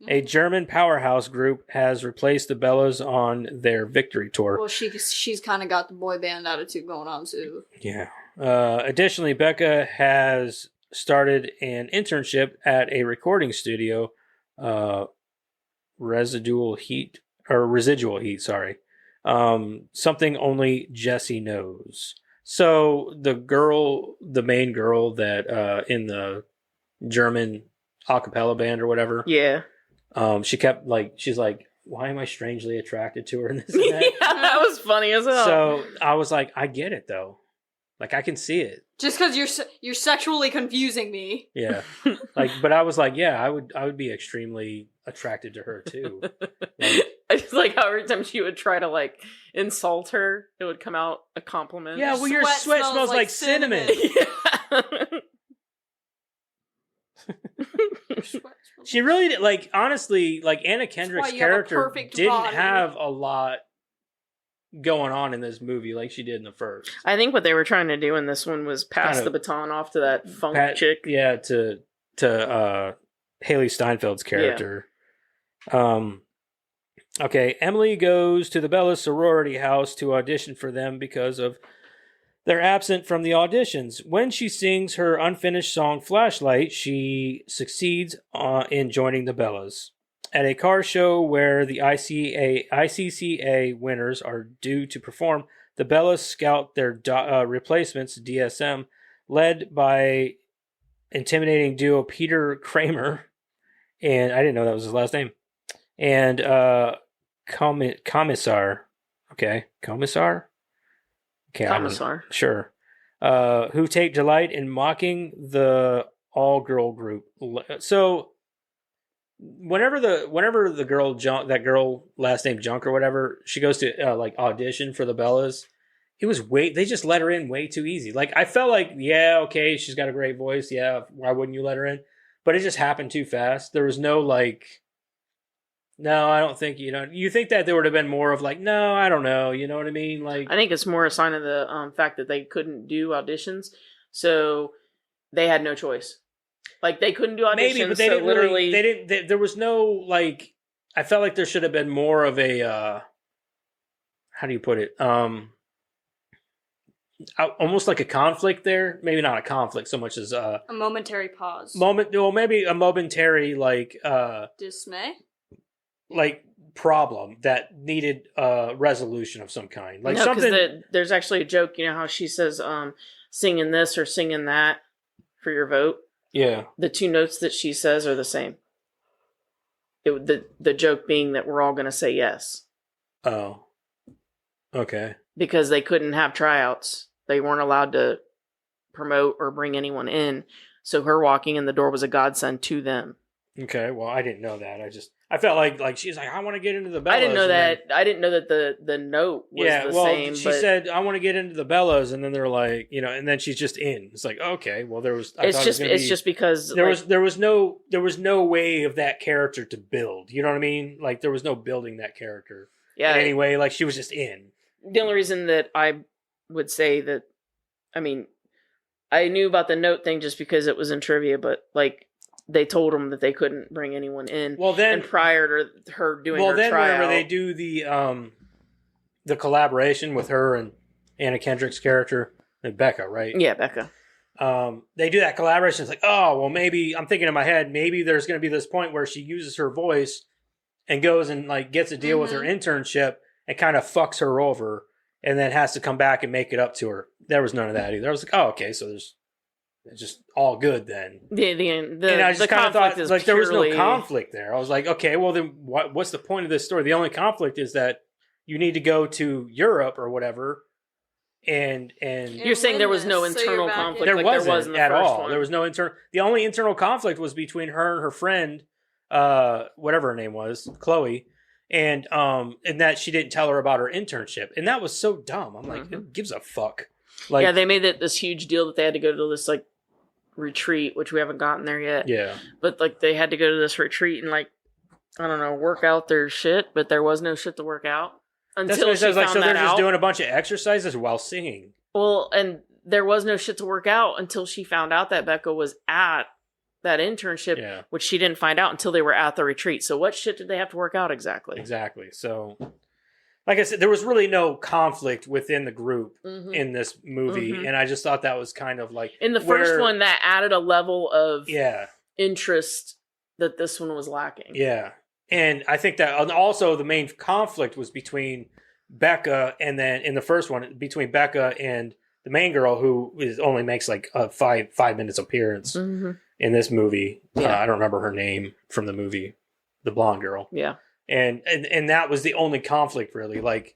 A German powerhouse group has replaced the Bellas on their victory tour. Well, she's kind of got the boy band attitude going on too. Yeah. Additionally, Becca has started an internship at a recording studio, Residual Heat. Sorry. Something only Jesse knows. So the main girl that in the German a cappella band or whatever. Yeah. She's like, why am I strangely attracted to her in this? And that? Yeah, that was funny as hell. So I was like, I get it though. Like I can see it. Just because you're sexually confusing me. Yeah. But I was like, yeah, I would be extremely attracted to her too. I just like how every time she would try to like insult her, it would come out a compliment. Yeah, well, your sweat smells like cinnamon. Yeah. She really did, like, honestly, like Anna Kendrick's character didn't have a lot going on in this movie like she did in the first. I think what they were trying to do in this one was pass the baton off to that funk chick. Yeah, to Haley Steinfeld's character. Yeah. Okay, Emily goes to the Bella sorority house to audition for them because of they're absent from the auditions. When she sings her unfinished song Flashlight, she succeeds in joining the Bellas. At a car show where the ICCA winners are due to perform, the Bellas scout their replacements, DSM, led by intimidating duo Peter Kramer, and I didn't know that was his last name, and Commissar. Okay, Commissar? Okay, Commissar. Sure. Who take delight in mocking the all-girl group. So whenever the girl that girl last name Junk or whatever, she goes to like audition for the Bellas, they just let her in way too easy. Like I felt like, yeah, okay, she's got a great voice, yeah, why wouldn't you let her in? But it just happened too fast. There was no like, no, I don't think, you think that there would have been more of like, no, I don't know, you know what I mean? Like, I think it's more a sign of the fact that they couldn't do auditions, so they had no choice. Like they couldn't do auditions. Maybe, but they didn't literally. They didn't. There was no like. I felt like there should have been more of a. How do you put it? Almost like a conflict there. Maybe not a conflict so much as a momentary pause. Maybe a momentary like dismay. Like problem that needed resolution of some kind. Like something. There's actually a joke. You know how she says, "Singing this or singing that for your vote." Yeah. The two notes that she says are the same. The joke being that we're all going to say yes. Oh. Okay. Because they couldn't have tryouts. They weren't allowed to promote or bring anyone in. So her walking in the door was a godsend to them. Okay. Well, I didn't know that. I felt like she's like, I want to get into the Bellas. I didn't know that. I didn't know that the note was the same. She said, I want to get into the Bellas, and then they're like, and then she's just in. It's like, okay, well, there was. It's just because there was no way of that character to build. You know what I mean? Like there was no building that character. Yeah. Anyway, like she was just in. The only reason that I would say that, I mean, I knew about the note thing just because it was in trivia, but like they told them that they couldn't bring anyone in. Well, then and prior to her doing her then tryout, whenever they do the collaboration with her and Anna Kendrick's character, and Becca, right? yeah, Becca. They do that collaboration. It's like, oh, well, maybe I'm thinking in my head, maybe there's going to be this point where she uses her voice and goes and like gets a deal with her internship and kind of fucks her over, and then has to come back and make it up to her. There was none of that either. I was like, oh, okay, so it's just all good then. And I just kind of thought is like there was no conflict there. I was like, okay, well then what's the point of this story? The only conflict is that you need to go to Europe or whatever. And you're saying there was no internal conflict. There like wasn't there was in the at first all. one. There was no internal. The only internal conflict was between her and her friend, whatever her name was, Chloe, and that she didn't tell her about her internship, and that was so dumb. I'm like, who gives a fuck? Like, yeah, they made it this huge deal that they had to go to this like retreat, which we haven't gotten there yet. Yeah, but like they had to go to this retreat and like I don't know, work out their shit, but there was no shit to work out. Until she found like, so they're that just out. doing a bunch of exercises while singing. Well, and there was no shit to work out until she found out that Becca was at that internship, which she didn't find out until they were at the retreat. So what shit did they have to work out exactly? Exactly. So, like I said, there was really no conflict within the group in this movie, and I just thought that was kind of like in the first one that added a level of interest that this one was lacking. Yeah. And I think that also the main conflict was between Becca and then in the first one between Becca and the main girl who only makes like a 5 minutes appearance in this movie. Yeah. I don't remember her name from the movie, the blonde girl. Yeah. And that was the only conflict really. Like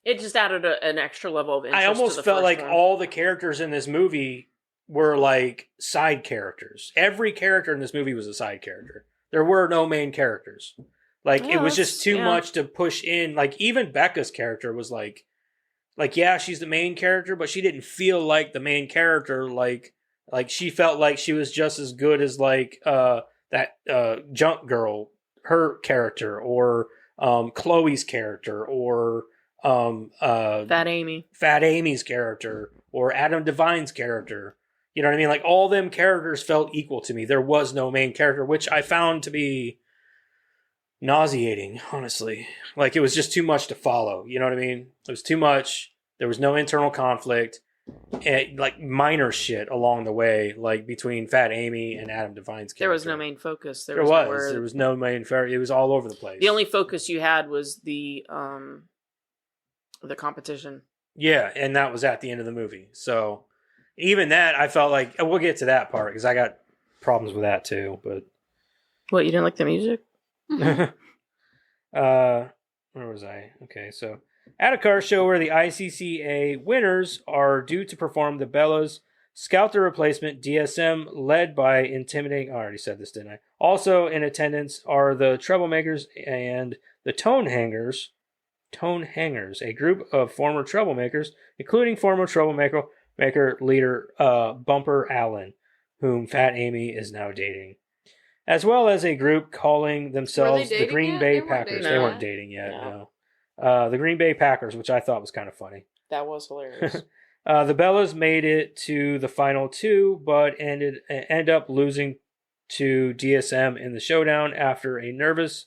it just added an extra level of interest. I almost to the felt first like one. all the characters in this movie were like side characters. Every character in this movie was a side character. There were no main characters. Like, it was just too much to push in. Like, even Becca's character was like, yeah, she's the main character, but she didn't feel like the main character. Like she felt like she was just as good as, like, that junk girl, her character, or Chloe's character, or Fat Amy's character, or Adam Devine's character. You know what I mean? Like, all them characters felt equal to me. There was no main character, which I found to be nauseating, honestly. Like, it was just too much to follow. You know what I mean? It was too much. There was no internal conflict. And, like, minor shit along the way, like, between Fat Amy and Adam Devine's character. There was no main focus. There was no main character. It was all over the place. The only focus you had was the competition. Yeah, and that was at the end of the movie. So... even that, I felt like we'll get to that part because I got problems with that too. But what, you didn't like the music? Where was I? Okay, so at a car show where the ICCA winners are due to perform, the Bellas scout the replacement DSM, led by intimidating. I already said this, didn't I? Also in attendance are the Troublemakers and the Tone Hangers, a group of former troublemakers, including former troublemaker leader Bumper Allen, whom Fat Amy is now dating, as well as a group calling themselves the Green Bay Packers. They weren't dating yet, no. The Green Bay Packers, which I thought was kind of funny. That was hilarious. The Bellas made it to the final two, but end up losing to DSM in the showdown after a nervous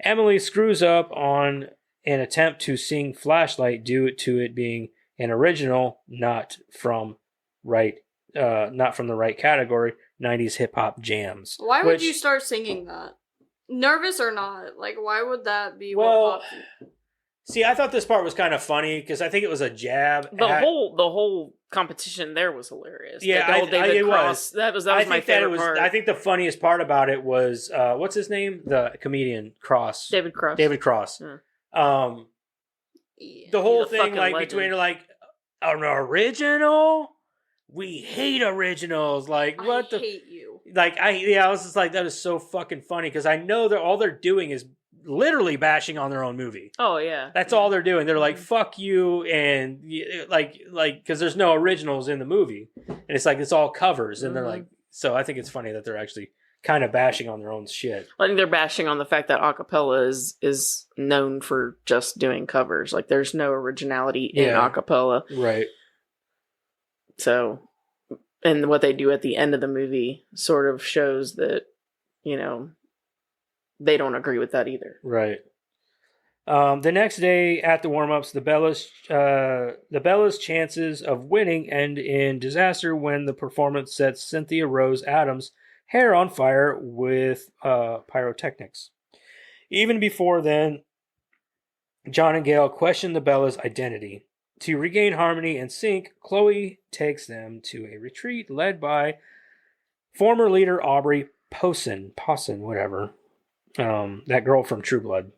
Emily screws up on an attempt to sing Flashlight due to it being an original, not from the right category, 90s hip hop jams. Why would you start singing that? Nervous or not? Like, why would that be? Well, see, I thought this part was kind of funny because I think it was a jab. The whole competition there was hilarious. Yeah, David Cross. That was my favorite part. I think the funniest part about it was what's his name? The comedian Cross. David Cross. Yeah. The whole thing, like, legend. Between, like, an original? We hate originals. Like, what I hate you. Like, I was just like, that is so fucking funny, because I know that all they're doing is literally bashing on their own movie. Oh, yeah. That's all they're doing. They're like, fuck you, and, like, because there's no originals in the movie. And it's like, it's all covers, and they're like, so I think it's funny that they're actually kind of bashing on their own shit. I think they're bashing on the fact that acapella is known for just doing covers. Like, there's no originality in acapella. Right. So, and what they do at the end of the movie sort of shows that, they don't agree with that either. Right. The next day at the warm-ups, the Bellas' chances of winning end in disaster when the performance sets Cynthia Rose Adams' hair on fire with pyrotechnics. Even before then, John and Gail question the Bellas' identity. To regain harmony and sync, Chloe takes them to a retreat led by former leader Aubrey Posen, whatever. That girl from True Blood.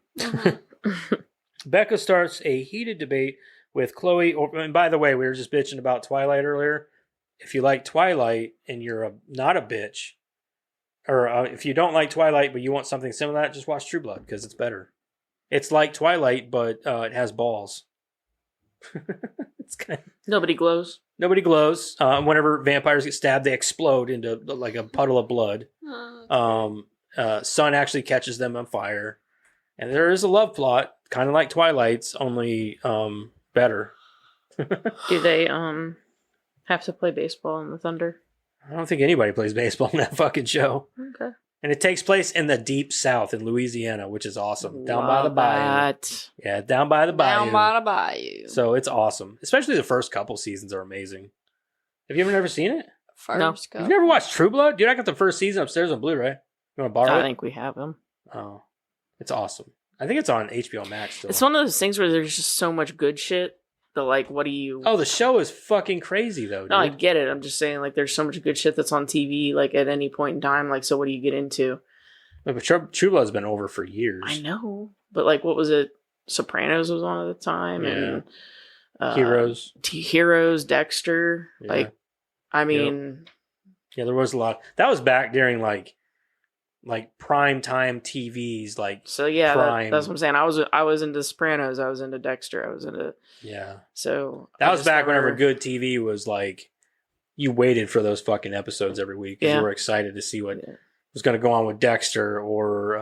Becca starts a heated debate with Chloe. And by the way, we were just bitching about Twilight earlier. If you like Twilight and you're not a bitch, or if you don't like Twilight but you want something similar to that, just watch True Blood because it's better. It's like Twilight, but it has balls. It's kind of... Nobody glows. Nobody glows. Whenever vampires get stabbed, they explode into like a puddle of blood. Sun actually catches them on fire. And there is a love plot, kind of like Twilight's, only better. Do they have to play baseball in the Thunder? I don't think anybody plays baseball in that fucking show. Okay. And it takes place in the deep south in Louisiana, which is awesome. Down by the bayou. Yeah, down by the bayou. Down by the bayou. So it's awesome. Especially the first couple seasons are amazing. Have you ever never seen it? First You've never watched True Blood? Dude, I got the first season upstairs on Blu-ray. You want to borrow it? I think we have them. Oh. It's awesome. I think it's on HBO Max still. It's one of those things where there's just so much good shit that, like, what do you... Oh, the show is fucking crazy, though, dude. No, I get it. I'm just saying, like, there's so much good shit that's on TV, like, at any point in time. Like, so what do you get into? But True Blood's been over for years. I know. But, like, what was it? Sopranos was on at the time. Yeah. And Heroes. Heroes, Dexter. Yeah. Like, I mean... Yeah, there was a lot. That was back during, like prime time TVs, like so yeah, prime. That's what I'm saying. I was into Sopranos. I was into Dexter. I was into So that was back whenever good TV was like you waited for those fucking episodes every week because you were excited to see what was going to go on with Dexter or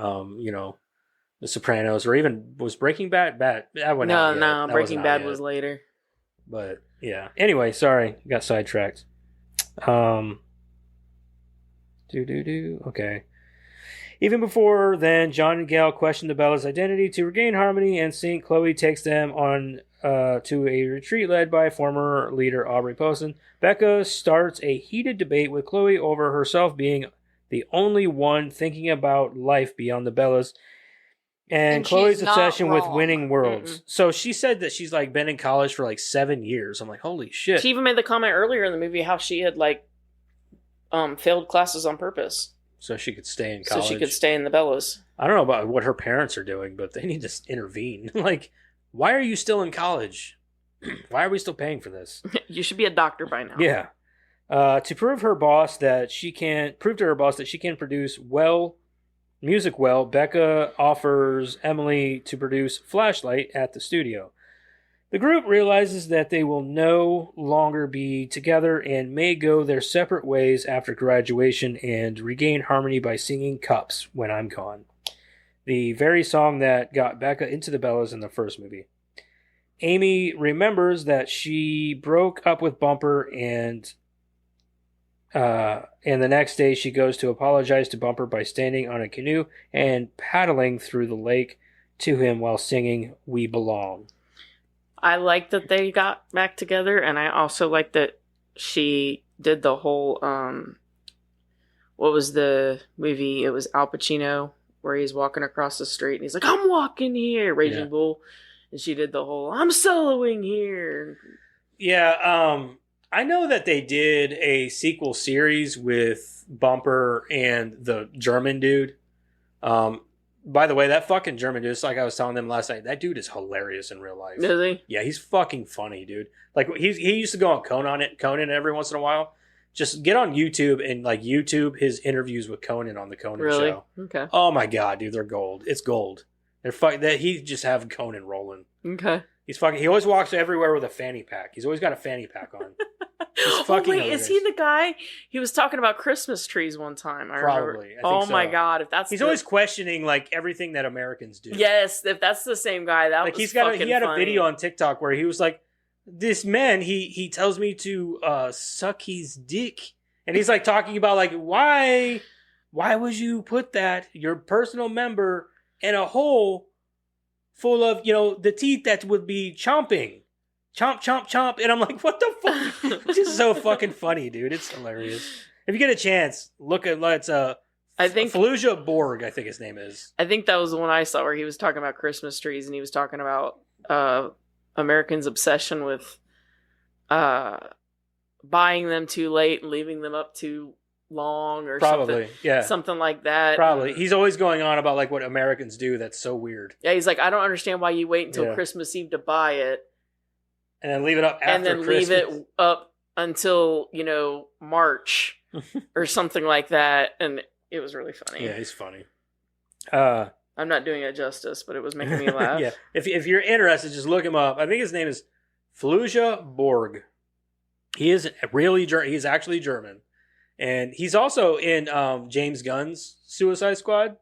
the Sopranos or even was Breaking Bad. No, Breaking Bad was later. But yeah. Anyway, sorry, got sidetracked. Okay. Even before then, John and Gail question the Bellas' identity. To regain harmony and sync, Chloe takes them on to a retreat led by former leader Aubrey Posen. Becca starts a heated debate with Chloe over herself being the only one thinking about life beyond the Bellas and Chloe's obsession with winning worlds. So she said that she's like been in college for like 7 years. I'm like, holy shit. She even made the comment earlier in the movie how she had like failed classes on purpose. So she could stay in college. So she could stay in the Bellas. I don't know about what her parents are doing, but they need to intervene. Like, why are you still in college? Why are we still paying for this? You should be a doctor by now. Yeah. To prove to her boss that she can produce music well, Becca offers Emily to produce Flashlight at the studio. The group realizes that they will no longer be together and may go their separate ways after graduation and regain harmony by singing Cups When I'm Gone, the very song that got Becca into the Bellas in the first movie. Amy remembers that she broke up with Bumper and the next day she goes to apologize to Bumper by standing on a canoe and paddling through the lake to him while singing We Belong. I like that they got back together, and I also like that she did the whole, what was the movie? It was Al Pacino, where he's walking across the street, and he's like, I'm walking here, Raging Bull. And she did the whole, I'm soloing here. Yeah, I know that they did a sequel series with Bumper and the German dude. By the way, that fucking German dude, it's like I was telling them last night, that dude is hilarious in real life. Is he? Yeah, he's fucking funny, dude. Like, he used to go on Conan every once in a while. Just get on YouTube and, like, YouTube his interviews with Conan on the Conan show. Okay. Oh, my God, dude, they're gold. It's gold. He just have Conan rolling. Okay. He always walks everywhere with a fanny pack. He's always got a fanny pack on. Is he the guy? He was talking about Christmas trees one time. I Probably. Remember. Oh my God! If that's always questioning like everything that Americans do. Yes, if that's the same guy, that like was he had a video on TikTok where he was like, this man, he tells me to suck his dick. And he's like talking about like, why would you put that, your personal member, in a hole full of, the teeth that would be chomping. Chomp, chomp, chomp. And I'm like, what the fuck? It's just so fucking funny, dude. It's hilarious. If you get a chance, look at, I think Fallujah Borg, I think his name is. I think that was the one I saw where he was talking about Christmas trees, and he was talking about Americans' obsession with buying them too late and leaving them up too long or Probably, something like that. Probably. He's always going on about like what Americans do that's so weird. Yeah, he's like, I don't understand why you wait until Christmas Eve to buy it. And then leave it up after Christmas. Leave it up until, March or something like that. And it was really funny. Yeah, he's funny. I'm not doing it justice, but it was making me laugh. Yeah. If you're interested, just look him up. I think his name is Fallujah Borg. He is he's actually German. And he's also in James Gunn's Suicide Squad.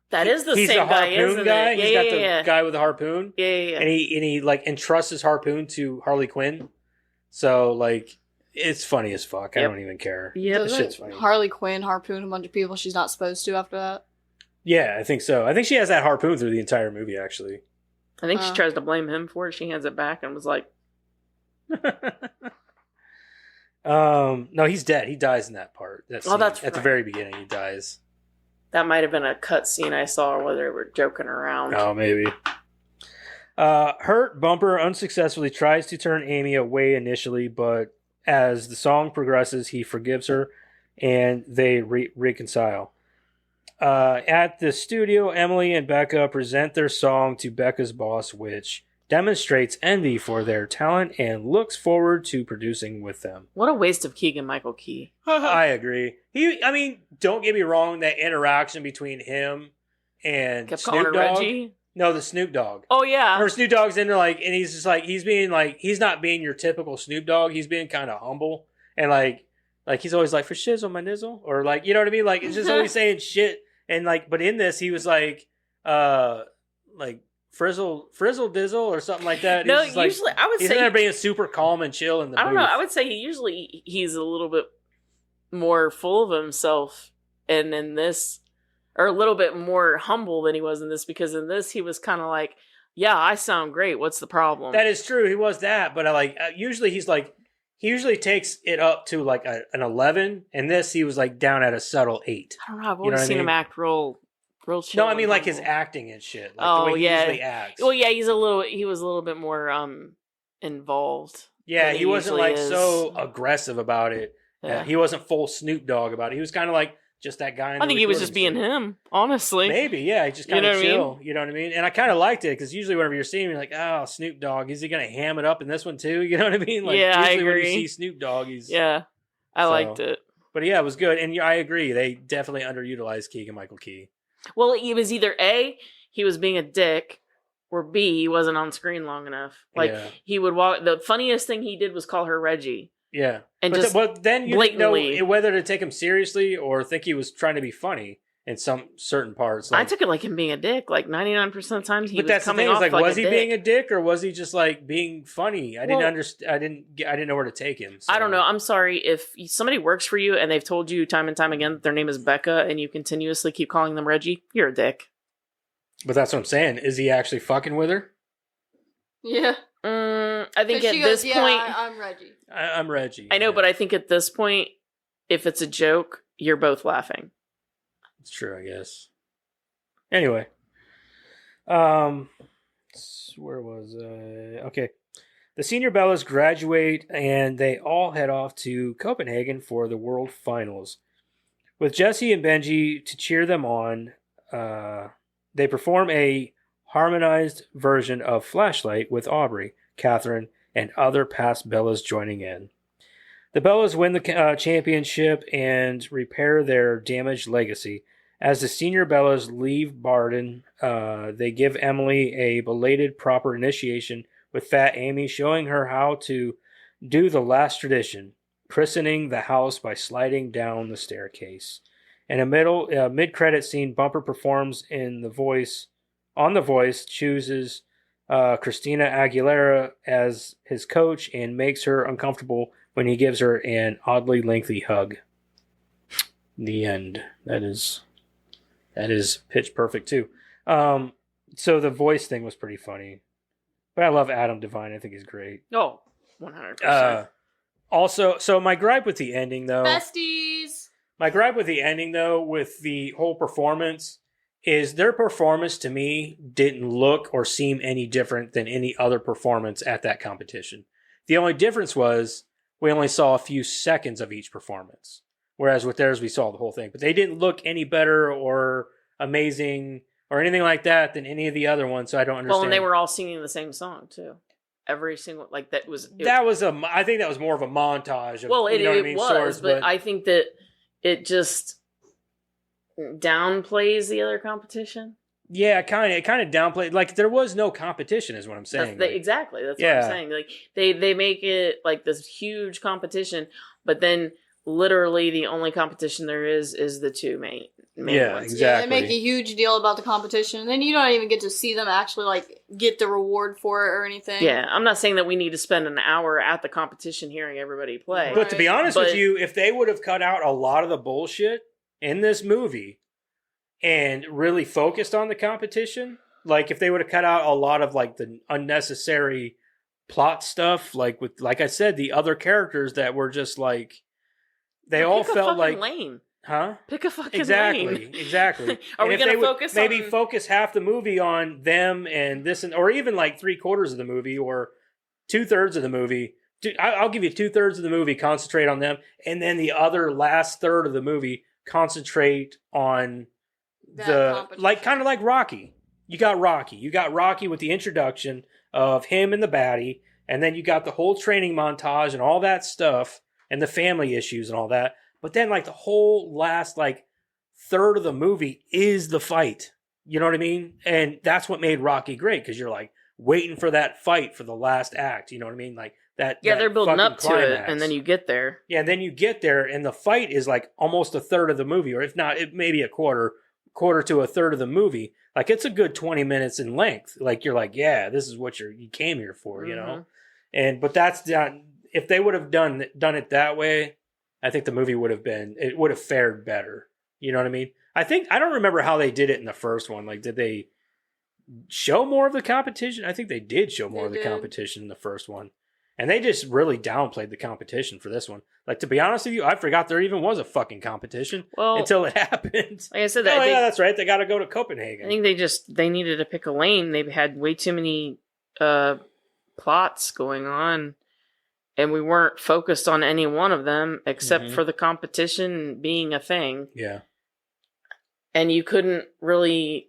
That is the he's same guy, isn't harpoon guy. it? He's got the guy with the harpoon. Yeah. And he like entrusts his harpoon to Harley Quinn. So like it's funny as fuck. I don't even care. Yeah, this shit's funny. Harley Quinn harpoon a bunch of people she's not supposed to after that. Yeah, I think so. I think she has that harpoon through the entire movie, actually. I think she tries to blame him for it. She hands it back and was like, no, he's dead. He dies in that part. That's right. At the very beginning, he dies. That might have been a cut scene I saw where they were joking around. Oh, maybe. Hurt, Bumper unsuccessfully tries to turn Amy away initially, but as the song progresses, he forgives her and they reconcile. At the studio, Emily and Becca present their song to Becca's boss, which demonstrates envy for their talent and looks forward to producing with them. What a waste of Keegan-Michael Key. I agree. Don't get me wrong, that interaction between him and Kept Snoop calling her Dogg. Reggie? No, the Snoop Dogg. Oh, yeah. Or Snoop Dogg's in there, like, and he's just like, he's not being your typical Snoop Dogg. He's being kind of humble. And like he's always like, for shizzle, my nizzle. Or like, you know what I mean? Like, it's just always saying shit. And like, but in this, he was like frizzle dizzle or something like that. No, usually I would he's say in there being super calm and chill in the I don't booth. know. I would say he's a little bit more full of himself, and in this, or a little bit more humble than he was in this, because in this he was kind of like, "Yeah, I sound great. What's the problem?" That is true. He was that, but usually he's like, he usually takes it up to like an 11, and this he was like down at a subtle 8. I don't know. I've always seen him act real chill. No, I mean and like his humble. acting and shit. Like the way he usually acts. Well, yeah, he was a little bit more involved. Yeah, than he wasn't usually like is. so aggressive about it. Yeah. He wasn't full Snoop Dogg about it. He was kind of like just that guy. I think he was just being him, honestly. Maybe, yeah. He just kind of chill. You know what I mean? And I kind of liked it because usually whenever you're seeing him, you're like, oh, Snoop Dogg. Is he going to ham it up in this one too? You know what I mean? Like, yeah, I usually agree. when you see Snoop Dogg, I liked it. But yeah, it was good. And I agree. They definitely underutilized Keegan-Michael Key. Well, he was either A, he was being a dick, or B, he wasn't on screen long enough. Like, he would walk. The funniest thing he did was call her Reggie. Yeah. And but then you didn't blatantly know whether to take him seriously or think he was trying to be funny in some certain parts. I took it like him being a dick. Like 99% of the time, he was that's coming the thing, off like like was he a dick. being a dick or was he just like being funny? I didn't understand. I didn't know where to take him. So. I don't know. I'm sorry if somebody works for you and they've told you time and time again that their name is Becca and you continuously keep calling them Reggie. You're a dick. But that's what I'm saying. Is he actually fucking with her? Yeah. I think at this point, I'm Reggie. I'm Reggie. I know, but I think at this point, if it's a joke, you're both laughing. It's true, I guess. Anyway, where was I? Okay, the senior Bellas graduate and they all head off to Copenhagen for the World Finals. With Jesse and Benji to cheer them on, they perform a harmonized version of Flashlight with Aubrey, Catherine, and other past Bellas joining in. The Bellas win the championship and repair their damaged legacy. As the senior Bellas leave Barden, they give Emily a belated proper initiation with Fat Amy showing her how to do the last tradition, christening the house by sliding down the staircase. In a mid-credit scene, Bumper performs on The Voice, chooses Christina Aguilera as his coach and makes her uncomfortable when he gives her an oddly lengthy hug. The end. That is Pitch Perfect too. So the voice thing was pretty funny, but I love Adam Devine. I think he's great. Oh, 100%. Also, so my gripe with the ending though. Besties. My gripe with the ending, though, with the whole performance, is their performance to me didn't look or seem any different than any other performance at that competition. The only difference was we only saw a few seconds of each performance, whereas with theirs we saw the whole thing. But they didn't look any better or amazing or anything like that than any of the other ones, so I don't understand. Well, and they were all singing the same song, too. Every single, like, that was... I think that was more of a montage. Of, well, it, you know what it I mean? was, Swords, but I think that it just downplays the other competition. Yeah, it kind of downplayed. Like, there was no competition, is what I'm saying. Exactly. That's what I'm saying. Like, they make it like this huge competition, but then literally the only competition there is the two main ones. Exactly. Yeah, they make a huge deal about the competition, and then you don't even get to see them actually like get the reward for it or anything. Yeah, I'm not saying that we need to spend an hour at the competition hearing everybody play. But to be honest with you, if they would have cut out a lot of the bullshit in this movie and really focused on the competition, like if they would have cut out a lot of like the unnecessary plot stuff, like with, like I said, the other characters that were just like, they all felt like lane. Huh? Pick a fucking exactly, lane. Exactly. Are we going to focus maybe focus half the movie on them and this, or even like 3/4 of the movie or 2/3 of the movie. I'll give you 2/3 of the movie, concentrate on them, and then the other last third of the movie concentrate on like kind of like Rocky. You got Rocky with the introduction of him and the baddie, and then you got the whole training montage and all that stuff and the family issues and all that. But then, like, the whole last, like, third of the movie is the fight. You know what I mean? And that's what made Rocky great, because you're, like, waiting for that fight for the last act. You know what I mean? Like, that. Yeah, that they're building up to climax. it, and then you get there. Yeah, and then you get there, and the fight is, like, almost a third of the movie, or if not, it maybe a quarter to a third of the movie. Like, it's a good 20 minutes in length. Like, you're like, yeah, this is what you came here for, you know? But that's done. If they would have done it that way, I think the movie would have fared better. You know what I mean? I don't remember how they did it in the first one. Like, did they show more of the competition? I think they did show more of the competition in the first one. And they just really downplayed the competition for this one. Like, to be honest with you, I forgot there even was a fucking competition until it happened. Like I said, yeah, that's right. They got to go to Copenhagen. I think they needed to pick a lane. They've had way too many plots going on. And we weren't focused on any one of them except for the competition being a thing. Yeah. And you couldn't really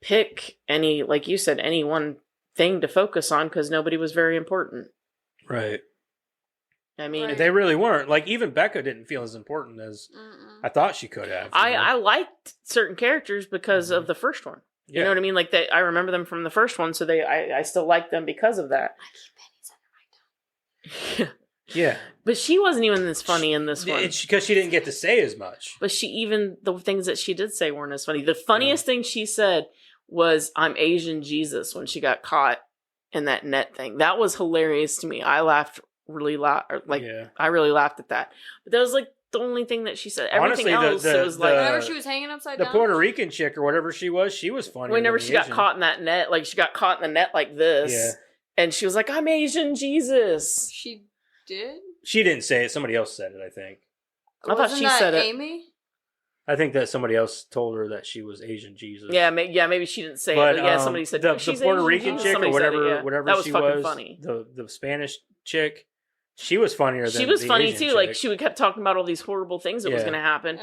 pick any, like you said, any one thing to focus on because nobody was very important. Right. I mean, they really weren't. Like, even Becca didn't feel as important as I thought she could have. I liked certain characters because of the first one. You know what I mean? Like, I remember them from the first one, so I still like them because of that. Yeah. But she wasn't even as funny in this one. It's because she didn't get to say as much. But the things that she did say weren't as funny. The funniest thing she said was, "I'm Asian Jesus," when she got caught in that net thing. That was hilarious to me. I laughed really loud. I really laughed at that. But that was like the only thing that she said. Everything else was like... Whenever she was hanging upside down? The Puerto Rican chick or whatever she was funny. Whenever she got caught in that net, like she got caught in the net like this. Yeah. And she was like, "I'm Asian Jesus." She did? She didn't say it. Somebody else said it, I think. I thought she said it. Amy? I think that somebody else told her that she was Asian Jesus. Yeah, maybe she didn't say it. But yeah, somebody said the she's Puerto Asian Rican Jesus. chick or whatever, whatever that was she fucking was. Funny. The Spanish chick. She was funnier than she was the funny Asian too. chick. Like she kept talking about all these horrible things that was going to happen,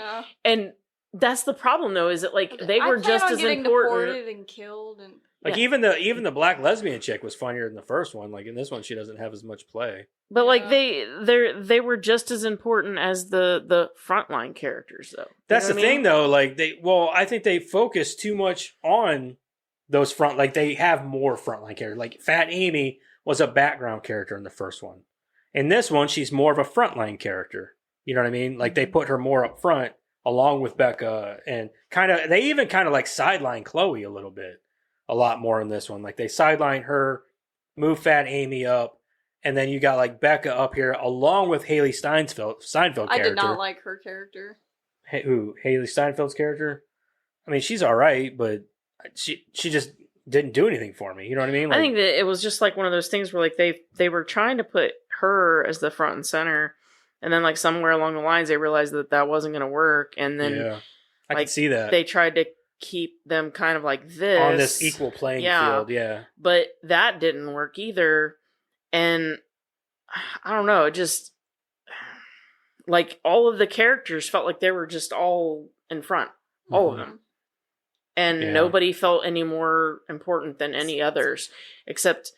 and that's the problem though. Is that like they were just as important. Deported and killed and. Like even the black lesbian chick was funnier than the first one. Like in this one, she doesn't have as much play. But like they were just as important as the frontline characters, though. That's the thing, though. Like I think they focus too much on those Like they have more frontline characters. Like Fat Amy was a background character in the first one. In this one, she's more of a frontline character. You know what I mean? Like they put her more up front along with Becca, and they even kind of like sideline Chloe a little bit. a lot more in this one. Like they sideline her, move Fat Amy up, and then you got like Becca up here along with Haley Steinfeld character. I did not like her character. Who? Haley Steinfeld's character? I mean, she's all right, but she just didn't do anything for me. You know what I mean? Like, I think that it was just like one of those things where like they were trying to put her as the front and center, and then like somewhere along the lines they realized that wasn't going to work, and then yeah, I like, can see that they tried to keep them kind of like this on this equal playing field. Yeah, but that didn't work either, and I don't know. It just like all of the characters felt like they were just all in front, all of them. And nobody felt any more important than any others, except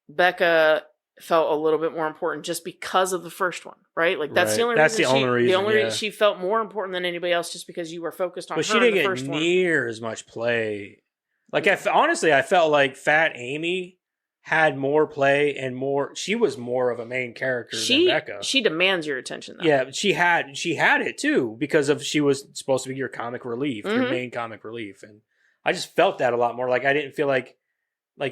Becca felt a little bit more important just because of the first one, right? Like that's the only that's reason. the only reason. The only reason she felt more important than anybody else, just because you were focused on. But her she didn't in the get first near as much play. Like honestly, I felt like Fat Amy had more play and more. She was more of a main character than Becca. She demands your attention, though. Yeah, she had it too because of she was supposed to be your comic relief, your main comic relief, and I just felt that a lot more. Like I didn't feel like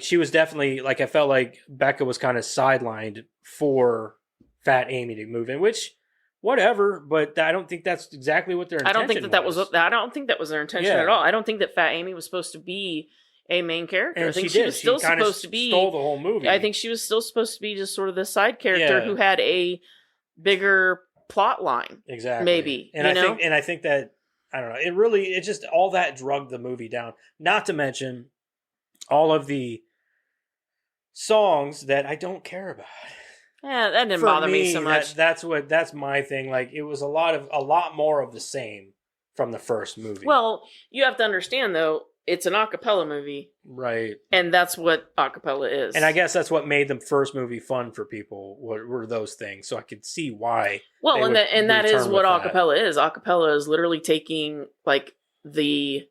she was definitely like I felt like Becca was kind of sidelined for Fat Amy to move in, which whatever, but I don't think that's exactly what their intention was. I don't think that was their intention at all. I don't think that Fat Amy was supposed to be a main character. And I think she was still supposed to be stole the whole movie. I think she was still supposed to be just sort of the side character who had a bigger plot line. Exactly. Maybe. And I think that I don't know. It just all that drugged the movie down. Not to mention all of the songs that I don't care about. Yeah, that didn't bother me so much. That's my thing. Like it was a lot more of the same from the first movie. Well, you have to understand though, it's an a cappella movie. Right. And that's what a cappella is. And I guess that's what made the first movie fun for people were those things. So I could see why. Well, and that is what a cappella is. A cappella is literally taking like the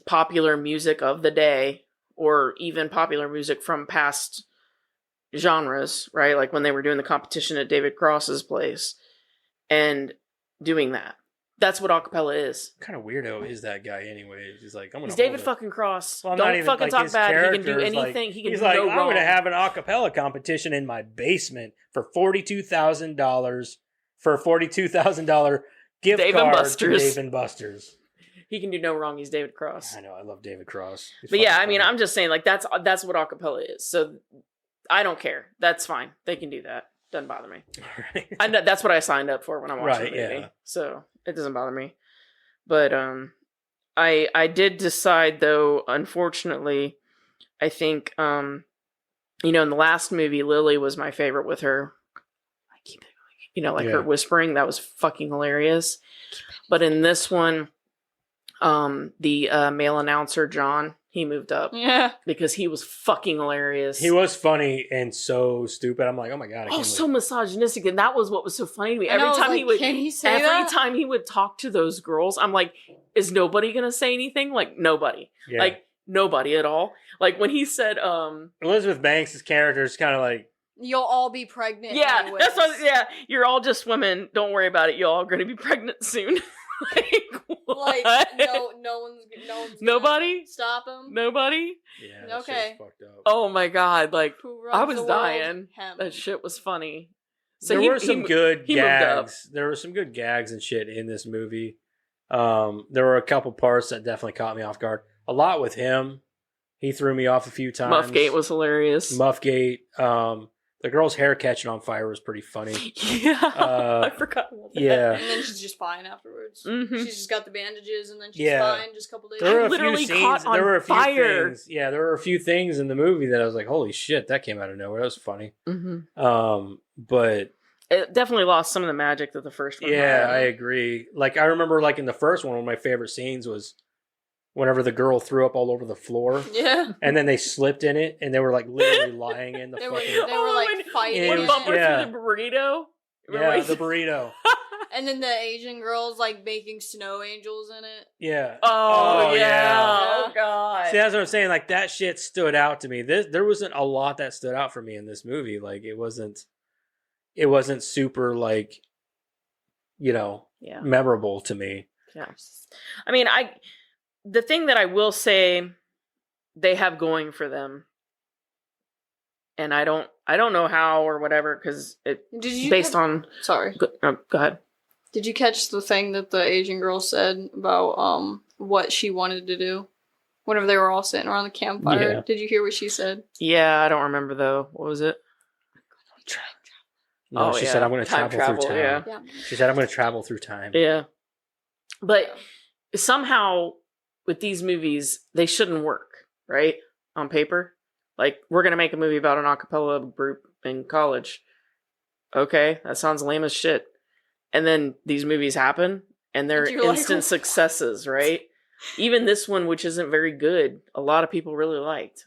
popular music of the day or even popular music from past genres, right? Like when they were doing the competition at David Cross's place and doing that. That's what acapella is. What kind of weirdo is that guy anyway? He's like, he's David fucking Cross. Well, don't fucking talk bad. He can do anything. He can do no wrong. I'm going to have an acapella competition in my basement for $42,000 for a $42,000 gift card to Dave and Buster's. He can do no wrong. He's David Cross. I know. I love David Cross. But yeah, I mean, I'm just saying, like that's what acapella is. So I don't care. That's fine. They can do that. Doesn't bother me. Right. That's what I signed up for when I watched the movie. Yeah. So it doesn't bother me. But I did decide though, unfortunately, I think in the last movie, Lily was my favorite with her. I keep her whispering. That was fucking hilarious. But in this one, the male announcer, John, he moved up. Yeah. Because he was fucking hilarious. He was funny and so stupid. I'm like, oh my God. So misogynistic. And that was what was so funny to me. Every time he would talk to those girls, I'm like, is nobody going to say anything? Like, nobody. Yeah. Like, nobody at all. Like, when he said, Elizabeth Banks' character is kind of like, you'll all be pregnant. Yeah. anyways. That's what, yeah. You're all just women. Don't worry about it. You're all going to be pregnant soon. No one's nobody stop him. Nobody. Yeah. Okay. Fucked up. Oh my God! Like I was dying. Him. That shit was funny. So there were some good gags. There were some good gags and shit in this movie. There were a couple parts that definitely caught me off guard. A lot with him. He threw me off a few times. Muffgate was hilarious. Muffgate. The girl's hair catching on fire was pretty funny. Yeah, I forgot about that. Yeah. And then she's just fine afterwards. Mm-hmm. She's just got the bandages and then she's fine just a couple days. There were fire. There were a few things in the movie that I was like, holy shit, that came out of nowhere. That was funny. Mm-hmm. But it definitely lost some of the magic that the first one had. Yeah, I agree. Like, I remember, like, in the first one of my favorite scenes was whenever the girl threw up all over the floor. Yeah. And then they slipped in it, and they were, like, literally lying in the They were like, fighting. When Bumper threw the burrito. Yeah, the burrito. And then the Asian girls, like, making snow angels in it. Yeah. Oh, yeah. Oh, God. See, that's what I'm saying. Like, that shit stood out to me. There wasn't a lot that stood out for me in this movie. Like, it wasn't super, like, memorable to me. Yeah. I mean, the thing that I will say they have going for them. And I don't know how or whatever, because Sorry. Go ahead. Did you catch the thing that the Asian girl said about what she wanted to do whenever they were all sitting around the campfire? Yeah. Did you hear what she said? Yeah, I don't remember though. What was it? No, she said, I'm going to travel through time. Yeah. She said, I'm going to travel through time. Yeah. But somehow with these movies, they shouldn't work, right? On paper. Like, we're going to make a movie about an a cappella group in college. Okay, that sounds lame as shit. And then these movies happen, and they're instant successes, right? Even this one, which isn't very good, a lot of people really liked.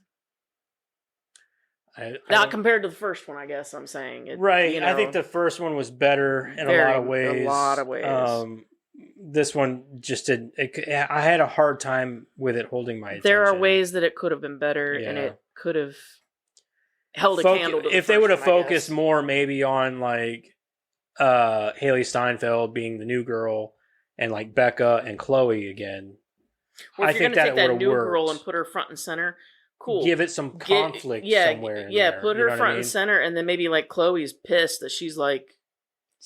Not compared to the first one, I guess I'm saying. Right. You know, I think the first one was better in a lot of ways. This one just did. I had a hard time with it holding my attention. There are ways that it could have been better, and it could have held a candle to the if they would have one, focused more maybe on like Haley Steinfeld being the new girl and like Becca and Chloe again. Well, if you're going to take that new girl and put her front and center, cool. Give it some conflict somewhere. Put her front and center, and then maybe like Chloe's pissed that she's like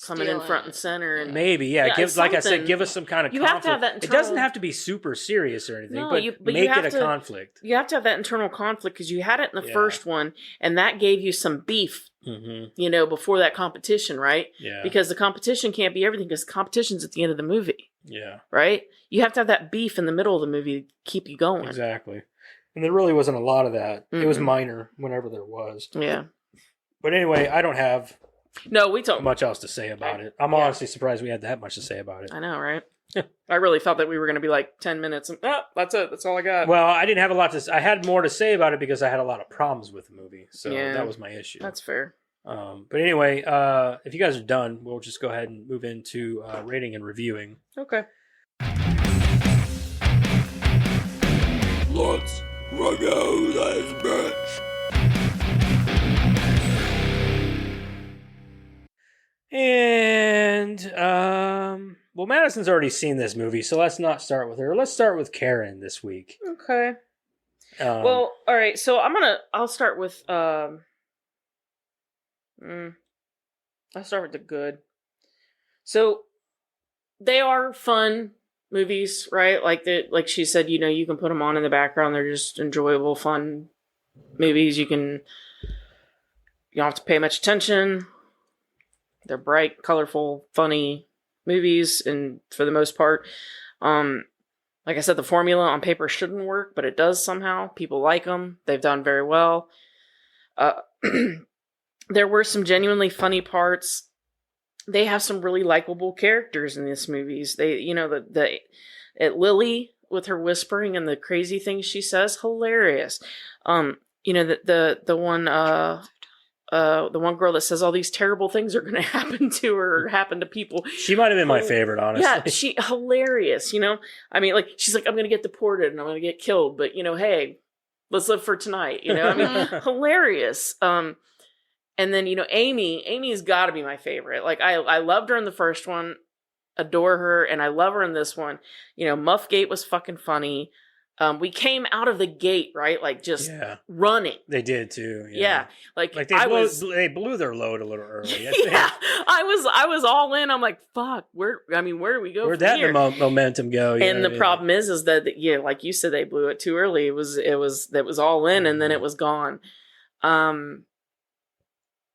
coming in front and center, and maybe give, like I said, give us some kind of conflict. Have to have that internal... It doesn't have to be super serious or anything, but make it a conflict. You have to have that internal conflict because you had it in the first one, and that gave you some beef. You know, before that competition, right? Yeah. Because the competition can't be everything, because competition's at the end of the movie. Yeah. Right? You have to have that beef in the middle of the movie to keep you going. Exactly. And there really wasn't a lot of that. It was minor whenever there was. Yeah. But anyway, I don't have much else to say about it. I'm honestly surprised we had that much to say about it. I know, right? I really thought that we were going to be like 10 minutes. And, that's it. That's all I got. Well, I didn't have a lot to. I had more to say about it because I had a lot of problems with the movie. So that was my issue. That's fair. But anyway, if you guys are done, we'll just go ahead and move into rating and reviewing. Okay. Let's review this bitch. And, well, Madison's already seen this movie, so let's not start with her. Let's start with Karen this week. Okay. Well, all right. So I'll start with, I'll start with the good. So they are fun movies, right? Like she said, you know, you can put them on in the background. They're just enjoyable, fun movies. You don't have to pay much attention. They're bright, colorful, funny movies, and for the most part, like I said, the formula on paper shouldn't work, but it does somehow. People like them. They've done very well. There were some genuinely funny parts. They have some really likable characters in these movies. They, you know, Lily with her whispering and the crazy things she says, hilarious. You know, the one girl that says all these terrible things are going to happen to her or happen to people. She might have been my favorite, honestly. Yeah, she hilarious, you know? I mean, like, she's like, I'm going to get deported and I'm going to get killed, but, you know, hey, let's live for tonight, you know? I mean, hilarious. And then, you know, Amy's got to be my favorite. Like, I loved her in the first one, adore her, and I love her in this one. You know, Muffgate was fucking funny. We came out of the gate, right? Like, just running. They did, too. Yeah. Like they blew their load a little early. Yeah. I was all in. I'm like, fuck, where do we go? Where'd that momentum go? And the problem is that, yeah, like you said, they blew it too early. It was all in, and then it was gone.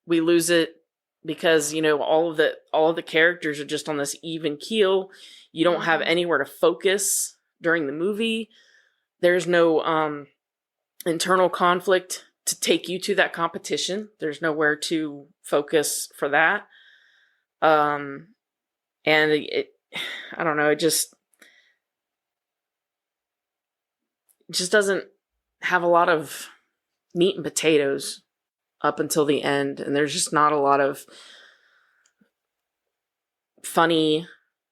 We lose it because, you know, all of the characters are just on this even keel. You don't have anywhere to focus during the movie. There's no internal conflict to take you to that competition. There's nowhere to focus for that. And I don't know, it just doesn't have a lot of meat and potatoes up until the end, and there's just not a lot of funny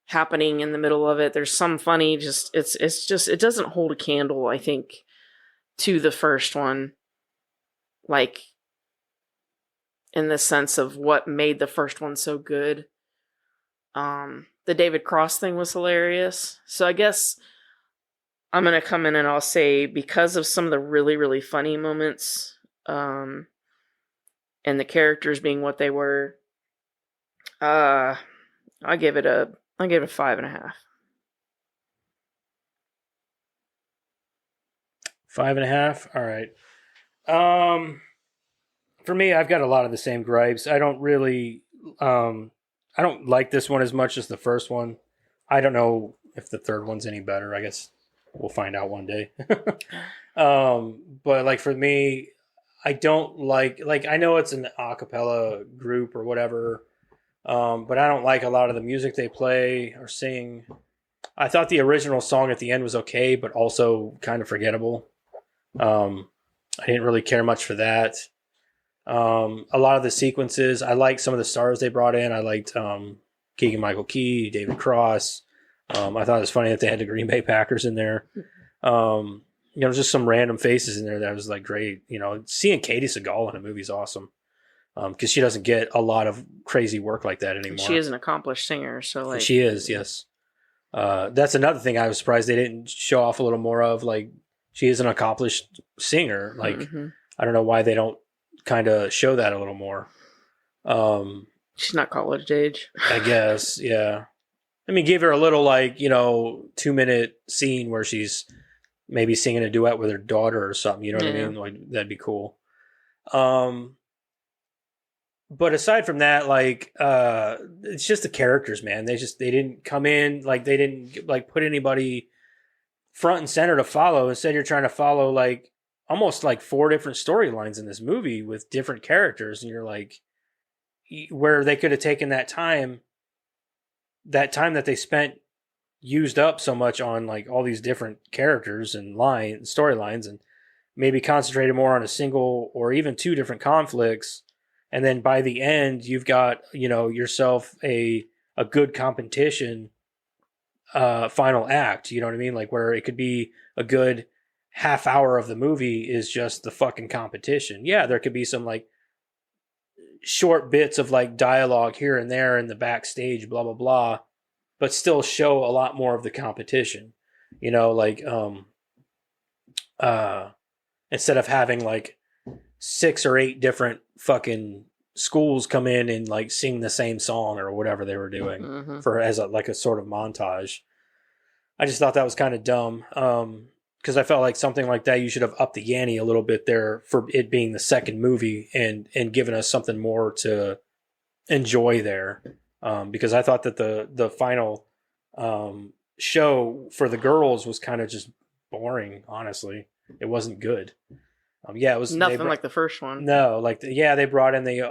happening in the middle of it. There's some funny, it doesn't hold a candle, I think, to the first one, like in the sense of what made the first one so good. The David Cross thing was hilarious. So I guess I'm going to come in and I'll say, because of some of the really, really funny moments, and the characters being what they were, I give it a 5.5. 5.5. All right. For me, I've got a lot of the same gripes. I don't really, I don't like this one as much as the first one. I don't know if the third one's any better. I guess we'll find out one day. But like for me, I don't like I know it's an a cappella group or whatever, but I don't like a lot of the music they play or sing. I thought the original song at the end was okay, but also kind of forgettable. I didn't really care much for that. A lot of the sequences, I liked some of the stars they brought in. I liked Keegan-Michael Key, David Cross. I thought it was funny that they had the Green Bay Packers in there. Just some random faces in there that was like great. Seeing Katie Seagal in a movie is awesome because she doesn't get a lot of crazy work like that anymore. She is an accomplished singer, so like she is, yes. That's another thing I was surprised they didn't show off a little more of. Like, she is an accomplished singer. Like, I don't know why they don't kind of show that a little more. She's not college age, I guess. Yeah. I mean, give her a little 2-minute scene where she's maybe singing a duet with her daughter or something. You know what I mean? Like, that'd be cool. But aside from that, it's just the characters, man. They didn't come in, they didn't put anybody front and center to follow. Instead, you're trying to follow almost 4 different storylines in this movie with different characters, and you're like, where they could have taken that time that they spent used up so much on all these different characters and storylines, and maybe concentrated more on a single or even 2 different conflicts. And then by the end, you've got, yourself a good competition final act. You know what I mean? Where it could be a good half hour of the movie is just the fucking competition. Yeah, there could be some short bits of dialogue here and there in the backstage, blah, blah, blah, but still show a lot more of the competition. Instead of having 6 or 8 different fucking schools come in and sing the same song or whatever they were doing for as a sort of montage. I just thought that was kind of dumb. Because I felt like something like that, you should have upped the ante a little bit there for it being the second movie and given us something more to enjoy there. Because I thought that the final show for the girls was kind of just boring, honestly. It wasn't good. It was nothing like the first one. No, they brought in the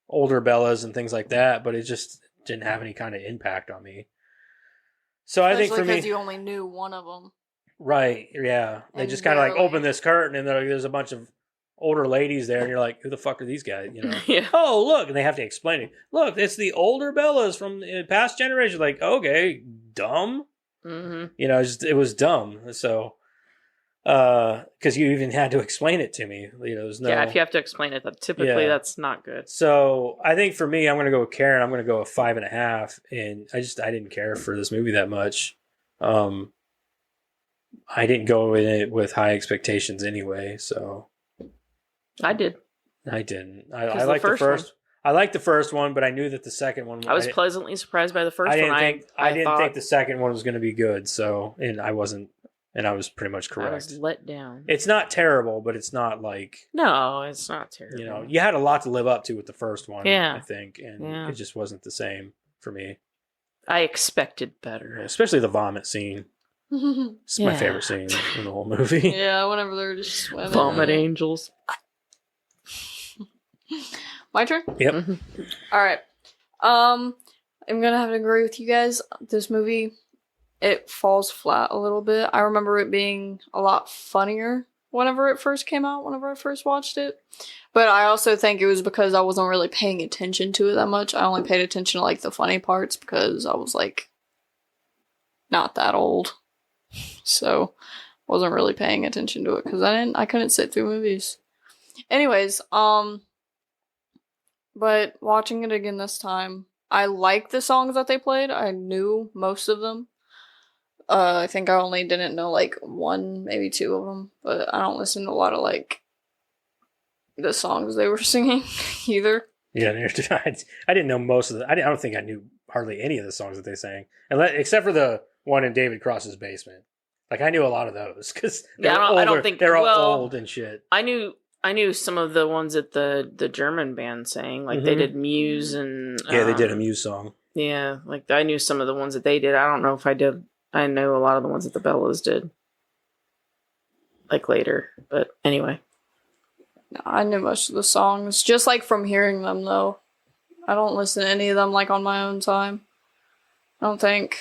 older Bellas and things like that, but it just didn't have any kind of impact on me. So I think for me, because you only knew one of them, right? Yeah, they just kind of open this curtain and there's a bunch of older ladies there, and you're like, who the fuck are these guys? Yeah. Oh, look, and they have to explain it. Look, it's the older Bellas from past generations. Okay, dumb. It was dumb. So. Because you even had to explain it to me. There's no. Yeah, if you have to explain it, typically that's not good. So I think for me, I'm going to go with Karen. I'm going to go with 5.5, and I didn't care for this movie that much. I didn't go in it with high expectations anyway. So I did. I didn't. I liked the first. I liked the first one, but I knew that the second one. I was pleasantly surprised by the first one. I didn't think the second one was going to be good. So, and I wasn't. And I was pretty much correct. I was let down. It's not terrible, but it's not No, it's not terrible. You had a lot to live up to with the first one, yeah. I think, and it just wasn't the same for me. I expected better. Especially the vomit scene. It's my favorite scene in the whole movie. Yeah, whenever they're just swimming. Vomit angels. My turn? Yep. All right. I'm going to have to agree with you guys. This movie... it falls flat a little bit. I remember it being a lot funnier whenever it first came out, whenever I first watched it. But I also think it was because I wasn't really paying attention to it that much. I only paid attention to the funny parts because I was not that old. So wasn't really paying attention to it because I couldn't sit through movies. Anyways, but watching it again this time, I like the songs that they played. I knew most of them. I think I only didn't know like one, maybe two of them, but I don't listen to a lot of like the songs they were singing either. Yeah, I didn't know most of the. I don't think I knew hardly any of the songs that they sang, except for the one in David Cross's basement. Like I knew a lot of those because I don't think they're all old and shit. I knew some of the ones that the German band sang. Like they did Muse and yeah, they did a Muse song. Yeah, like I knew some of the ones that they did. I don't know if I did. I know a lot of the ones that the Bellas did, like later. But anyway. No, I knew most of the songs, just like from hearing them though. I don't listen to any of them like on my own time. I don't think.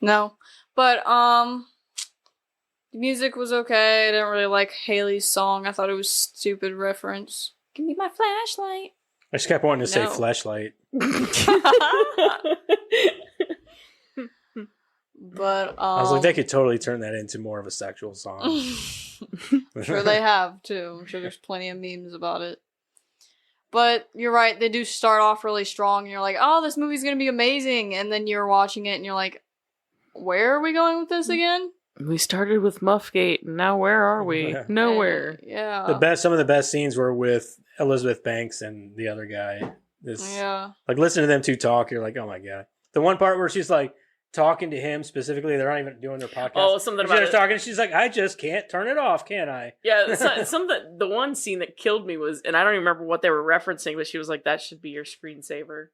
No. But the music was okay. I didn't really like Haley's song. I thought it was a stupid reference. Give me my flashlight. I just kept wanting to say flashlight. But I was like, they could totally turn that into more of a sexual song. I'm sure they have too. I'm sure there's plenty of memes about it. But you're right, they do start off really strong. And you're like, oh, this movie's gonna be amazing. And then you're watching it and you're like, where are we going with this again? We started with Muffgate, and now where are we? Yeah. Nowhere. Yeah. Some of the best scenes were with Elizabeth Banks and the other guy. Like listen to them two talk, you're like, oh my god. The one part where she's like talking to him specifically, they're not even doing their podcast. Oh, something about she's talking. She's like, I just can't turn it off, can I? Yeah, the one scene that killed me was, and I don't even remember what they were referencing, but she was like, "That should be your screensaver."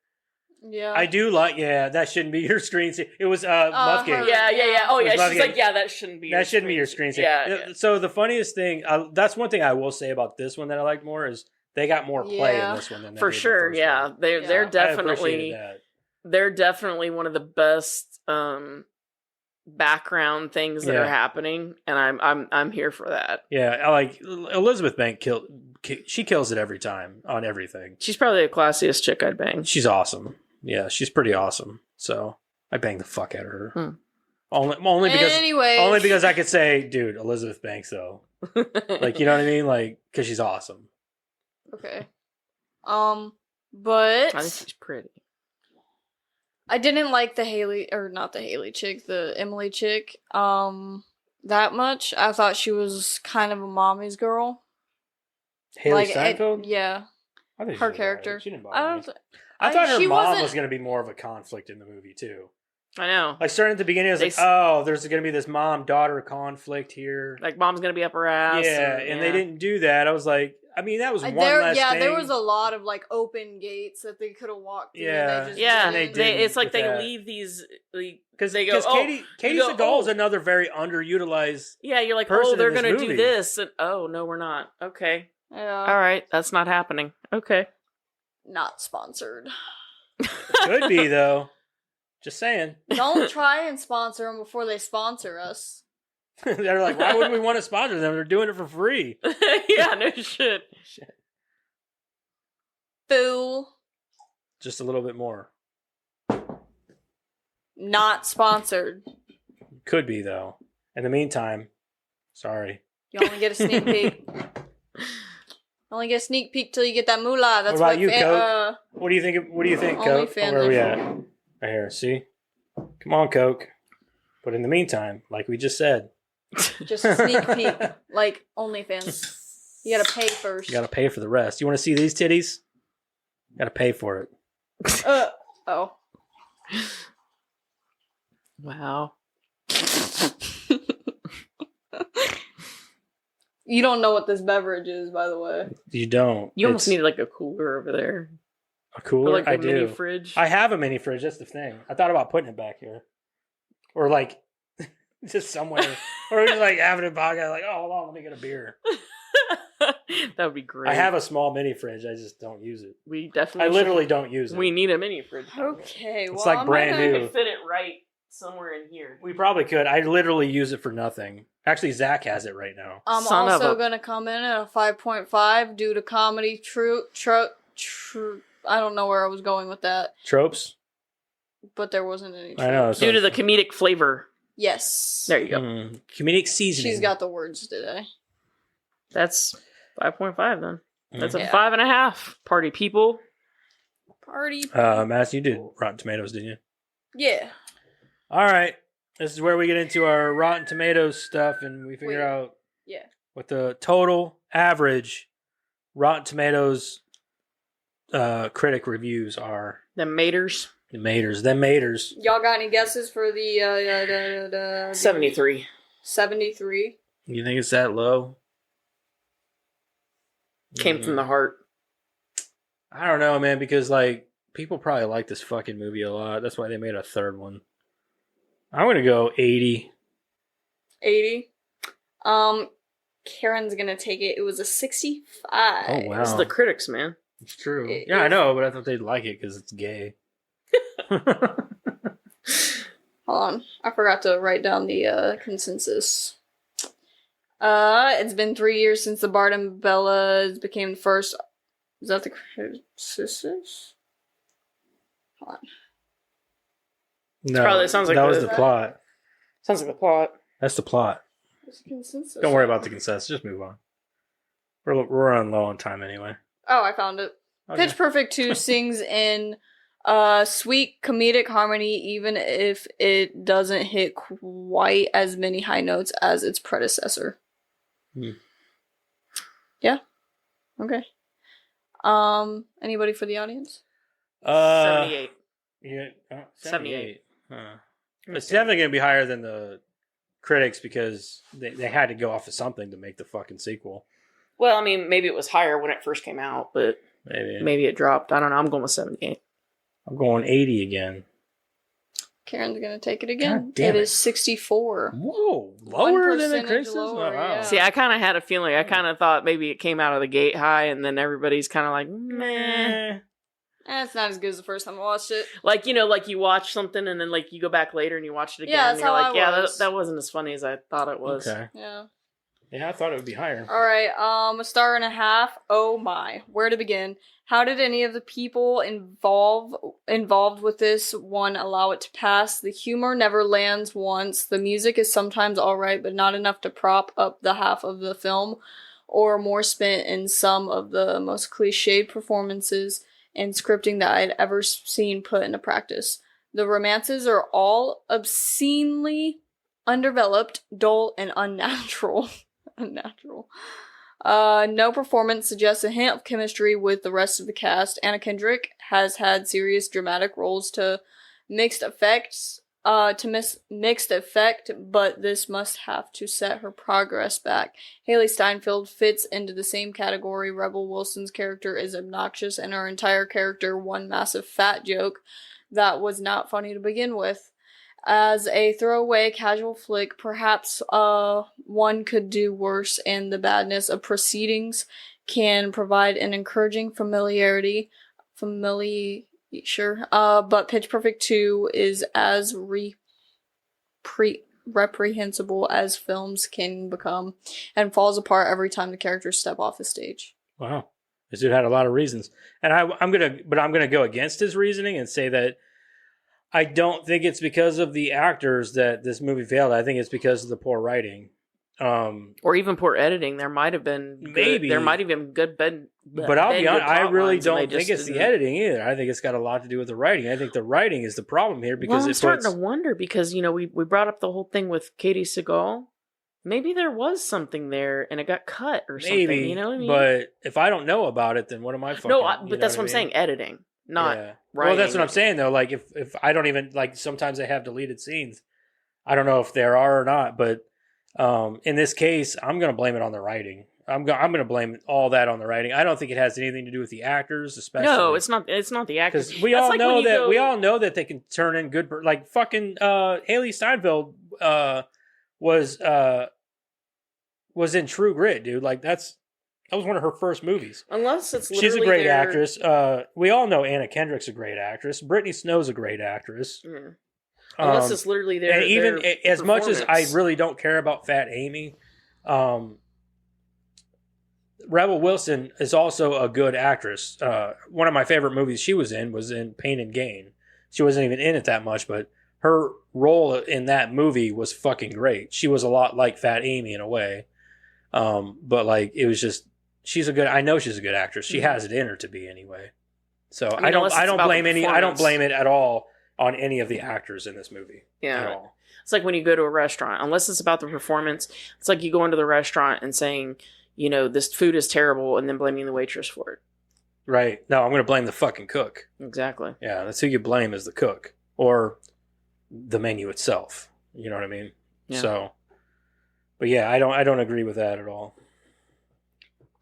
Yeah, I do like. Yeah, that shouldn't be your screensaver. It was Muffgate. Yeah. Oh yeah, she's Muffgate. like, yeah, that shouldn't be. That shouldn't be your screensaver. Yeah. So the funniest thing, that's one thing I will say about this one that I like more is they got more play in this one than they for did in sure. the first Yeah, one. they're definitely that. They're definitely one of the best background things that are happening, and I'm here for that. Yeah, I like Elizabeth Banks. She kills it every time on everything. She's probably the classiest chick I'd bang. She's awesome. Yeah, she's pretty awesome. So I bang the fuck out of her. Only because I could say, dude, Elizabeth Banks though. Like, you know what I mean? Like, because she's awesome. Okay. But I think she's pretty. I didn't like the Emily chick, that much. I thought she was kind of a mommy's girl. Haley Steinfeld? Yeah. I think her character. She didn't bother me. I thought her mom was going to be more of a conflict in the movie, too. I know. Like, starting at the beginning, I was like, oh, there's going to be this mom-daughter conflict here. Like, mom's going to be up her ass. Yeah, and they didn't do that. I was like, I mean, that was one less thing. There was a lot of, like, open gates that they could have walked through. Yeah. And they just it's like they leave these... Because they go, Katie Seagal is another very underutilized Yeah, you're like, person they're going to movie. do this. And, oh, no, we're not. Okay. Yeah. All right, that's not happening. Okay. Not sponsored. Could be, though. Just saying. Don't try and sponsor them before they sponsor us. They're like, why would we want to sponsor them? They're doing it for free. Yeah, no shit. Fool. Just a little bit more. Not sponsored. Could be, though. In the meantime, sorry. You only get a sneak peek. Only get a sneak peek till you get that moolah. That's what about you, Coke? What do you think, Coke? Where are we at? Right here, see? Come on, Coke. But in the meantime, like we just said. Just a sneak peek. Like OnlyFans. You gotta pay first. You gotta pay for the rest. You want to see these titties? You gotta pay for it. Oh. Wow. You don't know what this beverage is, by the way. You don't. You almost need like a cooler over there. A cooler? Or like a mini do. Fridge. I have a mini fridge. That's the thing. I thought about putting it back here. Or like, just somewhere. Or just like having it back. Like, oh, hold on, let me get a beer. That would be great. I have a small mini fridge. I just don't use it. We definitely. I literally don't use it. We need a mini fridge. Okay, it's like brand new. We could fit it right somewhere in here. We probably could. I literally use it for nothing. Actually, Zach has it right now. I'm also going to come in at a 5.5 due to comedy I don't know where I was going with that. Tropes? But there wasn't any tropes. I know. Due to the comedic flavor. Yes. There you go. Comedic seasoning. She's got the words today. That's 5.5 then. That's a 5.5. Party people. Party. Matt, you did Rotten Tomatoes, didn't you? Yeah. All right. This is where we get into our Rotten Tomatoes stuff, and we figure Wait. out Yeah. what the total average Rotten Tomatoes critic reviews are. The Maters. The Maters. Y'all got any guesses for the 73. 73? You think it's that low? Came from the heart. I don't know, man, because like people probably like this fucking movie a lot. That's why they made a third one. I'm gonna go 80. 80. Karen's gonna take it. It was a 65. Oh wow, It's the critics, man. it's true. It Yeah, I is- know, but I thought they'd like it because it's gay. Hold on. I forgot to write down the consensus. It's been 3 years since the Bart and Bella became the first. Is that the consensus? Hold on. No, probably- it sounds like that was the- the plot. Sounds like the plot. That's the plot. What's the consensus? Don't worry about the consensus. Just move on. We're running low on time anyway. Oh, I found it. Okay. Pitch Perfect 2 sings in sweet comedic harmony, even if it doesn't hit quite as many high notes as its predecessor. Hmm. Yeah. Okay. Anybody for the audience? 78. Yeah, 78. Huh. It's definitely going to be higher than the critics because they had to go off of something to make the fucking sequel. Well, I mean, maybe it was higher when it first came out, but Maybe. maybe it dropped. I don't know. I'm going with 78. I'm going 80 again. Karen's gonna take it again. God damn It it. is 64. Whoa, lower than the 1% critics? lower, yeah. See, I kind of had a feeling. I kind of thought maybe it came out of the gate high, and then everybody's kind of like, meh. It's not as good as the first time I watched it. Like, you know, like you watch something, and then like you go back later and you watch it again, Yeah, and that's you're how like, I yeah, was. that wasn't as funny as I thought it was. Okay. Yeah. Yeah, I thought it would be higher. All right. A star and a half. Oh my. Where to begin? How did any of the people involved with this one allow it to pass? The humor never lands once. The music is sometimes alright, but not enough to prop up the half of the film, or more spent in some of the most cliched performances and scripting that I'd ever seen put into practice. The romances are all obscenely undeveloped, dull, and unnatural. Unnatural. No performance suggests a hint of chemistry with the rest of the cast. Anna Kendrick has had serious dramatic roles to mixed effect, but this must have to set her progress back. Haley Steinfeld fits into the same category. Rebel Wilson's character is obnoxious, and her entire character one massive fat joke that was not funny to begin with. As a throwaway casual flick, perhaps one could do worse, and the badness of proceedings can provide an encouraging familiarity. But Pitch Perfect 2 is as reprehensible as films can become, and falls apart every time the characters step off the stage. Wow. This dude had a lot of reasons. And I'm gonna go against his reasoning and say that I don't think it's because of the actors that this movie failed. I think it's because of the poor writing. Or even poor editing. There might have been Maybe. there might have been good But I'll be honest, I really don't think it's the the editing either. I think it's got a lot to do with the writing. I think the writing is the problem here because Well, I'm it starting puts... to wonder because, you know, we brought up the whole thing with Katie Seagal. Maybe there was something there and it got cut or something. Maybe, You know what I mean? but if I don't know about it, then what am I fucking... no, you but know that's what I'm I mean? saying. Editing, not Yeah. writing. Well, that's what I'm saying though. Like if I don't even like, sometimes they have deleted scenes. I don't know if there are or not, but in this case, I'm going to blame it on the writing. I'm going to blame all that on the writing. I don't think it has anything to do with the actors, especially. No, it's not. It's not the actors. Because we That's all like know when you that go- we all know that they can turn in good, like fucking Haley Steinfeld was in True Grit, dude. Like that was one of her first movies. Unless it's She's a literally great their- actress. We all know Anna Kendrick's a great actress. Brittany Snow's a great actress. Yeah. Unless Um, it's literally their. and even their as much as I performance. really don't care about Fat Amy, Rebel Wilson is also a good actress. One of my favorite movies she was in Pain and Gain. She wasn't even in it that much, but her role in that movie was fucking great. She was a lot like Fat Amy in a way. But like it was just I know she's a good actress. She has it in her to be anyway. So I mean, I unless it's don't about blame the I don't performance. blame it at all on any of the actors in this movie at all. It's like when you go to a restaurant, unless it's about the performance, it's like you go into the restaurant and saying, this food is terrible, and then blaming the waitress for it. Right. No, I'm going to blame the fucking cook. Exactly. Yeah, that's who you blame is the cook or the menu itself. You know what I mean? Yeah. So, but yeah, I don't agree with that at all.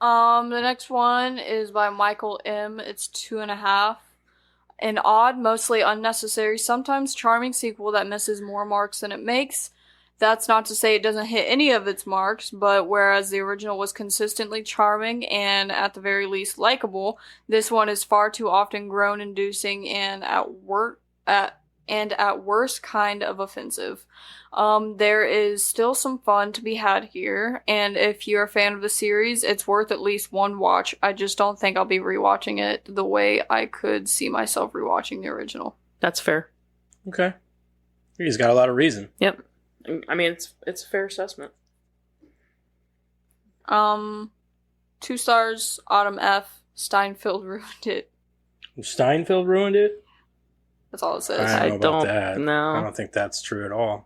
The next one is by Michael M. It's 2.5. An odd, mostly unnecessary, sometimes charming sequel that misses more marks than it makes. That's not to say it doesn't hit any of its marks, but whereas the original was consistently charming and at the very least likable, this one is far too often groan-inducing and at worst kind of offensive. There is still some fun to be had here, and if you're a fan of the series, it's worth at least one watch. I just don't think I'll be rewatching it the way I could see myself rewatching the original. That's fair. Okay. He's got a lot of reason. Yep. I mean, it's a fair assessment. 2 stars, Autumn F. Steinfeld ruined it. Steinfeld ruined it? That's all it says. I don't know about don't that. know. I don't think that's true at all.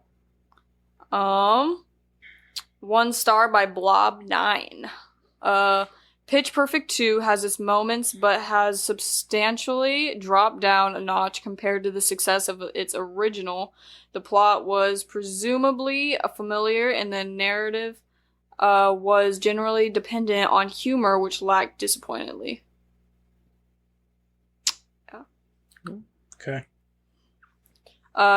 1 star by Blob9. Pitch Perfect 2 has its moments, but has substantially dropped down a notch compared to the success of its original. The plot was presumably familiar, and the narrative was generally dependent on humor, which lacked disappointingly. Yeah. Okay.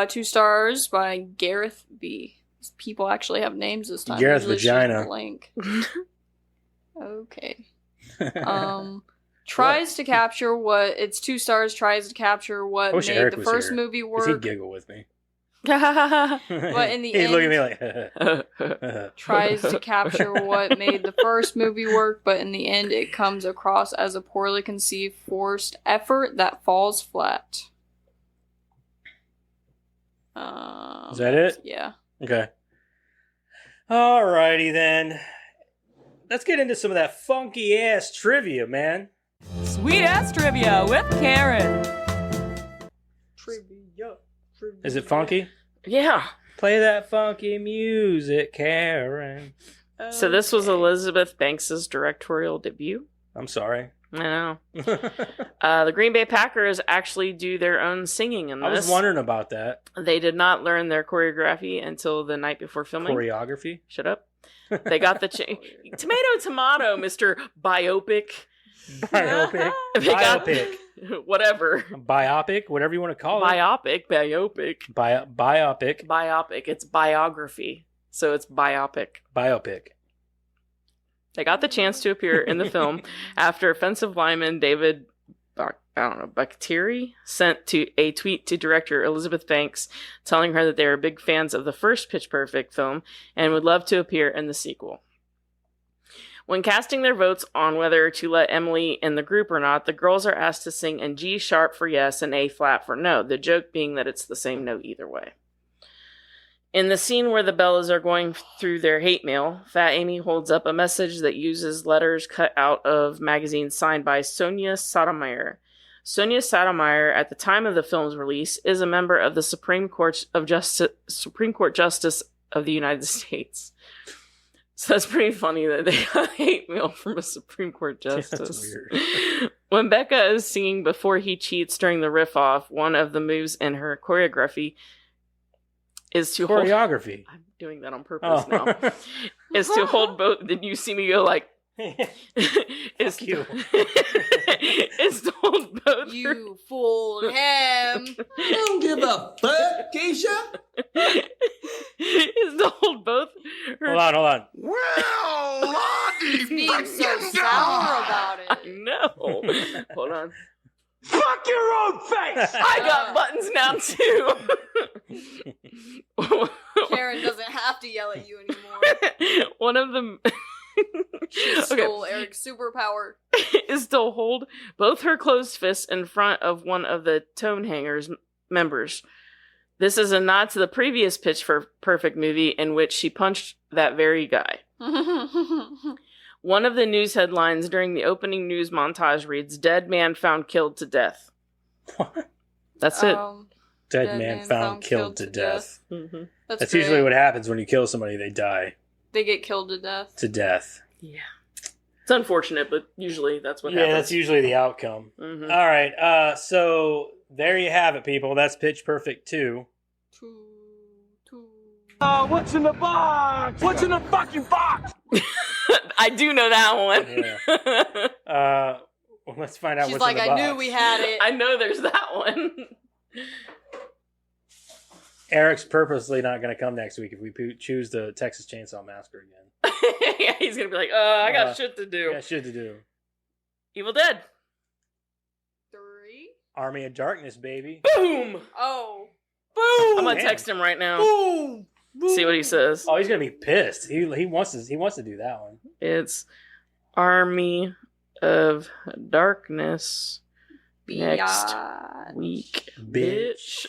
2 stars by Gareth B. People actually have names this time. Gareth Usually it's just Vagina. blank. Okay. Tries to capture what it's 2 stars. Tries to capture what I wish made Eric the was first here, movie 'cause he'd work. giggle with me. But in the He'd end, look at me like, tries to capture what made the first movie work, but in the end, it comes across as a poorly conceived, forced effort that falls flat. Is that it? Yeah. Okay. Alrighty then. Let's get into some of that funky ass trivia, man. Sweet ass trivia with Karen. Trivia. Is it funky? Yeah. Play that funky music, Karen. So this was Elizabeth Banks's directorial debut. I'm sorry. I know. The Green Bay Packers actually do their own singing in this. I was wondering about that. They did not learn their choreography until the night before filming. Choreography? Shut up. They got the tomato, Mr. Biopic. Biopic? They got- Biopic. Whatever. Biopic? Whatever you want to call it. Biopic. Biopic. Biopic. It's biography. So it's biopic. Biopic. They got the chance to appear in the film after offensive lineman David Bactieri sent a tweet to director Elizabeth Banks telling her that they are big fans of the first Pitch Perfect film and would love to appear in the sequel. When casting their votes on whether to let Emily in the group or not, the girls are asked to sing in G sharp for yes and A flat for no, the joke being that it's the same note either way. In the scene where the Bellas are going through their hate mail, Fat Amy holds up a message that uses letters cut out of magazines signed by Sonia Sotomayor. Sonia Sotomayor, at the time of the film's release, is a member of the Supreme Court Justice of the United States. So that's pretty funny that they got hate mail from a Supreme Court justice. That's weird. When Becca is singing Before He Cheats during the riff-off, one of the moves in her choreography is to Choreography. I'm doing that on purpose now. Is to hold both. Then you see me go like. Is you. Is to hold both. You fooled him. I don't give a fuck, Keisha. Is to hold both. Her... Hold on. Well, Lottie, Being so sour about it. No. Hold on. fuck your own face! I got buttons now too. Karen doesn't have to yell at you anymore. One of them She stole Eric's superpower. is to hold both her closed fists in front of one of the Tone Hangers members. This is a nod to the previous Pitch Perfect movie in which she punched that very guy. One of the news headlines during the opening news montage reads, "Dead man found killed to death." What? That's it. Dead man found killed to death. Mm-hmm. That's usually what happens when you kill somebody. They die They get killed to death. to death. Yeah. It's unfortunate, but usually that's what Yeah, happens. that's usually the outcome. Mhm. All right. So there you have it, people. That's Pitch Perfect 2. Two. What's in the box? What's in the fucking box? I do know that one. Yeah. Well, let's find out She's what's like, in the I box. knew we had it. I know there's that one. Eric's purposely not going to come next week if we choose the Texas Chainsaw Massacre again. Yeah, he's gonna be like, I got shit to do. Yeah, shit to do. Evil Dead. 3. Army of Darkness, baby. Boom. Oh. Boom. I'm gonna text him right now. Boom. See what he says. Oh, he's gonna be pissed. He wants to do that one. It's Army of Darkness next Beyond. week, Bitch.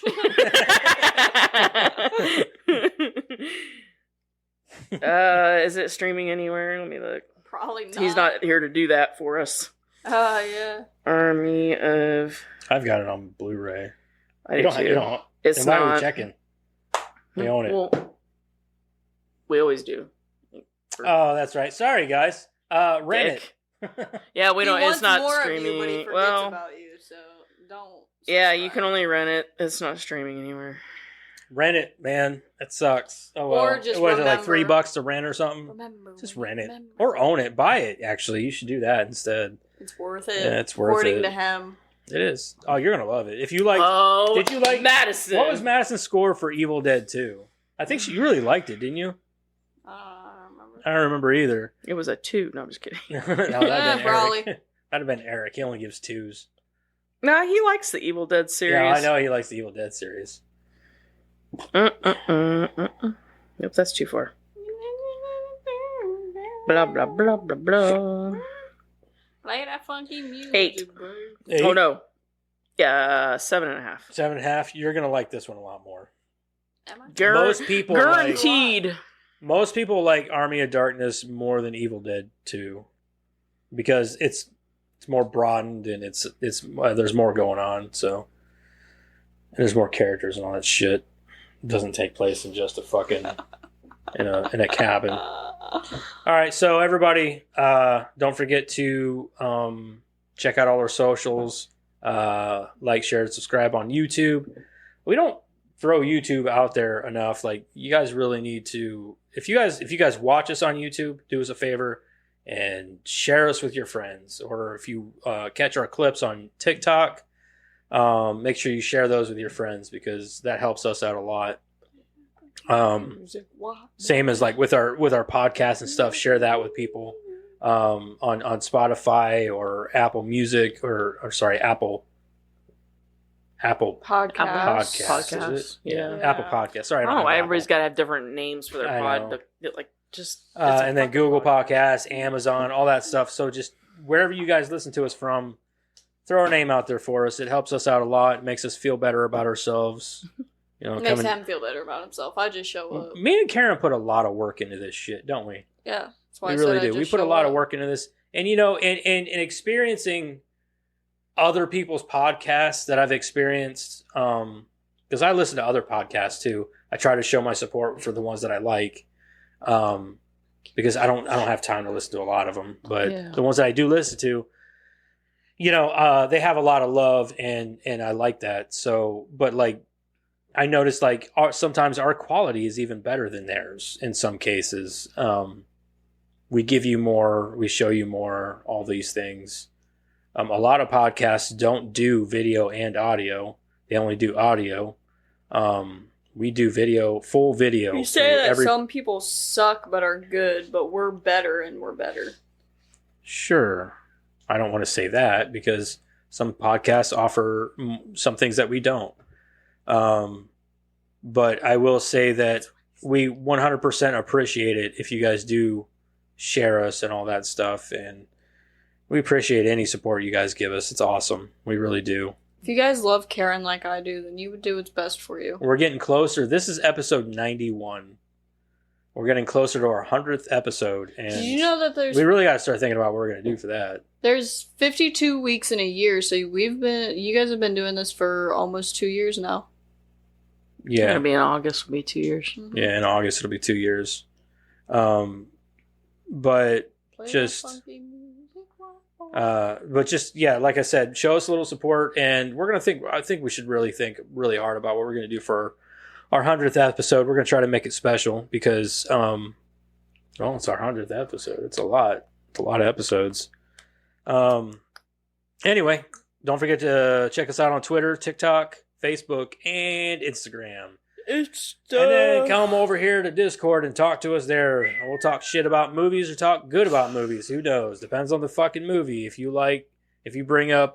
Is it streaming anywhere? Let me look. Probably not. He's not here to do that for us. Yeah. Army of. I've got it on Blu-ray. I You do don't. too. You don't. It's Then why are we not. checking? They own it. Well, we always do. Oh, that's right. Sorry, guys. Rent Dick. Yeah, we don't. He It's wants not more streaming. Of you, but he forgets Well, about you, so don't. yeah, you can only rent it. It's not streaming anywhere. Rent it, man. That sucks. Oh well. Or just what is it, like remember- $3 to rent or something? Remember. Just rent it remember. or own it. Buy it. Actually, you should do that instead. It's worth it. Yeah, it's worth According it. to him. It is. Oh, you're gonna love it. If you like, Oh, did you like Madison? what was Madison's score for Evil Dead 2? I think you really liked it, didn't you? I don't remember. I don't remember either. It was a 2. No, I'm just kidding. No, that'd have been probably. Eric. That'd have been Eric. He only gives 2s. Nah, he likes the Evil Dead series. Yeah, I know he likes the Evil Dead series. Nope, that's too far. Blah blah blah blah blah. Play that funky music. 8. bro. 8, Oh no. Yeah, 7.5. 7.5. You're gonna like this one a lot more. Am I? Most people guaranteed. Most people like Army of Darkness more than Evil Dead 2 because it's more broadened and it's there's more going on. So and there's more characters and all that shit. It doesn't take place in just a fucking in a cabin. All right, so everybody, don't forget to check out all our socials. Like, share, and subscribe on YouTube. We don't throw YouTube out there enough. Like, you guys really need to. If you guys watch us on YouTube, do us a favor and share us with your friends. Or if you catch our clips on TikTok, make sure you share those with your friends because that helps us out a lot. Same as like with our podcast and stuff, share that with people on Spotify or Apple Music or sorry, Apple Podcast. Podcasts. Is it? Yeah. Apple Podcasts. Sorry, I don't know why have everybody's Apple. got to have different names for their I pod. know. Like, just. it's a And then fucking Google podcast. Podcasts, Amazon, all that stuff. So just wherever you guys listen to us from, throw our name out there for us. It helps us out a lot. It makes us feel better about ourselves. You know, It makes him feel better about himself. I just show up. Me and Karen put a lot of work into this shit, don't we? Yeah. That's why We I really said I do. We just put a show lot of up. work into this. And, you know, in experiencing other people's podcasts that I've experienced, because I listen to other podcasts too. I try to show my support for the ones that I like, because I don't have time to listen to a lot of them. But Yeah. the ones that I do listen to, you know, they have a lot of love, and I like that. So, but like, I noticed like sometimes our quality is even better than theirs in some cases. We give you more, we show you more, all these things. A lot of podcasts don't do video and audio. They only do audio. We do video, full video. You say for that every- some people suck but are good, but we're better and we're better. Sure. I don't want to say that because some podcasts offer some things that we don't. But I will say that we 100% appreciate it if you guys do share us and all that stuff. And we appreciate any support you guys give us. It's awesome. We really do. If you guys love Karen like I do, then you would do what's best for you. We're getting closer. This is episode 91. We're getting closer to our 100th episode. And Did you know that we really got to start thinking about what we're going to do for that. there's 52 weeks in a year, so you guys have been doing this for almost 2 years now. Yeah. It'll be in August. Will be 2 years. Mm-hmm. Yeah, in August it'll be 2 years. But just like I said, show us a little support, and we're gonna I think we should really think really hard about what we're gonna do for our 100th episode. We're gonna try to make it special because it's our 100th episode. It's a lot. It's a lot of episodes. Anyway, don't forget to check us out on Twitter, TikTok, Facebook, and Instagram. And then come over here to Discord and talk to us there. We'll talk shit about movies or talk good about movies. Who knows? Depends on the fucking movie. If you bring up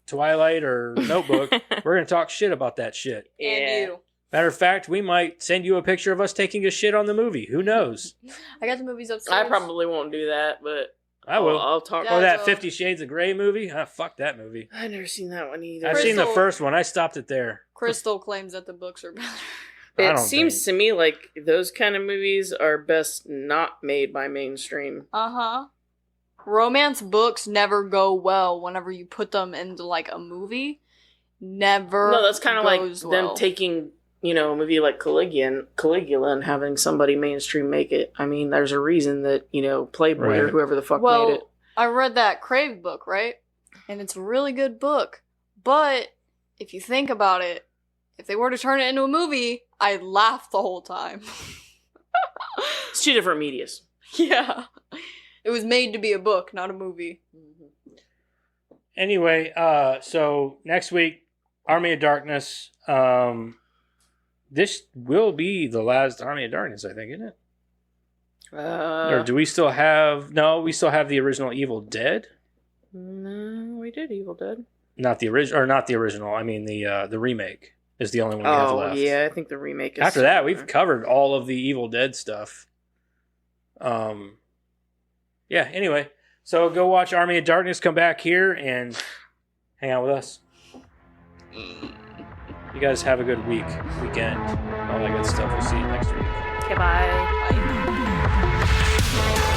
Twilight or Notebook, we're going to talk shit about that shit. And you. Matter of fact, we might send you a picture of us taking a shit on the movie. Who knows? I got the movies upstairs. I probably won't do that, but I will. I'll talk. Or that 50 Shades of Grey movie. Fuck that movie. I've never seen that one either. I've seen the first one. I stopped it there. Crystal claims that the books are better. It seems to me like those kind of movies are best not made by mainstream. Uh-huh. Romance books never go well whenever you put them into, like, a movie. Never. No, that's kind of like well. them taking, a movie like Caligula and having somebody mainstream make it. I mean, there's a reason that, Playboy or whoever the fuck made it. I read that Crave book, right? And it's a really good book. But if you think about it, if they were to turn it into a movie, I'd laugh the whole time. It's two different medias. Yeah. It was made to be a book, not a movie. Anyway, so next week, Army of Darkness. This will be the last Army of Darkness, I think, isn't it? Or do we still have... No, we still have the original Evil Dead. No, we did Evil Dead. Not the original. I mean, the remake is the only one we have left. Oh, yeah, I think the remake is... After that, we've covered all of the Evil Dead stuff. Yeah, anyway. So go watch Army of Darkness, come back here, and hang out with us. You guys have a good weekend, all that good stuff. We'll see you next week. Okay, bye. Bye.